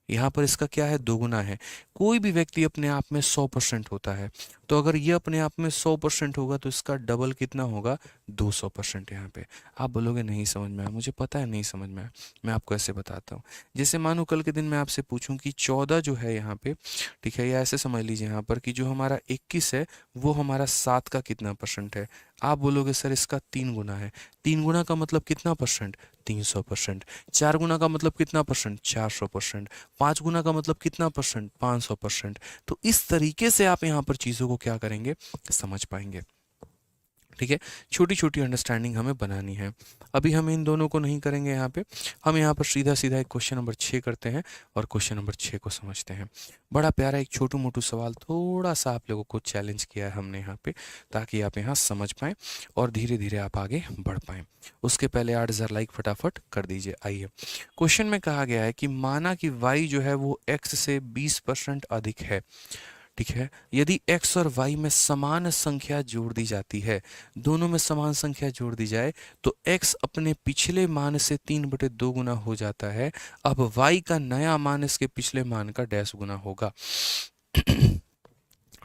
यहाँ पर इसका क्या है, 2 गुना है। कोई भी व्यक्ति अपने आप में 100% होता है, तो अगर ये अपने आप में 100% होगा तो इसका डबल कितना होगा, 200% यहाँ पे। आप बोलोगे नहीं समझ में आया, मुझे पता है नहीं समझ में आया, मैं आपको ऐसे बताता हूँ। जैसे मानो कल के दिन मैं आपसे पूछूं कि 14 जो है यहाँ पे, ठीक है, या ऐसे समझ लीजिए यहाँ पर कि जो हमारा 21 है वो हमारा 7 का कितना परसेंट है। आप बोलोगे सर इसका 3 गुना है। 3 गुना का मतलब कितना परसेंट, 300%। 4 गुना का मतलब कितना परसेंट, 400%। 5 गुना का मतलब कितना परसेंट, 500%। तो इस तरीके से आप यहाँ पर चीज़ों को क्या करेंगे, समझ पाएंगे। ठीक है, छोटी छोटी अंडरस्टैंडिंग हमें बनानी है। अभी हम इन दोनों को नहीं करेंगे यहाँ पे, हम यहाँ पर सीधा सीधा एक क्वेश्चन नंबर 6 करते हैं और क्वेश्चन नंबर 6 को समझते हैं। बड़ा प्यारा एक छोटू मोटू सवाल, थोड़ा सा आप लोगों को चैलेंज किया है हमने यहाँ पे, ताकि आप यहाँ समझ पाएँ और धीरे धीरे आप आगे बढ़ पाएँ। उसके पहले 8000 लाइक फटाफट कर दीजिए। आइए, क्वेश्चन में कहा गया है कि माना कि y जो है वो x से 20% अधिक है। ठीक है, यदि x और y में समान संख्या जोड़ दी जाती है, दोनों में समान संख्या जोड़ दी जाए तो x अपने पिछले मान से 3/2 गुना हो जाता है। अब y का नया मान इसके पिछले मान का डैश गुना होगा।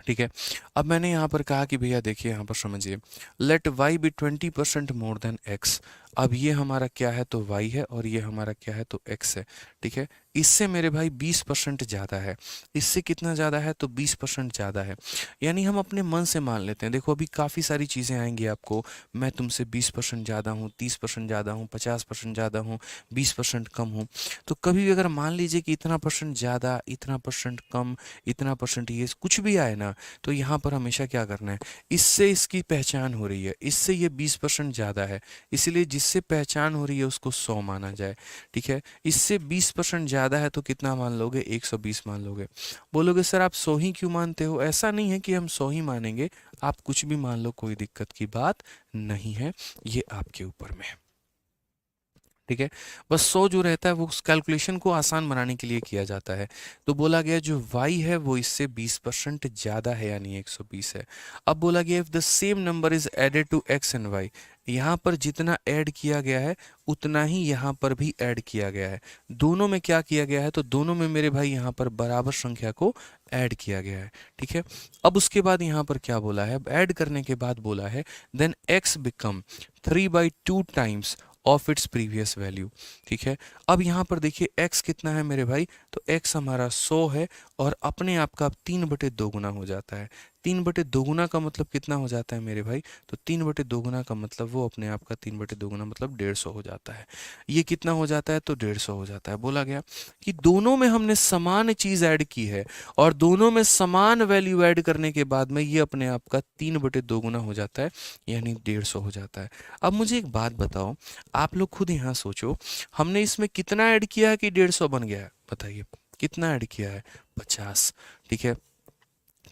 ठीक है, अब मैंने यहाँ पर कहा कि भैया देखिए यहाँ पर समझिए, let y be 20% more than x। अब ये हमारा क्या है, तो y है, और ये हमारा क्या है, तो x है। ठीक है, इससे मेरे भाई 20% ज़्यादा है। इससे कितना ज़्यादा है, तो 20% ज़्यादा है। यानी हम अपने मन से मान लेते हैं, देखो अभी काफ़ी सारी चीज़ें आएंगी आपको, मैं तुमसे 20% ज़्यादा हूँ, 30% ज़्यादा हूँ, 50% ज़्यादा हूँ, 20% कम हूँ। तो कभी भी अगर मान लीजिए कि इतना परसेंट ज़्यादा, इतना परसेंट कम, इतना परसेंट ये कुछ भी आए ना, तो यहाँ पर हमेशा क्या करना है, इससे इसकी पहचान हो रही है, इससे ये 20% ज़्यादा है, इसलिए जिससे पहचान हो रही है उसको 100 माना जाए। ठीक है, इससे 20% ज़्यादा है तो कितना मान लोगे, 120 मान लोगे। बोलोगे सर आप 100 ही क्यों मानते हो, ऐसा नहीं है कि हम 100 ही मानेंगे, आप कुछ भी मान लो, कोई दिक्कत की बात नहीं है, ये आपके ऊपर में है। ठीक है, बस 100 जो रहता है वो उस कैलकुलेशन को आसान बनाने के लिए किया जाता है। तो बोला गया जो y है वो इससे 20% ज़्यादा है, यानी 120 है। अब बोला गया if the same number is added to x and y, यहाँ पर जितना ऐड किया गया है उतना ही यहाँ पर भी ऐड किया गया है। दोनों में क्या किया गया है, तो दोनों में मेरे भाई यहाँ पर बराबर संख्या को ऐड किया गया है। ठीक है, अब उसके बाद यहाँ पर क्या बोला है, ऐड करने के बाद बोला है then x become 3/2 times of its previous value. ठीक है, अब यहाँ पर देखिए x कितना है मेरे भाई, तो x हमारा 100 है और अपने आप का 3/2 गुना हो जाता है। 3/2 गुना का मतलब कितना हो जाता है मेरे भाई, तो 3/2 गुना का मतलब वो अपने आप का 3/2 गुना मतलब 150 हो जाता है। ये कितना हो जाता है, तो 150 हो जाता है। बोला गया कि दोनों में हमने समान चीज ऐड की है और दोनों में समान वैल्यू ऐड करने के बाद में ये अपने आप का 3/2 गुना हो जाता है, यानी 150 हो जाता है। अब मुझे एक बात बताओ, आप लोग खुद यहाँ सोचो, हमने इसमें कितना ऐड किया है कि 150 बन गया है, बताइए कितना ऐड किया है, 50। ठीक है,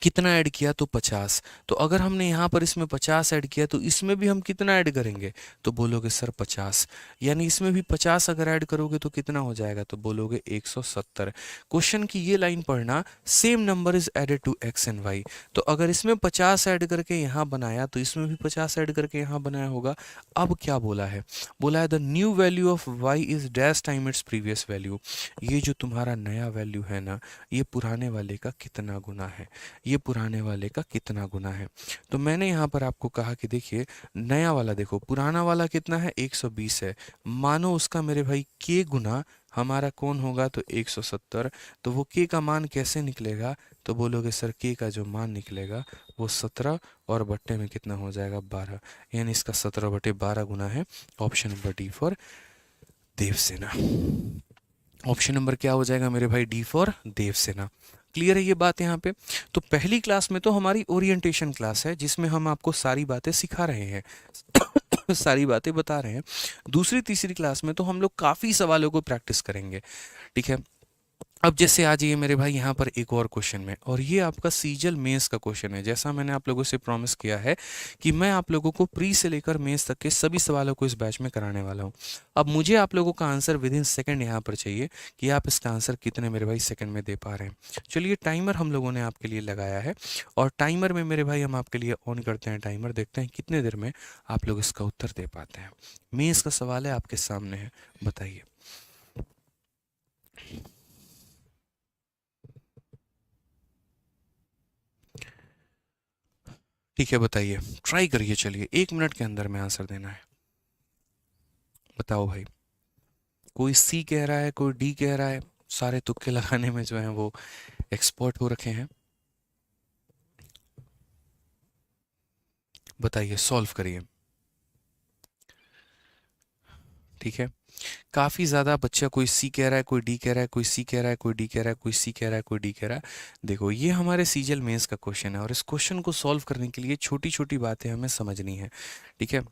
कितना ऐड किया तो 50। तो अगर हमने यहाँ पर इसमें 50 ऐड किया तो इसमें भी हम कितना ऐड करेंगे, तो बोलोगे सर 50, यानी इसमें भी 50 अगर ऐड करोगे तो कितना हो जाएगा, तो बोलोगे 170। क्वेश्चन की ये लाइन पढ़ना, same number is added to x and y. तो अगर इसमें 50 ऐड करके यहाँ बनाया तो इसमें भी 50 ऐड करके यहाँ बनाया होगा। अब क्या बोला है, बोला है the new value of y is dash time its previous value. ये जो तुम्हारा नया वैल्यू है ना, ये पुराने वाले का कितना गुना है, ये पुराने वाले का कितना गुना है। तो मैंने यहाँ पर आपको कहा कि देखिए नया वाला देखो, पुराना वाला कितना है 120 है, मानो उसका मेरे भाई के गुना हमारा कौन होगा तो 170। तो वो के का मान कैसे निकलेगा, तो बोलोगे सर के का जो मान निकलेगा वो 17 और बट्टे में कितना हो जाएगा 12, यानी इसका 17/12 गुना है। Option number D for Devsena. Option number क्या हो जाएगा मेरे भाई, डी फॉर देवसेना। क्लियर है ये बात यहाँ पे। तो पहली क्लास में तो हमारी ओरिएंटेशन क्लास है जिसमें हम आपको सारी बातें सिखा रहे हैं सारी बातें बता रहे हैं। दूसरी तीसरी क्लास में तो हम लोग काफ़ी सवालों को प्रैक्टिस करेंगे, ठीक है। अब जैसे आ जाइए मेरे भाई यहाँ पर एक और क्वेश्चन में, और ये आपका सीजल मेंस का क्वेश्चन है। जैसा मैंने आप लोगों से प्रॉमिस किया है कि मैं आप लोगों को प्री से लेकर मेंस तक के सभी सवालों को इस बैच में कराने वाला हूँ। अब मुझे आप लोगों का आंसर विद इन सेकेंड यहाँ पर चाहिए कि आप इसका आंसर कितने मेरे भाई सेकेंड में दे पा रहे हैं। चलिए टाइमर हम लोगों ने आपके लिए लगाया है, और टाइमर में मेरे भाई हम आपके लिए ऑन करते हैं टाइमर, देखते हैं कितने देर में आप लोग इसका उत्तर दे पाते हैं। मेंस का सवाल है, आपके सामने है, बताइए। ठीक है बताइए, ट्राई करिए, चलिए 1 मिनट के अंदर में आंसर देना है। बताओ भाई, कोई सी कह रहा है, कोई डी कह रहा है, सारे तुक्के लगाने में जो है वो एक्सपर्ट हो रखे हैं। बताइए, सॉल्व करिए। ठीक है, काफ़ी ज़्यादा बच्चा कोई सी कह रहा है, कोई डी कह रहा है, कोई सी कह रहा है, कोई डी कह रहा है, कोई सी कह रहा है, कोई डी कह रहा है। देखो ये हमारे सीजल मेंस का क्वेश्चन है, और इस क्वेश्चन को सॉल्व करने के लिए छोटी छोटी बातें हमें समझनी है, ठीक है।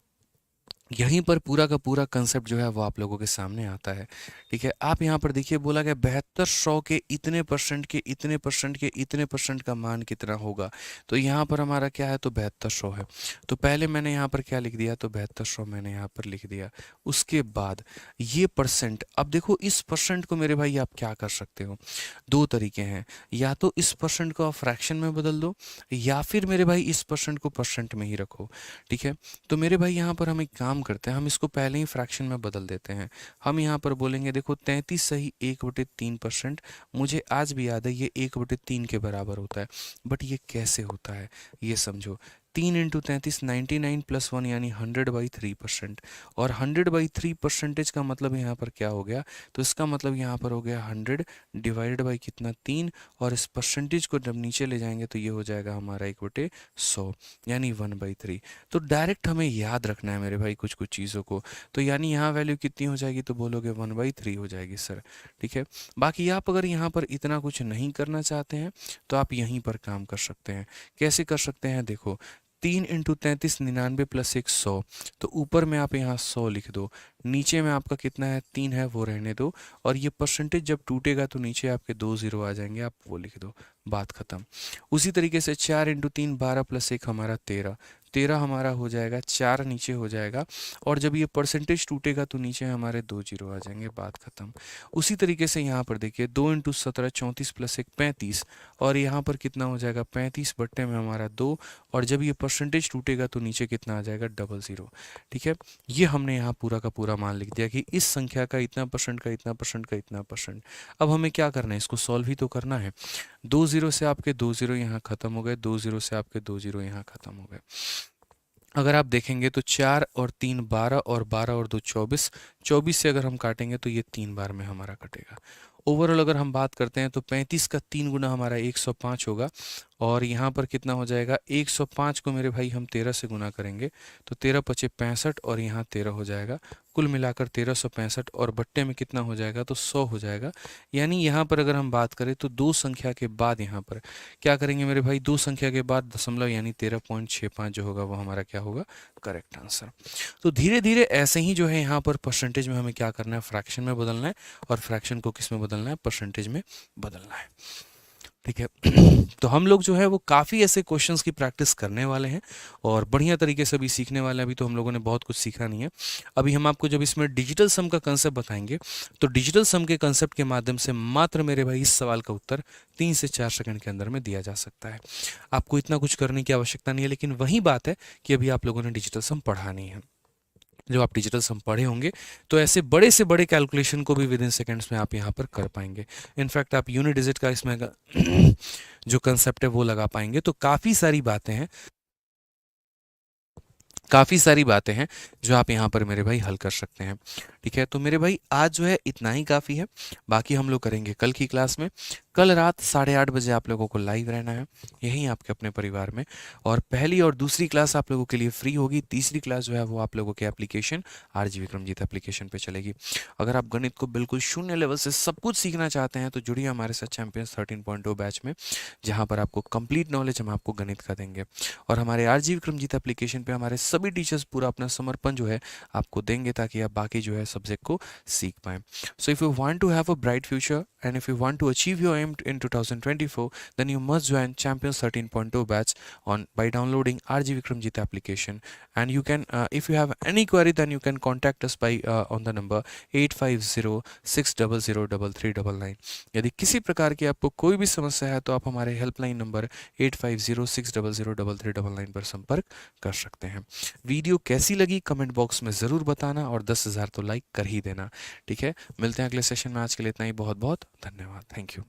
यहीं पर पूरा का पूरा कंसेप्ट जो है वो आप लोगों के सामने आता है, ठीक है। आप यहाँ पर देखिए, बोला गया 7200 के इतने परसेंट के इतने परसेंट के इतने परसेंट का मान कितना होगा। तो यहाँ पर हमारा क्या है, तो 7200 है। तो पहले मैंने यहाँ पर क्या लिख दिया, तो 7200 मैंने यहाँ पर लिख दिया। उसके बाद ये परसेंट, अब देखो इस परसेंट को मेरे भाई आप क्या कर सकते हो, दो तरीके हैं, या तो इस परसेंट को आप फ्रैक्शन में बदल दो, या फिर मेरे भाई इस परसेंट को परसेंट में ही रखो, ठीक है। तो मेरे भाई यहाँ पर हम एक काम करते हैं, हम इसको पहले ही फ्रैक्शन में बदल देते हैं। हम यहाँ पर बोलेंगे देखो 33 सही 1/3%। मुझे आज भी याद है ये 1/3 के बराबर होता है, बट ये कैसे होता है ये समझो। 3 इंटू 33 99 + 1 यानी 100/3%। और 100/3% का मतलब यहाँ पर क्या हो गया, तो इसका मतलब यहाँ पर हो गया 100 डिवाइडेड बाई कितना 3, और इस परसेंटेज को जब नीचे ले जाएंगे तो ये हो जाएगा हमारा 1/100 यानी 1/3। तो डायरेक्ट हमें याद रखना है मेरे भाई कुछ कुछ चीज़ों को। तो यानी यहाँ वैल्यू कितनी हो जाएगी, तो बोलोगे 1/3 हो जाएगी सर, ठीक है। बाकी आप अगर यहाँ पर इतना कुछ नहीं करना चाहते हैं तो आप यहीं पर काम कर सकते हैं। कैसे कर सकते हैं, देखो 3 इंटू 33 99 + 1 100। तो ऊपर में आप यहाँ 100 लिख दो, नीचे में आपका कितना है 3 है वो रहने दो, और ये परसेंटेज जब टूटेगा तो नीचे आपके 2 0 आ जाएंगे, आप वो लिख दो, बात खत्म। उसी तरीके से 4 इंटू 3 12 + 1 हमारा 13, 13 हमारा हो जाएगा, 4 नीचे हो जाएगा, और जब ये परसेंटेज टूटेगा तो नीचे हमारे 2 0 आ जाएंगे, बात खत्म। उसी तरीके से यहाँ पर देखिए 2 इंटू 17 34 + 1 35, और यहाँ पर कितना हो जाएगा 35 बट्टे में हमारा 2, और जब ये परसेंटेज टूटेगा तो नीचे कितना आ जाएगा 00, ठीक है। ये हमने यहाँ पूरा का पूरा मान लिख दिया कि इस संख्या का इतना परसेंट का इतना परसेंट का इतना परसेंट। अब हमें क्या करना है, इसको सॉल्व ही तो करना है। 2 0 से आपके 2 0 यहाँ खत्म हो गए, 2 0 से आपके 2 0 यहाँ खत्म हो गए। अगर आप देखेंगे तो 4 और 3 12, और 12 और 2 24, 24 से अगर हम काटेंगे तो ये 3 बार में हमारा कटेगा। ओवरऑल अगर हम बात करते हैं तो 35 का 3 गुना हमारा 105 होगा, और यहाँ पर कितना हो जाएगा 105 को मेरे भाई हम 13 से गुना करेंगे तो 13 × 5 = 65, और यहाँ 13 हो जाएगा, कुल मिलाकर 1365, और बट्टे में कितना हो जाएगा तो 100 हो जाएगा। यानी यहाँ पर अगर हम बात करें तो दो संख्या के बाद यहाँ पर क्या करेंगे मेरे भाई, दो संख्या के बाद दशमलव यानी 13.65 जो होगा वो हमारा क्या होगा, करेक्ट आंसर। तो धीरे धीरे ऐसे ही जो है यहाँ पर परसेंटेज में हमें क्या करना है, फ्रैक्शन में बदलना है, और फ्रैक्शन को किस में बदलना है, परसेंटेज में बदलना है, ठीक है। तो हम लोग जो है वो काफ़ी ऐसे क्वेश्चंस की प्रैक्टिस करने वाले हैं और बढ़िया तरीके से भी सीखने वाले हैं। अभी तो हम लोगों ने बहुत कुछ सीखा नहीं है। अभी हम आपको जब इसमें डिजिटल सम का कंसेप्ट बताएंगे तो डिजिटल सम के कंसेप्ट के माध्यम से मात्र मेरे भाई इस सवाल का उत्तर 3 से 4 सेकंड के अंदर में दिया जा सकता है। आपको इतना कुछ करने की आवश्यकता नहीं है, लेकिन वही बात है कि अभी आप लोगों ने डिजिटल सम पढ़ा नहीं है। जब आप डिजिटल सम पढ़े होंगे तो ऐसे बड़े से बड़े कैलकुलेशन को भी विद इन सेकेंड्स में आप यहाँ पर कर पाएंगे। इनफैक्ट आप यूनिट डिजिट का इसमें जो कंसेप्ट है वो लगा पाएंगे। तो काफ़ी सारी बातें हैं जो आप यहाँ पर मेरे भाई हल कर सकते हैं। ठीक है, तो मेरे भाई आज जो है इतना ही काफ़ी है। बाकी हम लोग करेंगे कल की क्लास में। कल रात 8:30 बजे आप लोगों को लाइव रहना है यहीं आपके अपने परिवार में। और पहली और दूसरी क्लास आप लोगों के लिए फ्री होगी। तीसरी क्लास जो है वो आप लोगों के एप्लीकेशन आरजी विक्रमजीत एप्लीकेशन पे चलेगी। अगर आप गणित को बिल्कुल शून्य लेवल से सब कुछ सीखना चाहते हैं तो जुड़िए हमारे साथ चैंपियंस 13.0 बैच में, जहाँ पर आपको कंप्लीट नॉलेज हम आपको गणित का देंगे। और हमारे आरजी विक्रमजीत एप्लीकेशन पे हमारे सभी टीचर्स पूरा अपना समर्पण जो है आपको देंगे ताकि आप बाकी जो है सब्जेक्ट को सीख पाएं। So if you want to have a bright future and if you want to achieve your aim in 2024, then you must join Champions 13.0 batch by downloading RG Vikramjit application. And you can, if you have any query, then you can contact us by on the number 8506003399। यदि किसी प्रकार की आपको कोई भी समस्या है तो आप हमारे हेल्पलाइन नंबर 8506003399 पर संपर्क कर सकते हैं। वीडियो कैसी लगी कमेंट बॉक्स में ज़रूर बताना और 10,000 तो लाइक कर ही देना। ठीक है, मिलते हैं अगले सेशन में। आज के लिए इतना ही। बहुत बहुत धन्यवाद। Thank you.